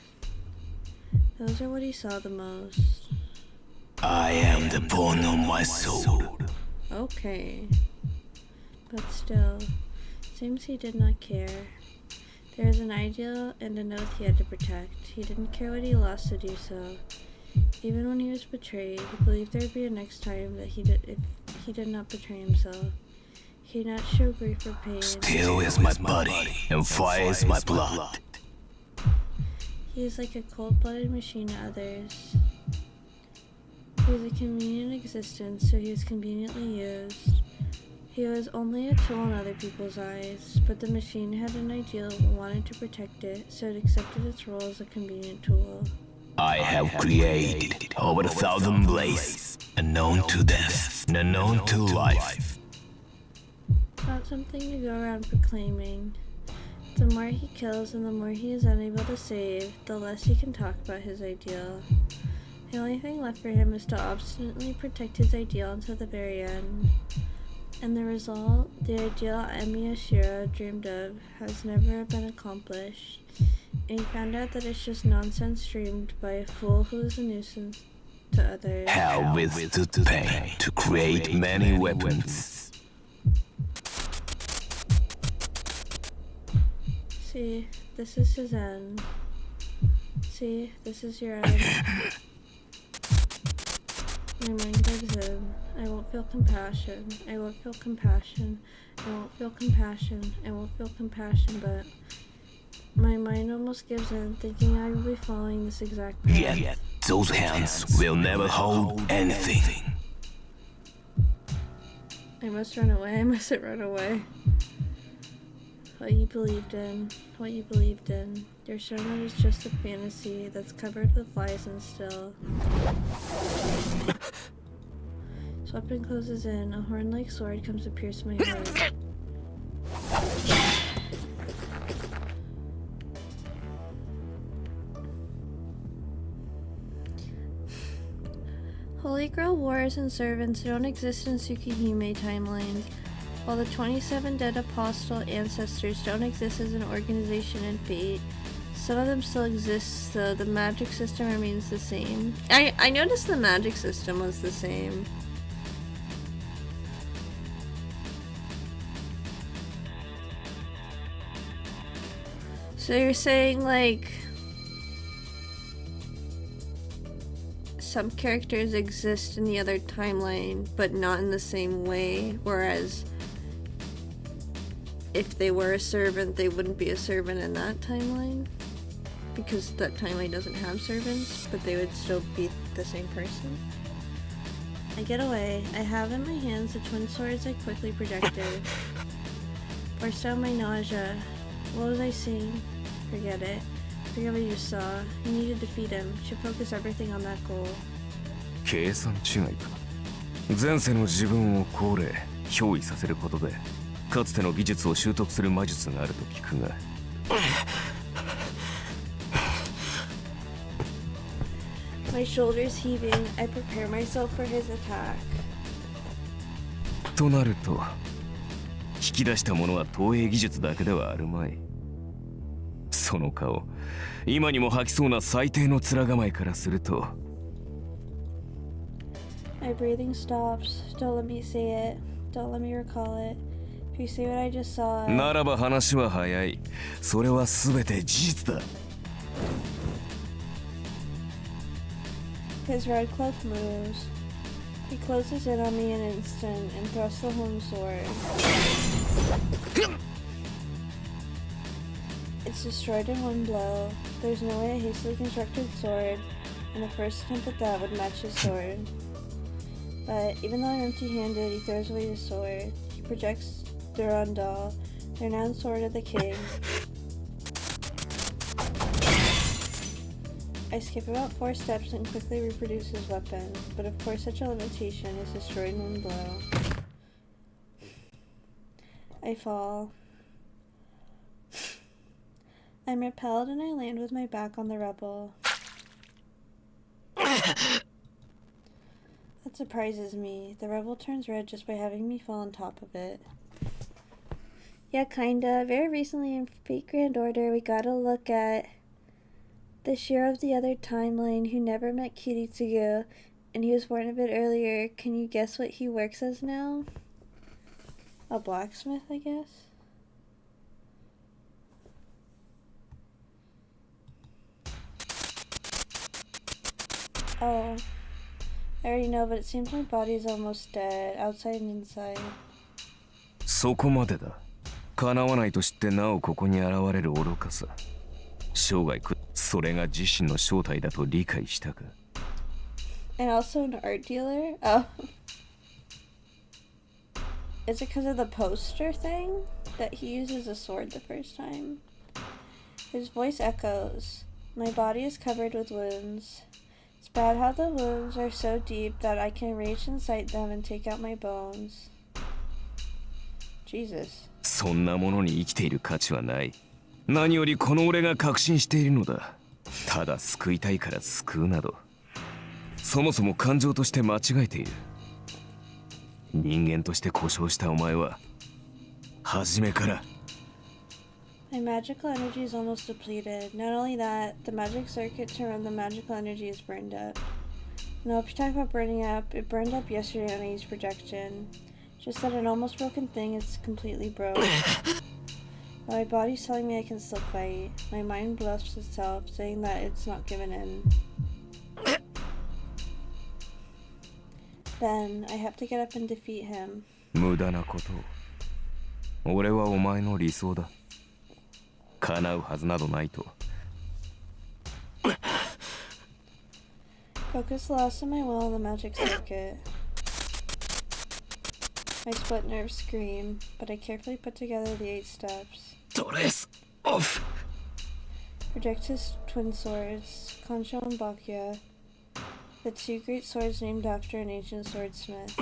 Those are what he saw the most. I am the bone of my soul. Okay. But still, seems he did not care. There is an ideal and an oath he had to protect. He didn't care what he lost to do so. Even when he was betrayed, he believed there would be a next time that if he did not betray himself. He did not show grief or pain. Steel is my body, and fire is my blood. He is like a cold-blooded machine to others. He was a convenient existence, so he was conveniently used. He was only a tool in other people's eyes, but the machine had an ideal and wanted to protect it, so it accepted its role as a convenient tool. I have created over 1,000 blades, unknown to death, and unknown to life. It's not something to go around proclaiming. The more he kills and the more he is unable to save, the less he can talk about his ideal. The only thing left for him is to obstinately protect his ideal until the very end. And the result, the ideal Emi Ashiro dreamed of, has never been accomplished. And he found out that it's just nonsense dreamed by a fool who is a nuisance to others. Hell withstood pain to create many weapons. See, this is his end. See, this is your end. My mind gives in. I won't feel compassion. I won't feel compassion. I won't feel compassion. I won't feel compassion, but my mind almost gives in, thinking I will be following this exact path. Yet, those hands will never hold anything. I must run away. I mustn't run away. What you believed in. What you believed in. You're shown that it's just a fantasy that's covered with lies and still. His weapon closes in. A horn-like sword comes to pierce my heart. Holy Grail wars and servants don't exist in Tsukihime timelines, while the 27 dead apostle ancestors don't exist as an organization in Fate. Some of them still exist, though the magic system remains the same. I noticed the magic system was the same. So you're saying, like, some characters exist in the other timeline, but not in the same way, whereas if they were a servant, they wouldn't be a servant in that timeline? Because that timeline doesn't have servants, but they would still be the same person? I get away. I have in my hands the twin swords I quickly projected. Burst out my nausea. What was I seeing? Forget it. Forget what you saw. You need to defeat him. Should focus everything on that goal. 計算違いか。前世の自分を高齢、憑依させることで、かつての技術を習得する魔術があると聞くが。My shoulders heaving, I prepare myself for his attack. となると、引き出したものは投影技術だけではあるまい。その顔、今にも吐きそうな最低の面構えからすると。My breathing stops. Don't let me say it. Don't let me recall it. If you say what I just saw. ならば話は早い。それは全て事実だ。His red cloak moves. He closes in on me an instant and thrusts the home sword. It's destroyed in one blow. There's no way a hastily constructed sword, and the first attempt at that would match his sword. But even though I'm empty-handed, he throws away his sword. He projects Durandal, the renowned sword of the king. I skip about 4 steps and quickly reproduce his weapon, but of course such a limitation is destroyed in one blow. I fall. I'm repelled and I land with my back on the rubble. That surprises me. The rubble turns red just by having me fall on top of it. Yeah, kinda. Very recently in Fate Grand Order, we got a look at the Shiro of the other timeline who never met Kiritsugu, and he was born a bit earlier. Can you guess what he works as now? A blacksmith, I guess? Oh, I already know, but it seems my body is almost dead, outside and inside. そこまでだ。叶わないと知ってなおここに現れる愚かさ。生涯それが自身の正体だと理解したか。And also an art dealer? Oh. Is it because of the poster thing? That he uses a sword the first time? His voice echoes. My body is covered with wounds. It's bad how the wounds are so deep that I can reach inside them and take out my bones. Jesus. そんなものに生きている価値はない。何よりこの俺が確信しているのだ。ただ救いたいから救うなど。そもそも感情として間違えている。人間として故障したお前は、初めから。My magical energy is almost depleted. Not only that, the magic circuit to run the magical energy is burned up. No, if you talk about burning up, it burned up yesterday when I used projection. Just that an almost broken thing is completely broke. But my body's telling me I can still fight. My mind bluffs itself, saying that it's not given in. Then, I have to get up and defeat him. 無駄なことを。俺はお前の理想だ。叶うはずなどないと。Focus lost in my will on the magic circuit. My split nerves scream, but I carefully put together the 8 steps. ドレスオフ Project his twin swords, Konsho and Bakya, the 2 great swords named after an ancient swordsmith.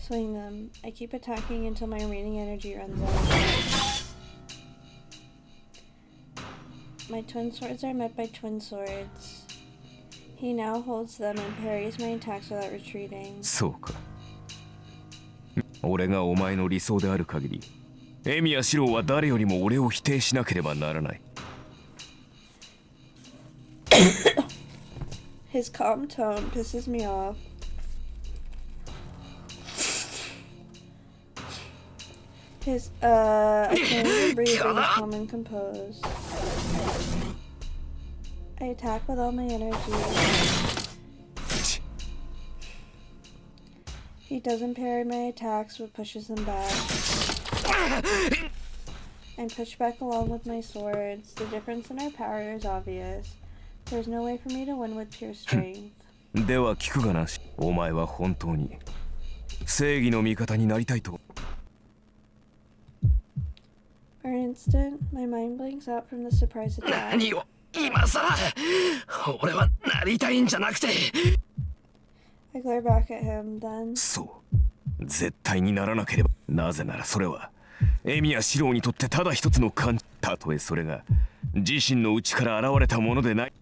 Swing them. I keep attacking until my remaining energy runs out. My twin swords are met by twin swords. He now holds them and parries my attacks without retreating. そうか。俺がお前の理想である限り、エミヤシロウは誰よりも俺を否定しなければならない。His calm tone pisses me off. I can't even breathe when he's calm and composed. I attack with all my energy. He doesn't parry my attacks, but pushes them back. I push back along with my swords. The difference in our power is obvious. There's no way for me to win with pure strength. では聞くがなし、お前は本当に正義の味方になりたいと。For an instant, my mind blanks out from the surprise attack. 何を今さら俺はなりたいんじゃなくて I glare back at him, then. そう。絶対にならなければ。なぜならそれは、エミヤシロウにとってただ一つの感。たとえそれが、自身の内から現れたものでない。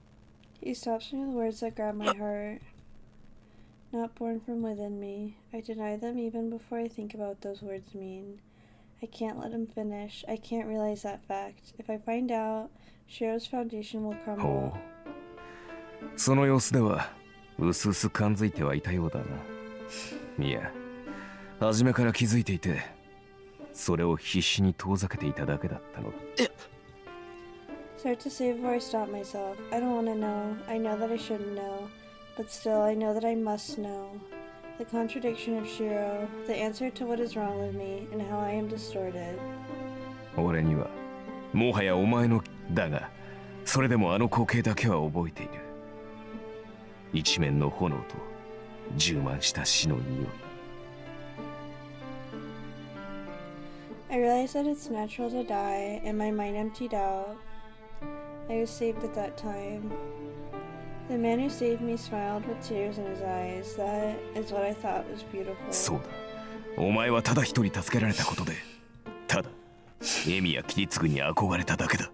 He stops me with words that grab my heart. Not born from within me. I deny them even before I think about what those words mean. I can't let him finish. I can't realize that fact. If I find out, Shiro's foundation will crumble. その様子では、うすうす感づいてはいたようだな。いや、初めから気づいていて、それを必死に遠ざけていただけだったのだ。Start to say before I stop myself. I don't want to know. I know that I shouldn't know. But still, I know that I must know. The contradiction of Shiro, the answer to what is wrong with me, and how I am distorted. 俺には、もはやお前の、だが、それでもあの光景だけは覚えている。一面の炎と充満した死の匂い。I realized that it's natural to die, and my mind emptied out. I was saved at that time. The man who saved me smiled with tears in his eyes. That is what I thought was beautiful. そうだ。お前はただ一人助けられたことで、ただ、エミやキリツグに憧れただけだ。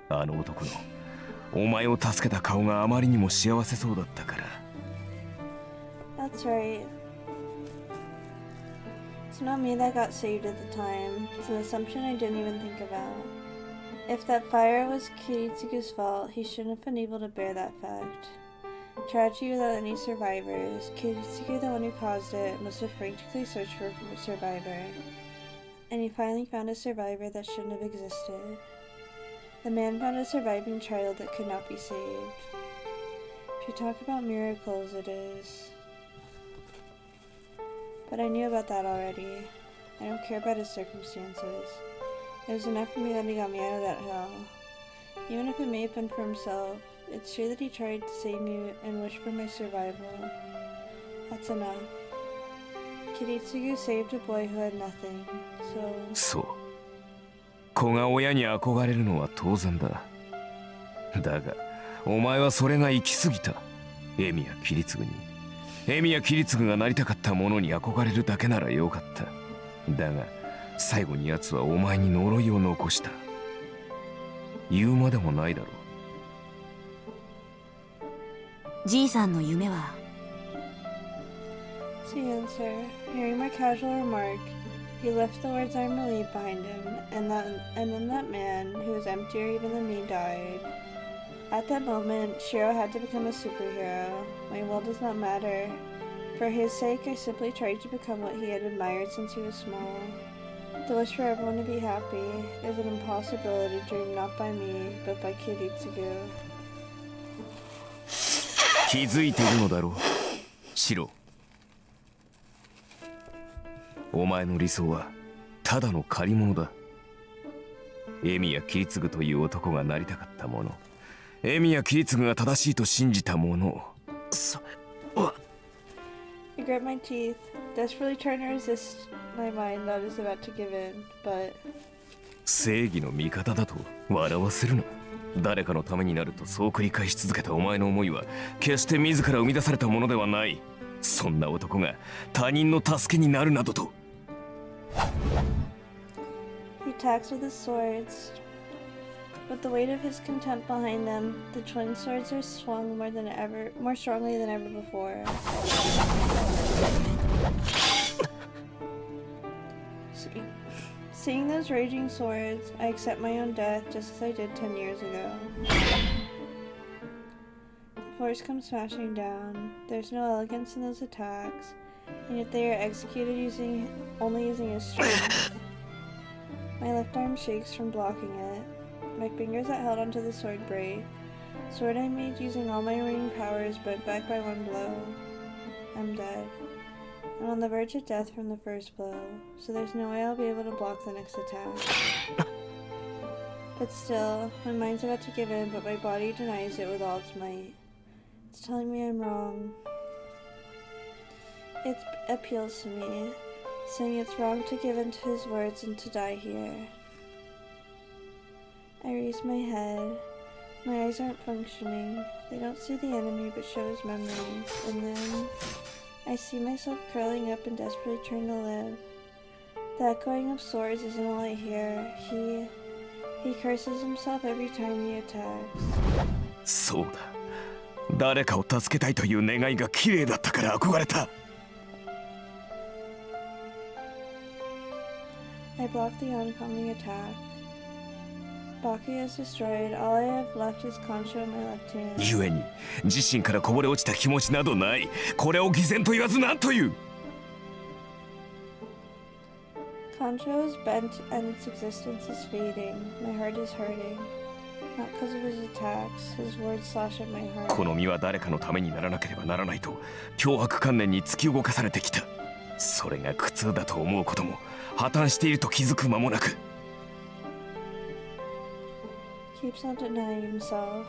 あの男の、お前を助けた顔があまりにも幸せそうだったから。That's right. It's not me that got saved at the time. It's an assumption I didn't even think about. If that fire was Kiritsugu's fault, he shouldn't have been able to bear that fact. Tragedy without any survivors. Kiritsugu, the one who caused it, must have frantically searched for a survivor. And he finally found a survivor that shouldn't have existed. The man found a surviving child that could not be saved. If you talk about miracles, it is. But I knew about that already. I don't care about his circumstances. It was enough for me that he got me out of that hell. Even if it may have been for himself, it's true that he tried to save me and wished for my survival. That's enough. Kiritsugu saved a boy who had nothing, so... そう。子が親に憧れるのは当然だ。だが、お前はそれが行き過ぎた。エミやキリツグに。エミやキリツグがなりたかったものに憧れるだけならよかった。だが、最後に奴はお前に呪いを残した。言うまでもないだろう。じいさんの夢は The answer. Hearing my casual remark, he left the words I'm relieved behind him, and then that man, who was emptier even than me, died. At that moment, Shiro had to become a superhero. My will does not matter. For his sake, I simply tried to become what he had admired since he was small. The wish for everyone to be happy is an impossibility dreamed not by me, but by Kiritsugu. 気づいているのだろう、シロ。お前の理想はただの借り物だ。エミやキリツグという男がなりたかったもの、エミやキリツグが正しいと信じたもの、それは I grit my teeth, desperately trying to resist my mind that is about to give in, but 正義の味方だと笑わせるな。誰かのためになるとそう繰り返し続けたお前の思いは決して自ら生み出されたものではない。そんな男が他人の助けになるなどと。he attacks with his swords. With the weight of his contempt behind them, the twin swords are swung more strongly than ever before. Seeing those raging swords, I accept my own death just as I did 10 years ago. The force comes smashing down. There's no elegance in those attacks, and yet they are executed only using his strength. My left arm shakes from blocking it. My fingers that held onto the sword break. Sword I made using all my remaining powers bent back by one blow. I'm dead. I'm on the verge of death from the first blow, so there's no way I'll be able to block the next attack. But still, my mind's about to give in, but my body denies it with all its might. It's telling me I'm wrong. It appeals to me, saying it's wrong to give in to his words and to die here. I raise my head. My eyes aren't functioning. They don't see the enemy but show his memories. And then I see myself curling up and desperately trying to live. The echoing of swords isn't all I hear. He curses himself every time he attacks. そうだ。誰かを助けたいという願いが綺麗だったから憧れた。I block the oncoming attack. Baki has destroyed. All I have left is Concho in my left hand. 故に自身からこぼれ落ちた気持ちなどない。これを偽善と言わず何という。Concho is bent and its existence is fading. My heart is hurting. Not because of his attacks. His words slash at my heart. この身は誰かのためにならなければならないと脅迫観念に突き動かされてきた。それが苦痛だと思うことも破綻していると気づく間もなく。Keeps on denying himself.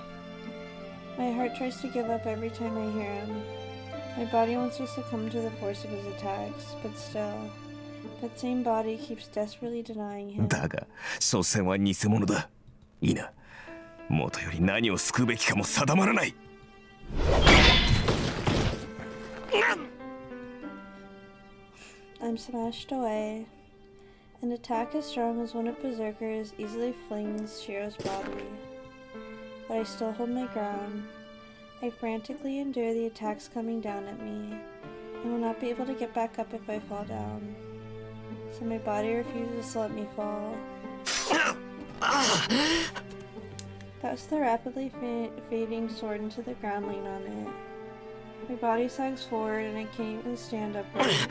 My heart tries to give up every time I hear him. My body wants to succumb to the force of his attacks, but still, that same body keeps desperately denying him. だが、所詮は偽物だ。いいな。もとより何を救うべきかも定まらない。I'm smashed away. An attack as strong as one of Berserker's easily flings Shiro's body. But I still hold my ground. I frantically endure the attacks coming down at me, and will not be able to get back up if I fall down. So my body refuses to let me fall. That's the rapidly fading sword into the ground, lean on it. My body sags forward and I can't even stand upright.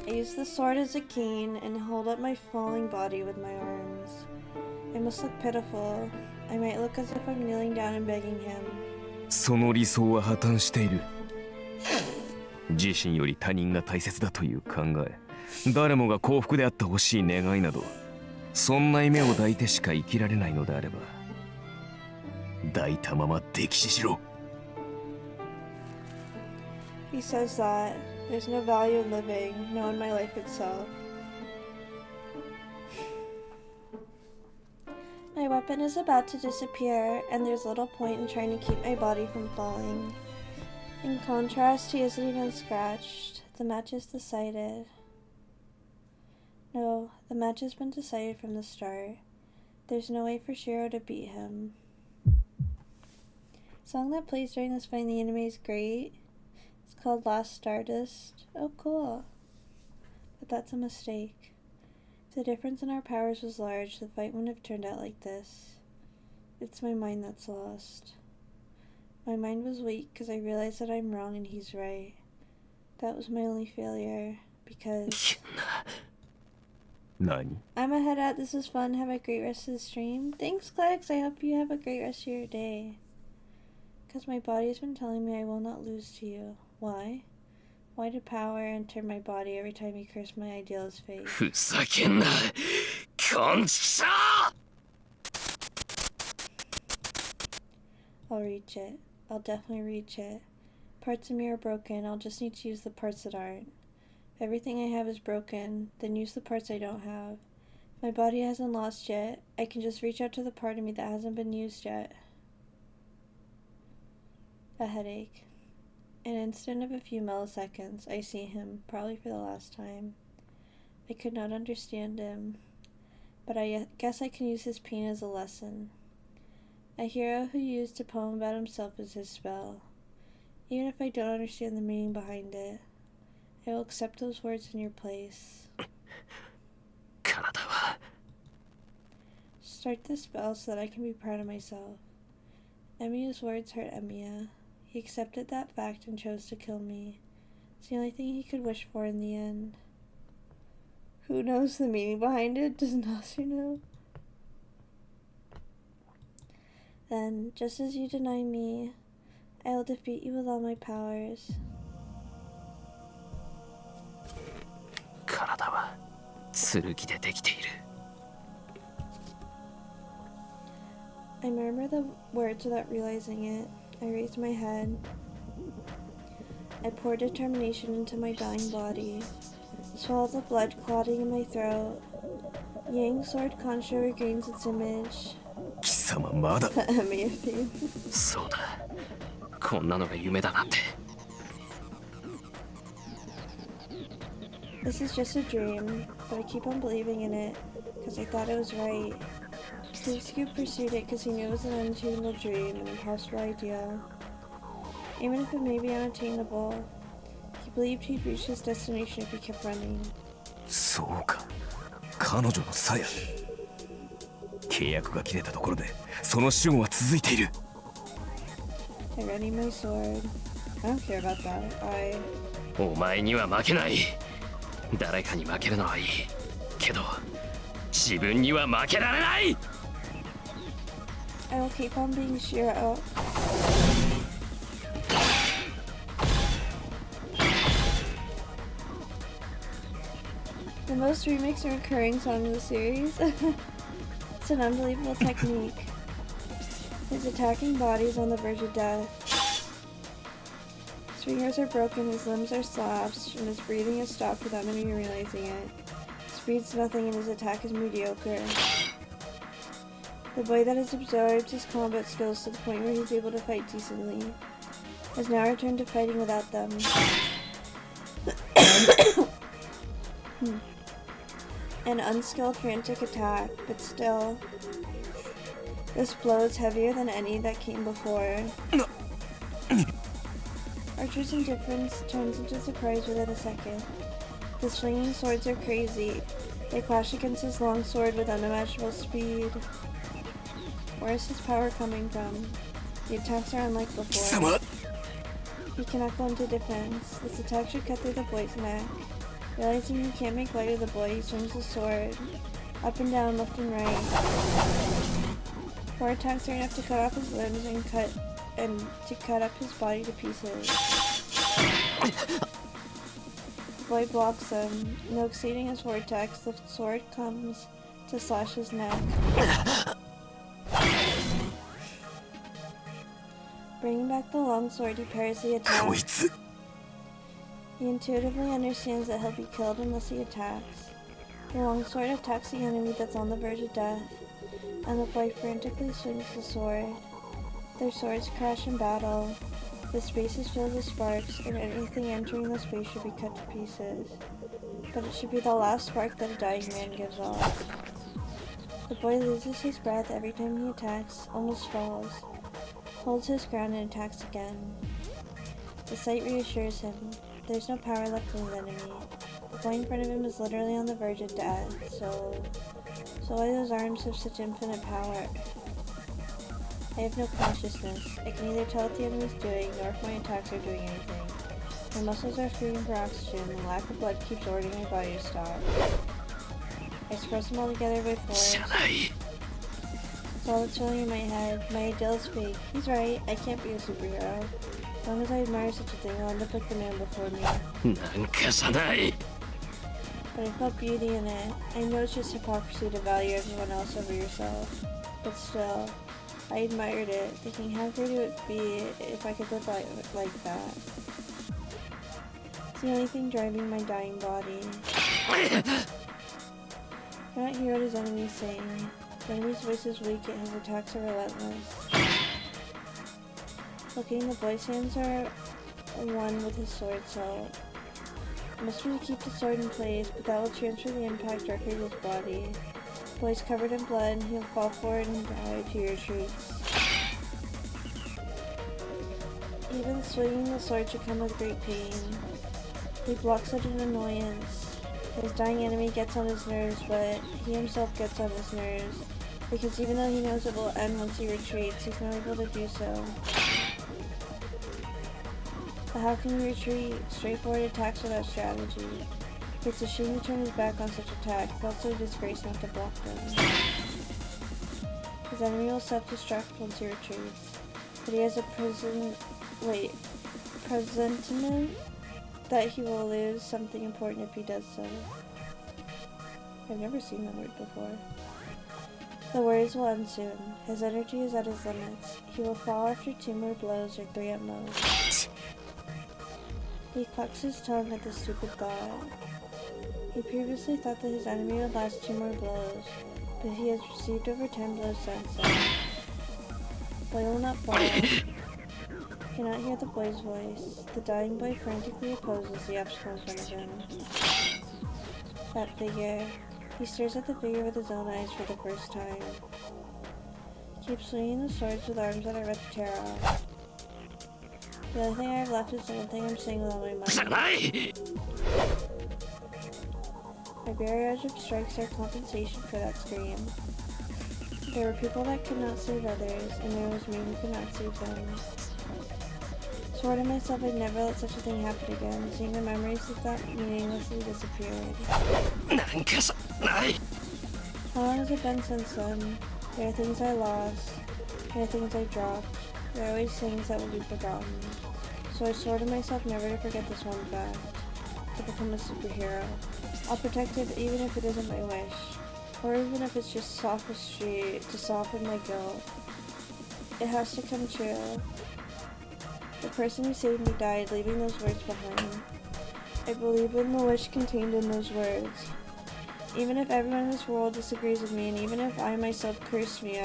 I use the sword as a cane and hold up my falling body with my arms. I must look pitiful. I might look as if I'm kneeling down and begging him. その理想は破綻している。自身より他人が大切だという考え、誰もが幸福であってほしい願いなど、そんな夢を抱いてしか生きられないのであれば、抱いたまま溺死しろ。He says that there's no value in living, no in my life itself. My weapon is about to disappear, and there's little point in trying to keep my body from falling. In contrast, he isn't even scratched. The match is decided. No, the match has been decided from the start. There's no way for Shiro to beat him. The song that plays during this fight in the anime is great. It's called Last Stardust. Oh, cool. But that's a mistake. If the difference in our powers was large, the fight wouldn't have turned out like this. It's my mind that's lost. My mind was weak because I realized that I'm wrong and he's right. That was my only failure, because... 何? I'm gonna head out. This was fun. Have a great rest of the stream. Thanks, Klex. I hope you have a great rest of your day. Because my body has been telling me I will not lose to you. Why? Why did power enter my body every time you curse my ideal's face? ふざけんな、コンチャー! I'll reach it. I'll definitely reach it. Parts of me are broken. I'll just need to use the parts that aren't. If everything I have is broken, then use the parts I don't have. If my body hasn't lost yet, I can just reach out to the part of me that hasn't been used yet. A headache. An instant of a few milliseconds, I see him, probably for the last time. I could not understand him, but I guess I can use his pain as a lesson. A hero who used a poem about himself as his spell. Even if I don't understand the meaning behind it, I will accept those words in your place. Start the spell so that I can be proud of myself. Emiya's words hurt Emiya. He accepted that fact and chose to kill me. It's the only thing he could wish for in the end. Who knows the meaning behind it? Does Nasu know? Then, just as you deny me, I will defeat you with all my powers. I murmur the words without realizing it. I raise my head. I pour determination into my dying body. Swallow the blood clotting in my throat. Yang sword Kansho regains its image. The Emiya theme. そうだ。こんなのが夢だなんて。This is just a dream, but I keep on believing in it, because I thought it was right. Kusuke pursued it because he knew it was an unattainable dream, an impossible idea. Even if it may be unattainable, he believed he'd reach his destination if he kept running. そうか。彼女の鞘。契約が切れたところで、その守護は続いている。I ready my sword. I don't care about that. お前には負けない。誰かに負けるのはいい。けど、自分には負けられない。I will keep on being Shiro. The most remixed and recurring song in the series. It's an unbelievable technique. His attacking body is on the verge of death. His fingers are broken, his limbs are slashed, and his breathing is stopped without him even realizing it. His speed's nothing and his attack is mediocre. The boy that has absorbed his combat skills to the point where he's able to fight decently has now returned to fighting without them. An unskilled frantic attack, but still. This blow is heavier than any that came before. Archer's indifference turns into surprise within a second. The swinging swords are crazy. They clash against his long sword with unimaginable speed. Where is his power coming from? The attacks are unlike before. He cannot go into defense. This attack should cut through the boy's neck. Realizing he can't make light of the boy, he swings his sword. Up and down, left and right. 4 attacks are enough to cut off his limbs and to cut up his body to pieces. The boy blocks them. No exceeding his 4 attacks, the sword comes to slash his neck. Bringing back the long sword, he parries the attack. He intuitively understands that he'll be killed unless he attacks. The long sword attacks the enemy that's on the verge of death, and the boy frantically swings the sword. Their swords crash in battle. The space is filled with sparks, and anything entering the space should be cut to pieces. But it should be the last spark that a dying man gives off. The boy loses his breath every time he attacks, almost falls, holds his ground and attacks again. The sight reassures him. There's no power left in his enemy. The boy in front of him is literally on the verge of death, so why those arms have such infinite power? I have no consciousness. I can neither tell what the enemy is doing, nor if my attacks are doing anything. My muscles are screaming for oxygen, and lack of blood keeps ordering my body to stop. I express them all together by force. It's all that's filling in my head. My ideal is fake. He's right, I can't be a superhero. As long as I admire such a thing, I'll end up like the man before me. But I felt beauty in it. I know it's just hypocrisy to value everyone else over yourself. But still, I admired it, thinking how great it would be if I could live like that. It's the only thing driving my dying body. I cannot hear what his enemy is saying. The enemy's voice is weak, yet his attacks are relentless. Looking, the boy's hands are one with his sword's hilt. It must be to keep the sword in place, but that will transfer the impact directly to his body. The boy's covered in blood, and he'll fall forward and die to your retreats. Even swinging the sword should come with great pain. He blocks such an annoyance. His dying enemy gets on his nerves, but he himself gets on his nerves, because even though he knows it will end once he retreats, he's not able to do so. But how can you retreat? Straightforward attacks without strategy. It's a shame to turn his back on such attacks, it's also a disgrace not to block them. His enemy will self-destruct once he retreats, but he has a presentiment that he will lose something important if he does so. I've never seen that word before. The worries will end soon. His energy is at his limits. He will fall after 2 more blows or 3 at most. He clucks his tongue at this stupid thought. He previously thought that his enemy would last 2 more blows, but he has received over 10 blows since then. The boy will not fall. He cannot hear the boy's voice. The dying boy frantically opposes the obstacle in front of him. That figure. He stares at the figure with his own eyes for the first time. He keeps swinging the swords with arms that are about to tear off. The only thing I have left is the one thing I'm saying with all my mind. My barrage of strikes are compensation for that scream. There were people that could not save others, and there was me who could not save them. Swore to myself I'd never let such a thing happen again, seeing the memories of that meaninglessly disappeared. How long has it been since then? There are things I lost. There are things I dropped. There are always things that will be forgotten. So I swore to myself never to forget this one fact. To become a superhero. I'll protect it even if it isn't my wish. Or even if it's just sophistry to soften my guilt. It has to come true. The person who saved me died, leaving those words behind. I believe in the wish contained in those words. Even if everyone in this world disagrees with me, and even if I myself curse me,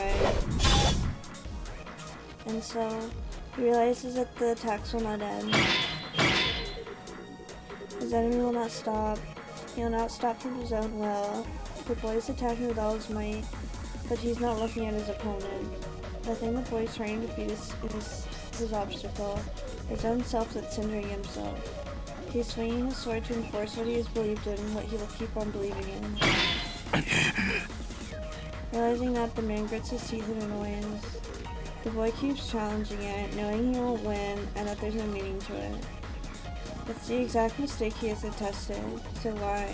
And so, he realizes that the attacks will not end. His enemy will not stop. He will not stop from his own will. The boy is attacking with all his might, but he's not looking at his opponent. The thing the boy is trying to defeat is his obstacle, his own self that's hindering himself. He's swinging his sword to enforce what he has believed in, what he will keep on believing in. Realizing that, the man grits his teeth in annoyance. The boy keeps challenging it, knowing he won't win, and that there's no meaning to it. It's the exact mistake he has attested, so why?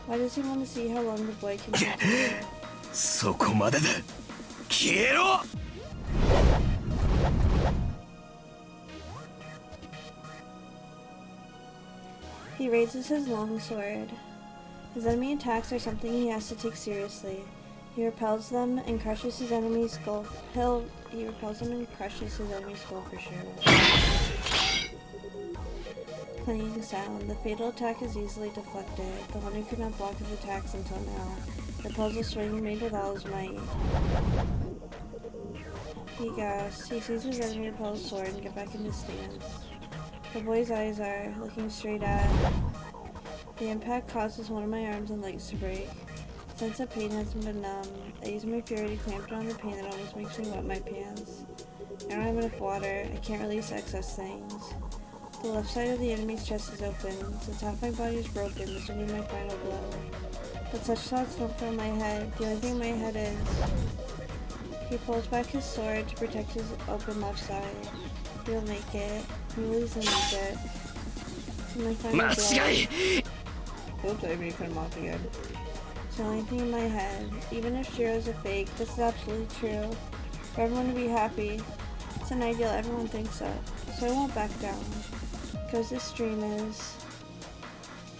Why does he want to see how long the boy can continue? そこまでだ。消えろ! He raises his long sword. His enemy attacks are something he has to take seriously. He repels them and crushes his enemy's skull. He repels them and crushes his enemy's skull for sure. Clanging sound. The fatal attack is easily deflected. The one who could not block his attacks until now repels a swing made with all his might. He gasps. He sees his enemy repel his sword and get back into stance. The boy's eyes are looking straight at. The impact causes one of my arms and legs to break. Since the pain hasn't been numb, I use my fury to clamp down the pain that almost makes me wet my pants. I don't have enough water. I can't release excess things. The left side of the enemy's chest is open. Since half my body is broken, this will be my final blow. But such thoughts don't fill my head. The only thing in my head is... He pulls back his sword to protect his open left side. He'll make it. He will easily make it. It's my final blow. Oops, I cut him off again. It's the only thing in my head. Even if Shiro's a fake, this is absolutely true. For everyone to be happy, it's an ideal everyone thinks of. So I won't back down. Because this dream is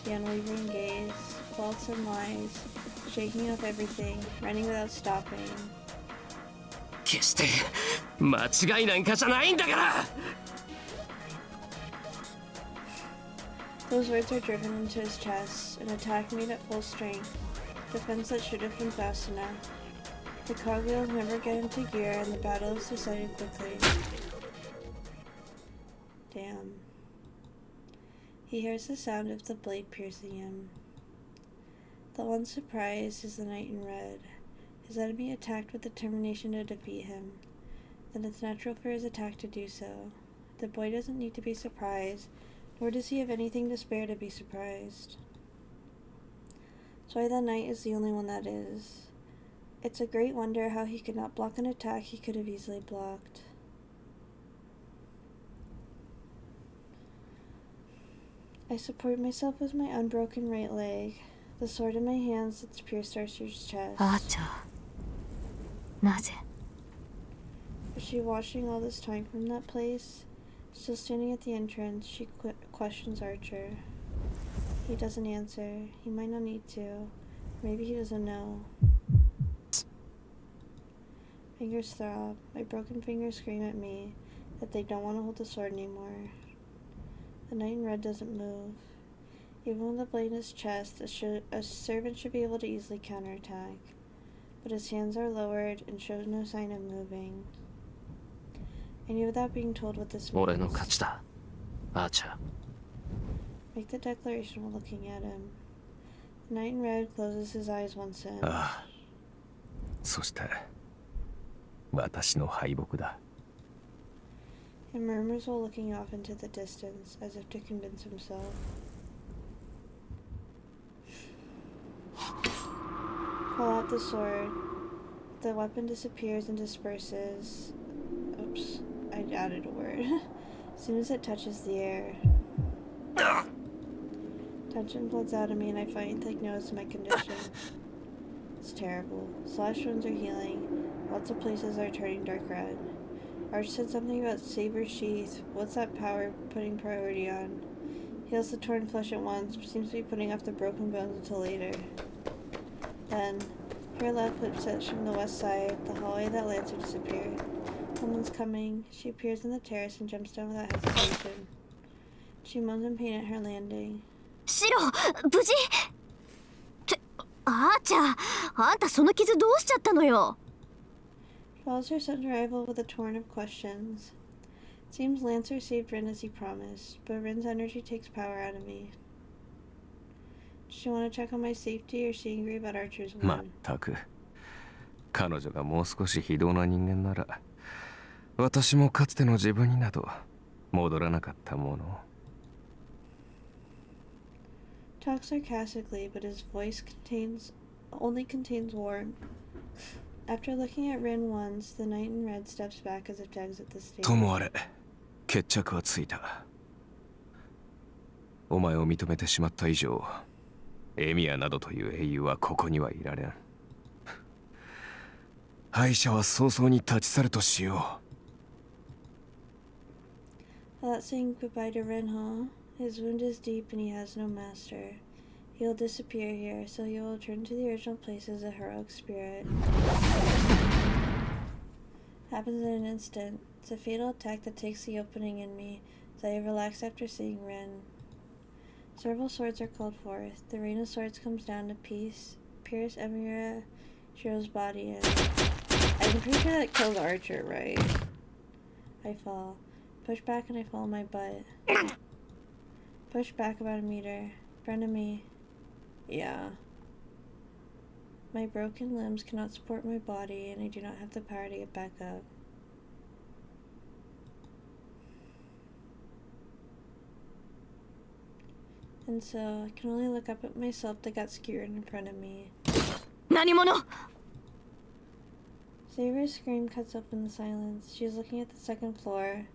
the unwavering gaze, faults and lies, shaking off everything, running without stopping. 決して間違いなんかじゃないんだから。 Those words are driven into his chest, an attack made at full strength, defense that should have been fast enough. The cogwheels never get into gear and the battle is decided quickly. Damn. He hears the sound of the blade piercing him. The one surprised is the knight in red. His enemy attacked with determination to defeat him. Then it's natural for his attack to do so. The boy doesn't need to be surprised, nor does he have anything to spare to be surprised. That's why the knight is the only one that is. It's a great wonder how he could not block an attack he could have easily blocked. I support myself with my unbroken right leg. The sword in my hands that's pierced Archer's chest. Archer. なぜ? Was she watching all this time from that place? Still standing at the entrance, she questions Archer. He doesn't answer. He might not need to. Maybe he doesn't know. Fingers throb. My broken fingers scream at me that they don't want to hold the sword anymore. The knight in red doesn't move. Even with the blade in his chest, a servant should be able to easily counterattack. But his hands are lowered and shows no sign of moving. I knew without being told what this means. 俺の勝ちだ、アーチャー。 Make the declaration while looking at him. The knight in red closes his eyes once in. ああ。そして、私の敗北だ。He murmurs while looking off into the distance, as if to convince himself. Pull out the sword. The weapon disappears and disperses. Oops, I added a word. As soon as it touches the air. Tension floods out of me and I finally take notice of my condition. It's terrible. Slash wounds are healing. Lots of places are turning dark red. Arch said something about saber sheath. What's that power putting priority on? Heals the torn flesh at once, but seems to be putting off the broken bones until later. Then, her left footsteps from the west side, the hallway that Lancer disappeared. Someone's coming. She appears on the terrace and jumps down without hesitation. She moans in pain at her landing. シロ、無事？あーちゃん、あんたその傷どうしちゃったのよ？ Follows her son's arrival with a torrent of questions. Seems Lancer saved Rin as he promised, but Rin's energy takes power out of me. Does she want to check on my safety or is she angry about Archer's win? まったく。彼女がもう少し非道な人間なら、私もかつての自分になど戻らなかったもの。Talks sarcastically, but his voice only contains warmth. After looking at Rin once, the knight in red steps back as if to exit the stage. ともあれ、決着はついた。お前を認めてしまった以上、エミヤなどという英雄はここにはいられん。敗者は早々に立ち去るとしよう。Without saying goodbye to Rin, huh? His wound is deep and he has no master. He'll disappear here, so he will return to the original place as a heroic spirit. Happens in an instant. It's a fatal attack that takes the opening in me, so I relax after seeing Rin. Several swords are called forth. The rain of swords comes down to pierce Emira Shiro's body in. I'm pretty sure that kills Archer, right? I fall. Push back and I fall on my butt. Push back about a meter. In front of me. Yeah. My broken limbs cannot support my body and I do not have the power to get back up. And so I can only look up at myself that got skewered in front of me. 何者? Saber's scream cuts up in the silence. She's looking at the second floor.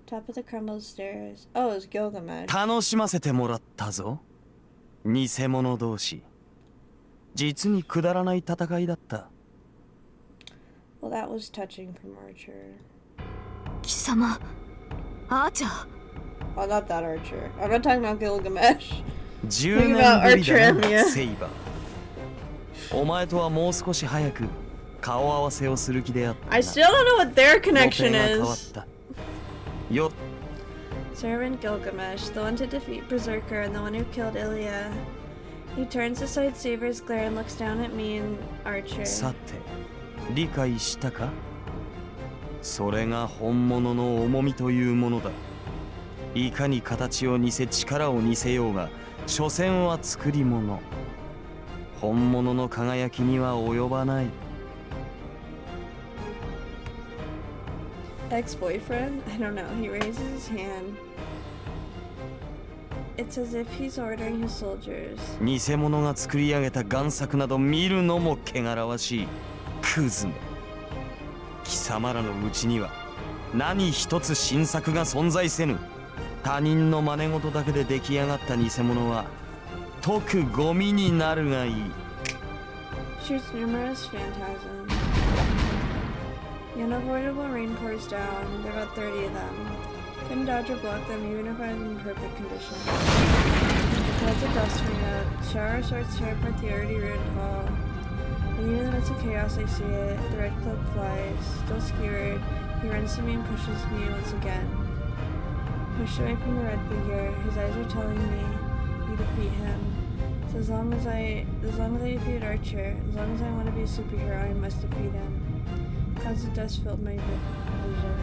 Top of the crumbled stairs. Oh, it's Gilgamesh. 楽しませてもらったぞ。偽物同士。実にくだらない戦いだった。Well, that was touching from Archer. 貴様、アーチャー。Oh, not that Archer. I'm not talking about Gilgamesh. 10年ぶりだな、セイバー。お前とはもう少し早く顔合わせをする気であった。 I still don't know what their 予定 connection が変わっ is. た。よ Servant Gilgamesh, the one to defeat Berserker and the one who killed Ilya. He turns aside Saber's glare and looks down at me and Archer. さて、理解したか？それが本物の重みというものだ。いかに形を似せ力を似せようが、所詮は作り物。本物の輝きには及ばない。Ex-boyfriend? I don't know. He raises his hand. It's as if he's ordering his soldiers. 偽物が作り上げた贋作など見るのも汚らわしい。クズめ。貴様らのうちには何一つ新作が存在せぬ。他人の真似事だけで出来上がった偽物は即ゴミになるがいい。 Shoots numerous phantasms. The unavoidable rain pours down. There are about 30 of them. Couldn't dodge or block them even if I was in perfect condition. Clouds of dust hang up. Shower sorts tear apart the already ruined hall. And even in the midst of chaos I see it. The red cloak flies. Still skewered, he runs to me and pushes me once again. Pushed away from the red figure. His eyes are telling me you defeat him. So as long as I defeat Archer, as long as I want to be a superhero, I must defeat him. Clouds of dust filled my vision.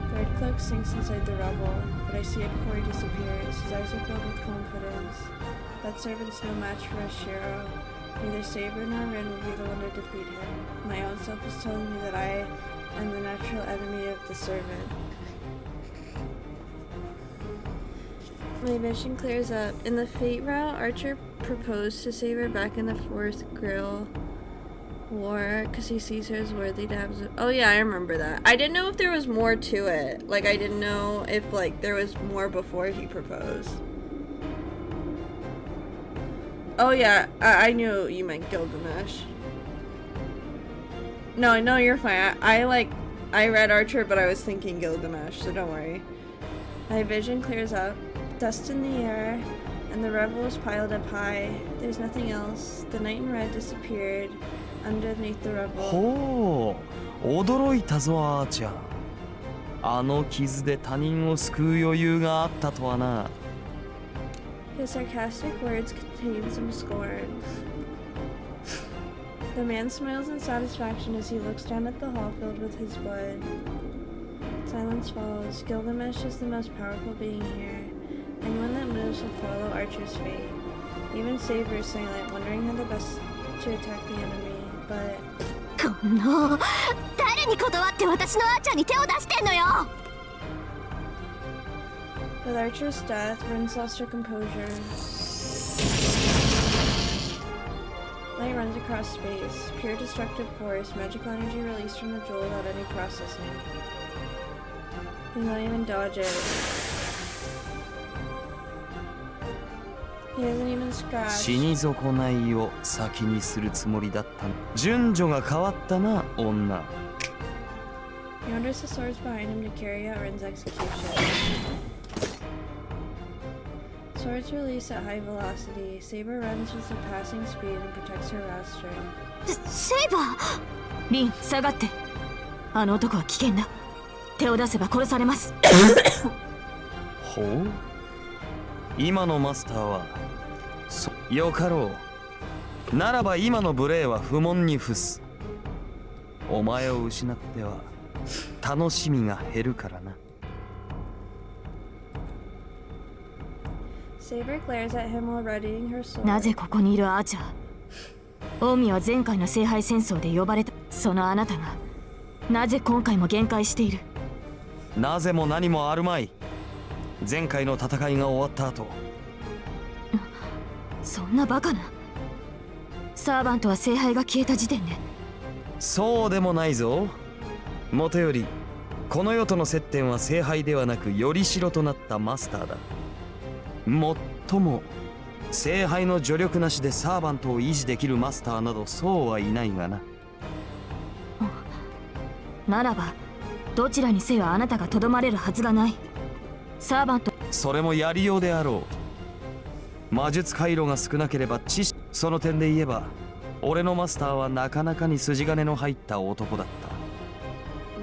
The red cloak sinks inside the rubble, but I see it before he disappears. His eyes are filled with confidence. That servant's no match for Ashiro. Neither Saber nor Rin will be the one to defeat him. My own self is telling me that I am the natural enemy of the servant. My vision clears up. In the Fate route, Archer proposed to Saber back in the 4th Grill War because he sees her as worthy to have. Oh yeah, I remember that. I didn't know if there was more to it. Like I didn't know if like there was more before he proposed. Oh yeah, I knew you meant Gilgamesh. No, you're fine. I read Archer, but I was thinking Gilgamesh, so don't worry. My vision clears up. Dust in the air, and the rebel is piled up high. There's nothing else. The knight in red disappeared underneath the rubble. ほう、驚いたぞアーチャー。あの傷で他人を救う余裕があったとはな。His sarcastic words contain some scorn. The man smiles in satisfaction as he looks down at the hall filled with his blood. Silence falls. Gilgamesh is the most powerful being here. Anyone that moves will follow Archer's fate. Even Saber is silent, wondering how the best to attack the enemy, but... この誰に断って私のアーチャーに手を出してんのよ。 With Archer's death, Rin's lost her composure. Light runs across space. Pure destructive force, magical energy released from the jewel without any processing. He won't even dodge it. He hasn't even scratched. 死に損ないを先にするつもりだった。順序が変わったな、女。He orders the swords behind him to carry out Rin's execution. Swords release at high velocity. Saber runs with surpassing speed and protects her master. セイバー。リン、下がって。あの男は危険だ。手を出せば殺されます。ほう。今のマスターはよかろう。ならば今の無礼は不問に付す。お前を失っては楽しみが減るからな。なぜここにいるアーチャー。近江は前回の聖杯戦争で呼ばれた。そのあなたがなぜ今回も限界している。なぜも何もあるまい。前回の戦いが終わった後。そんなバカな。サーバントは聖杯が消えた時点で。そうでもないぞ。もとよりこの世との接点は聖杯ではなくよりしろとなったマスターだ。もっとも聖杯の助力なしでサーバントを維持できるマスターなどそうはいないがな。ならばどちらにせよあなたがとどまれるはずがない。サーバント。それもやりようであろう。魔術回路が少なければ知識。その点で言えば己俺のマスターはなかなかに筋金の入った男だった。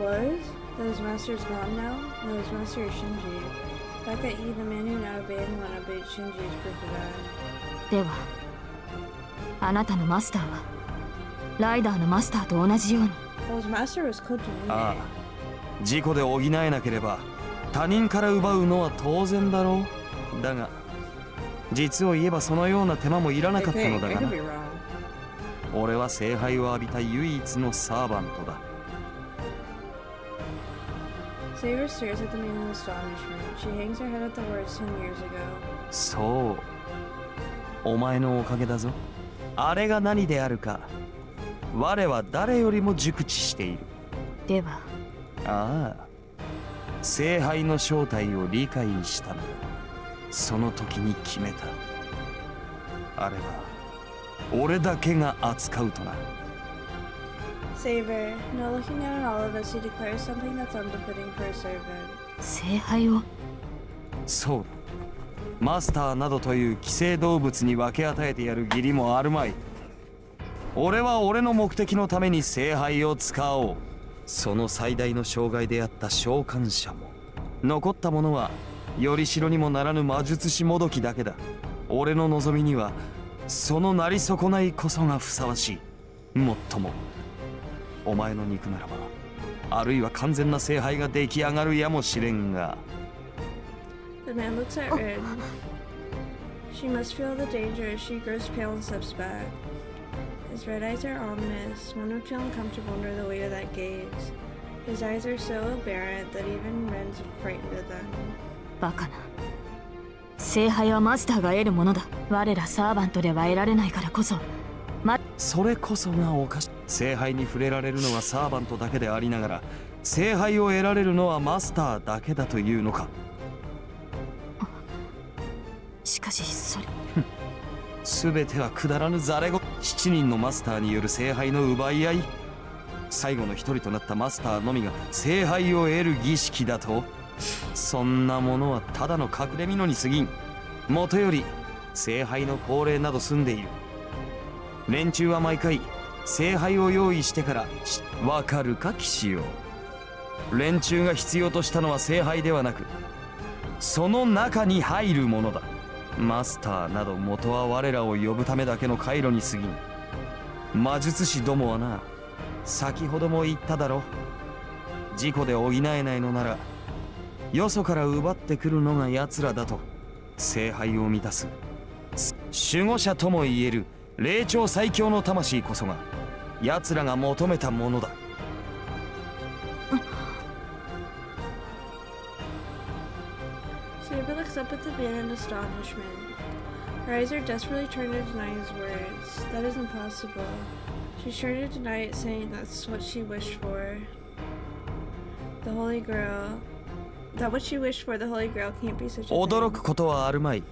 Was? That his master's gone now? No, his master is Shinji. Back at E, the man who now obeyed and won't obey Shinji is proof of that. ではあなたのマスターはライダーのマスターと同じように。 Well, his master was Kotomine. ああ、事故で補えなければ他人から奪うのは当然だろう。だが実を言えばそのような手間もいらなかったのだがな。俺は聖杯を浴びた唯一のサーバントだ。 Saber stares at the man in astonishment. She hangs her head at the words 10 years ago. そう、お前のおかげだぞ。あれが何であるか我は誰よりも熟知している。ではああ、聖杯の正体を理解したのだ。その時に決めた。あれは俺だけが扱うとな。 Saber, now looking down at all of us, he declares something that's unbefitting for a servant. 聖杯を。そう、マスターなどという寄生動物に分け与えてやる義理もあるまい。俺は俺の目的のために聖杯を使おう。その最大の障害であった召喚者も残ったものはよりしろにもならぬ魔術師もどきだけだ。俺の望みにはそのなり損ないこそがふさわしい。もっともお前の肉ならばあるいは完全な聖杯が出来上がるやもしれんが。 The man looks at Rin. She must feel the danger as she grows pale and steps back. His red eyes are ominous. One would feel uncomfortable under the weight of that gaze. His eyes are so aberrant that even Ren's frightened of them. バカな。聖杯はマスターが得るものだ。我らサーバントでは得られないからこそ。それこそがおかしい。聖杯に触れられるのはサーバントだけでありながら聖杯を得られるのはマスターだけだというのか。しかしそれ全てはくだらぬざれご。7人のマスターによる聖杯の奪い合い。最後の一人となったマスターのみが聖杯を得る儀式だと。そんなものはただの隠れ蓑に過ぎん。もとより聖杯の恒例など済んでいる。連中は毎回聖杯を用意してからわかるか騎士よ。連中が必要としたのは聖杯ではなくその中に入るものだ。マスターなど元は我らを呼ぶためだけの回路に過ぎん。魔術師どもはな、先ほども言っただろ。事故で補えないのならよそから奪ってくるのが奴らだと。聖杯を満たす守護者ともいえる霊長最強の魂こそが奴らが求めたものだ。Saber looks up at the man in astonishment. Her eyes are desperately trying to deny his words. That is impossible. She's trying to deny it, saying that's what she wished for. The Holy Grail. That what she wished for, the Holy Grail can't be such a thing. 驚くことはあるまい。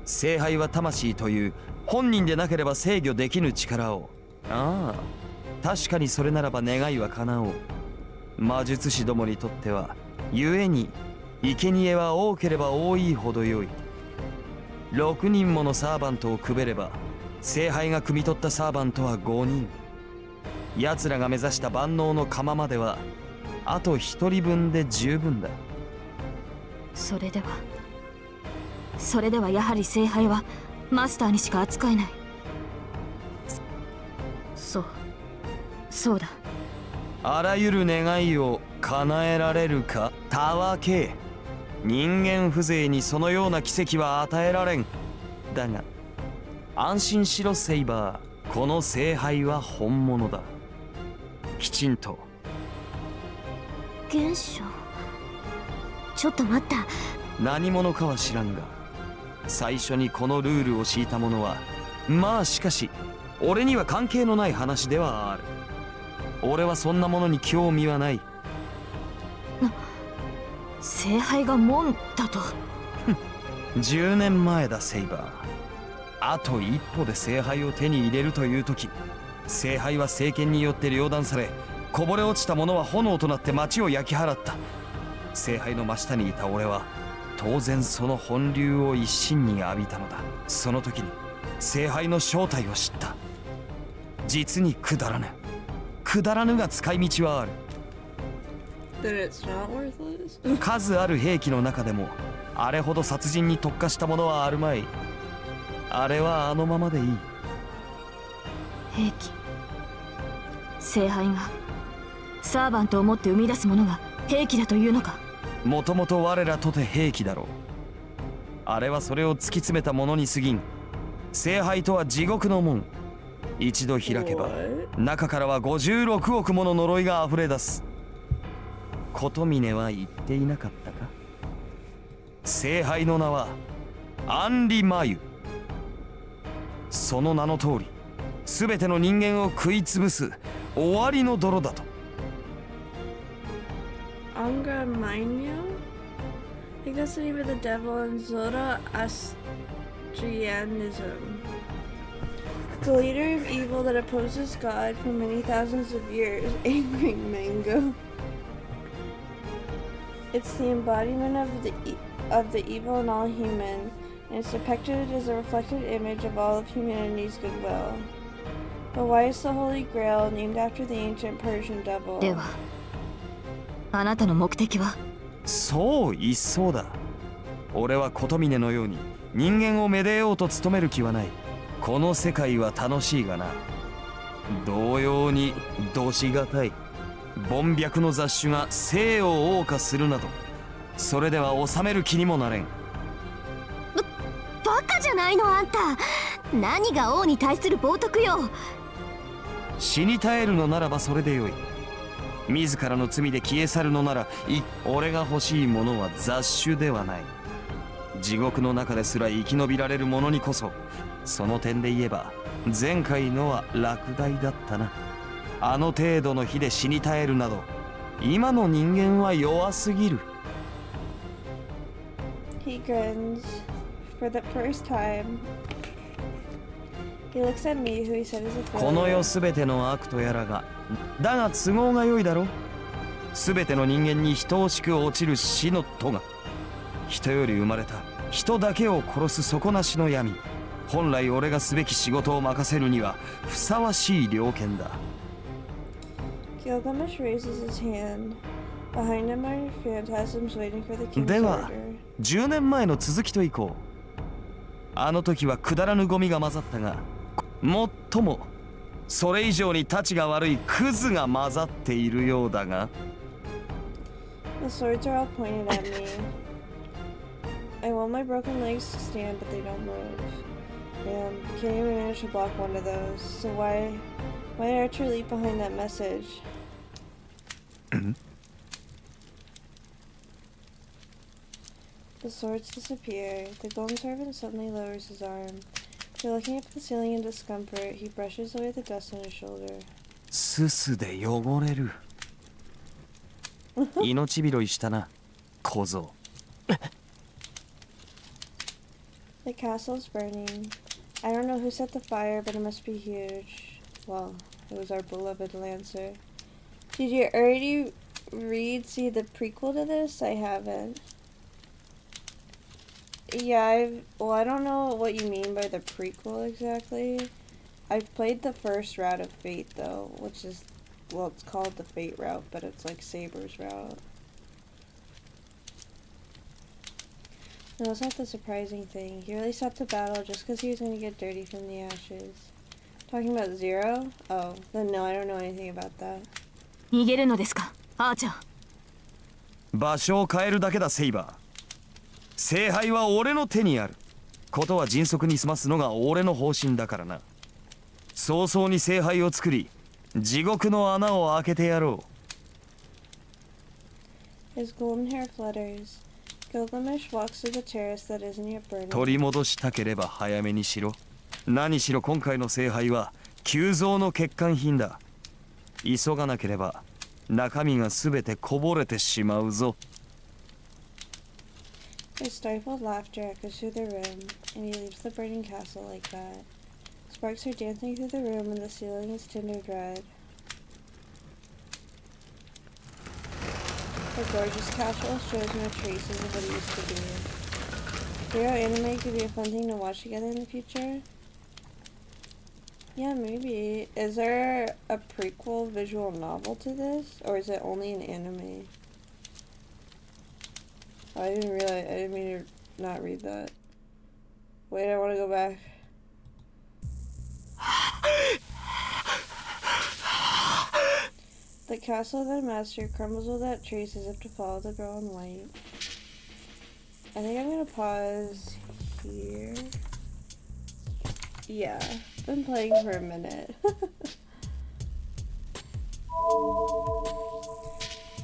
聖杯は魂という本人でなければ制御できぬ力を。ああ、確かにそれならば願いは叶おう。魔術師どもにとっては故に生贄は多ければ多いほどよい。6人ものサーバントをくべれば聖杯が汲み取ったサーバントは5人。奴らが目指した万能の釜まではあと1人分で十分だ。それではやはり聖杯はマスターにしか扱えない。そうだ。あらゆる願いを叶えられるか。たわけ、人間風情にそのような奇跡は与えられん。だが安心しろセイバー、この聖杯は本物だ。きちんと。原初、ちょっと待った。何者かは知らんが最初にこのルールを敷いた者はまあしかし俺には関係のない話ではある。俺はそんなものに興味はない。聖杯が門だと。10年前だセイバー。あと一歩で聖杯を手に入れるという時、聖杯は聖剣によって両断され、こぼれ落ちた者は炎となって町を焼き払った。聖杯の真下にいた俺は当然その本流を一身に浴びたのだ。その時に聖杯の正体を知った。実にくだらぬ。くだらぬが使い道はある。That it's not worthless? 数ある兵器の中でもあれほど殺人に特化したものはあるまい。あれはあのままでいい。兵器、聖杯がサーバントを持って生み出すものが兵器だというのか。もともと我らとて兵器だろう。あれはそれを突き詰めたものに過ぎん。聖杯とは地獄の門。一度開けば中からは56億もの呪いがあふれ出す。琴峰は言っていなかったか。聖杯の名はアンリ・マユ。その名の通り全ての人間を食いつぶす終わりの泥だと。Anga Mainyo? I think that's the name of the devil in Zoroastrianism. The leader of evil that opposes God for many thousands of years, Angry Mango. It's the embodiment of the evil in all human, and it's depicted as a reflected image of all of humanity's goodwill. But why is the Holy Grail named after the ancient Persian devil? では、あなたの目的は？そう一層だ。俺は琴峰のように人間をめでようと努める気はない。この世界は楽しいがな、同様にどしがたい凡白の雑種が生を謳歌するなど、それでは治める気にもなれん。バカじゃないのあんた。何が王に対する冒涜よ。死に絶えるのならばそれでよい。自らの罪で消え去るのなら俺が欲しいものは雑種ではない。地獄の中ですら生き延びられる者にこそ、その点で言えば前回のは落第だったな。あの程度の火で死に絶えるなど今の人間は弱すぎる。 He grins for the first time. He looks at me, who he said is a failure. この世すべての悪とやらが、だが都合が良いだろう。すべての人間に等しく落ちる死の戸が、人より生まれた人だけを殺す底なしの闇。本来俺がすべき仕事を任せるにはふさわしい猟犬だ。 Gilgamesh raises his hand. Behind him are phantasms waiting for the king's では order. 10年前の続きといこう。あの時はくだらぬゴミが混ざったが、もっともそれ以上にたちが悪いクズが混ざっているようだが。 The swords are all pointed at me. I want my broken legs to stand, but they don't move. Damn, can't even manage to block one of those. So why did Archer leap behind that message? The swords disappear. The golden servant suddenly lowers his arm. After looking up at the ceiling in discomfort, he brushes away the dust on his shoulder. すすで汚れる。命拾いしたな、小僧。The castle's burning. I don't know who set the fire, but it must be huge. Well, it was our beloved Lancer. Did you already see the prequel to this? I haven't. Yeah, I don't know what you mean by the prequel exactly. I've played the first route of Fate though, which is, well, it's called the Fate route, but it's like Saber's route. No, that's not the surprising thing. He really stopped the battle just because he was going to get dirty from the ashes. Talking about Zero? Oh, then no, I don't know anything about that. 逃げるのですか、アーチャー。場所を変えるだけだ、セイバー。聖杯は俺の手にある。ことは迅速に済ますのが俺の方針だからな。早々に聖杯を作り、地獄の穴を開けてやろう。His golden hair flutters. Gilgamesh walks to the terrace that isn't yet burning. 取り戻したければ早めにしろ。何しろ今回の聖杯は急増の欠陥品だ。急がなければ中身がすべてこぼれてしまうぞ。His stifled laughter echoes through the room, and he leaves the burning castle like that. Sparks are dancing through the room, and the ceiling is tindered red. The gorgeous castle shows no traces of what it used to be. Zero anime could be a fun thing to watch together in the future. Yeah, maybe. Is there a prequel visual novel to this? Or is it only an anime? Oh, I didn't realize. I didn't mean to not read that. Wait, I want to go back. The castle that master crumbles without trace as if to follow the girl in white. I think I'm gonna pause here. Yeah, been playing for a minute.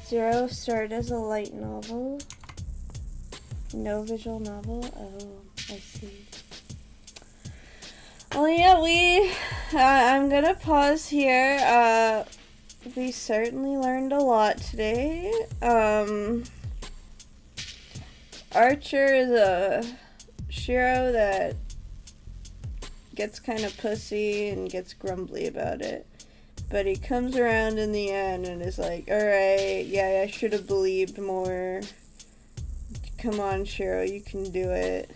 Zero started as a light novel. No visual novel? Oh, I see. Well, yeah, I'm gonna pause here. We certainly learned a lot today. Archer is a Shiro that gets kind of pussy and gets grumbly about it. But he comes around in the end and is like, alright, yeah, I should have believed more. Come on, Shiro, you can do it.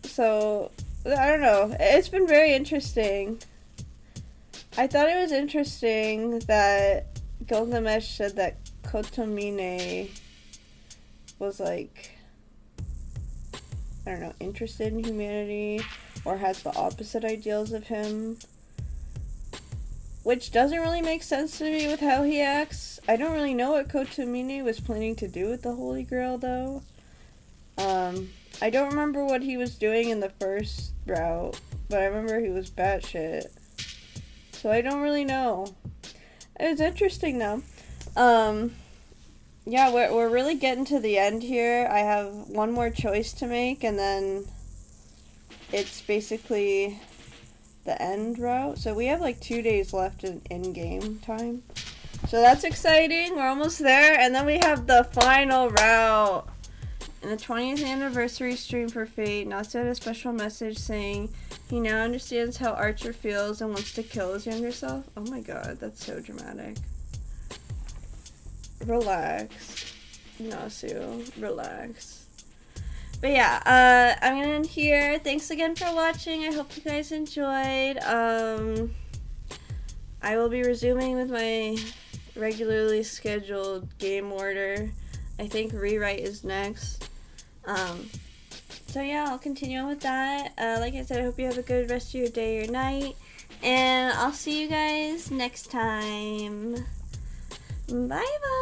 So, I don't know. It's been very interesting. I thought it was interesting that Gilgamesh said that Kotomine was like, I don't know, interested in humanity or has the opposite ideals of him. Which doesn't really make sense to me with how he acts. I don't really know what Kotomine was planning to do with the Holy Grail though. I don't remember what he was doing in the first route, but I remember he was batshit. So I don't really know. It was interesting though. Yeah, we're really getting to the end here. I have one more choice to make and then it's basically the end route. So we have like 2 days left in game time. So that's exciting. We're almost there. And then we have the final route. In the 20th anniversary stream for Fate, Natsu had a special message saying he now understands how Archer feels and wants to kill his younger self. Oh my god, that's so dramatic. Relax. Natsu, relax. But yeah, I'm gonna end here. Thanks again for watching. I hope you guys enjoyed. I will be resuming with my regularly scheduled game order. I think Rewrite is next. So yeah, I'll continue on with that. Like I said, I hope you have a good rest of your day or night. And I'll see you guys next time. Bye bye!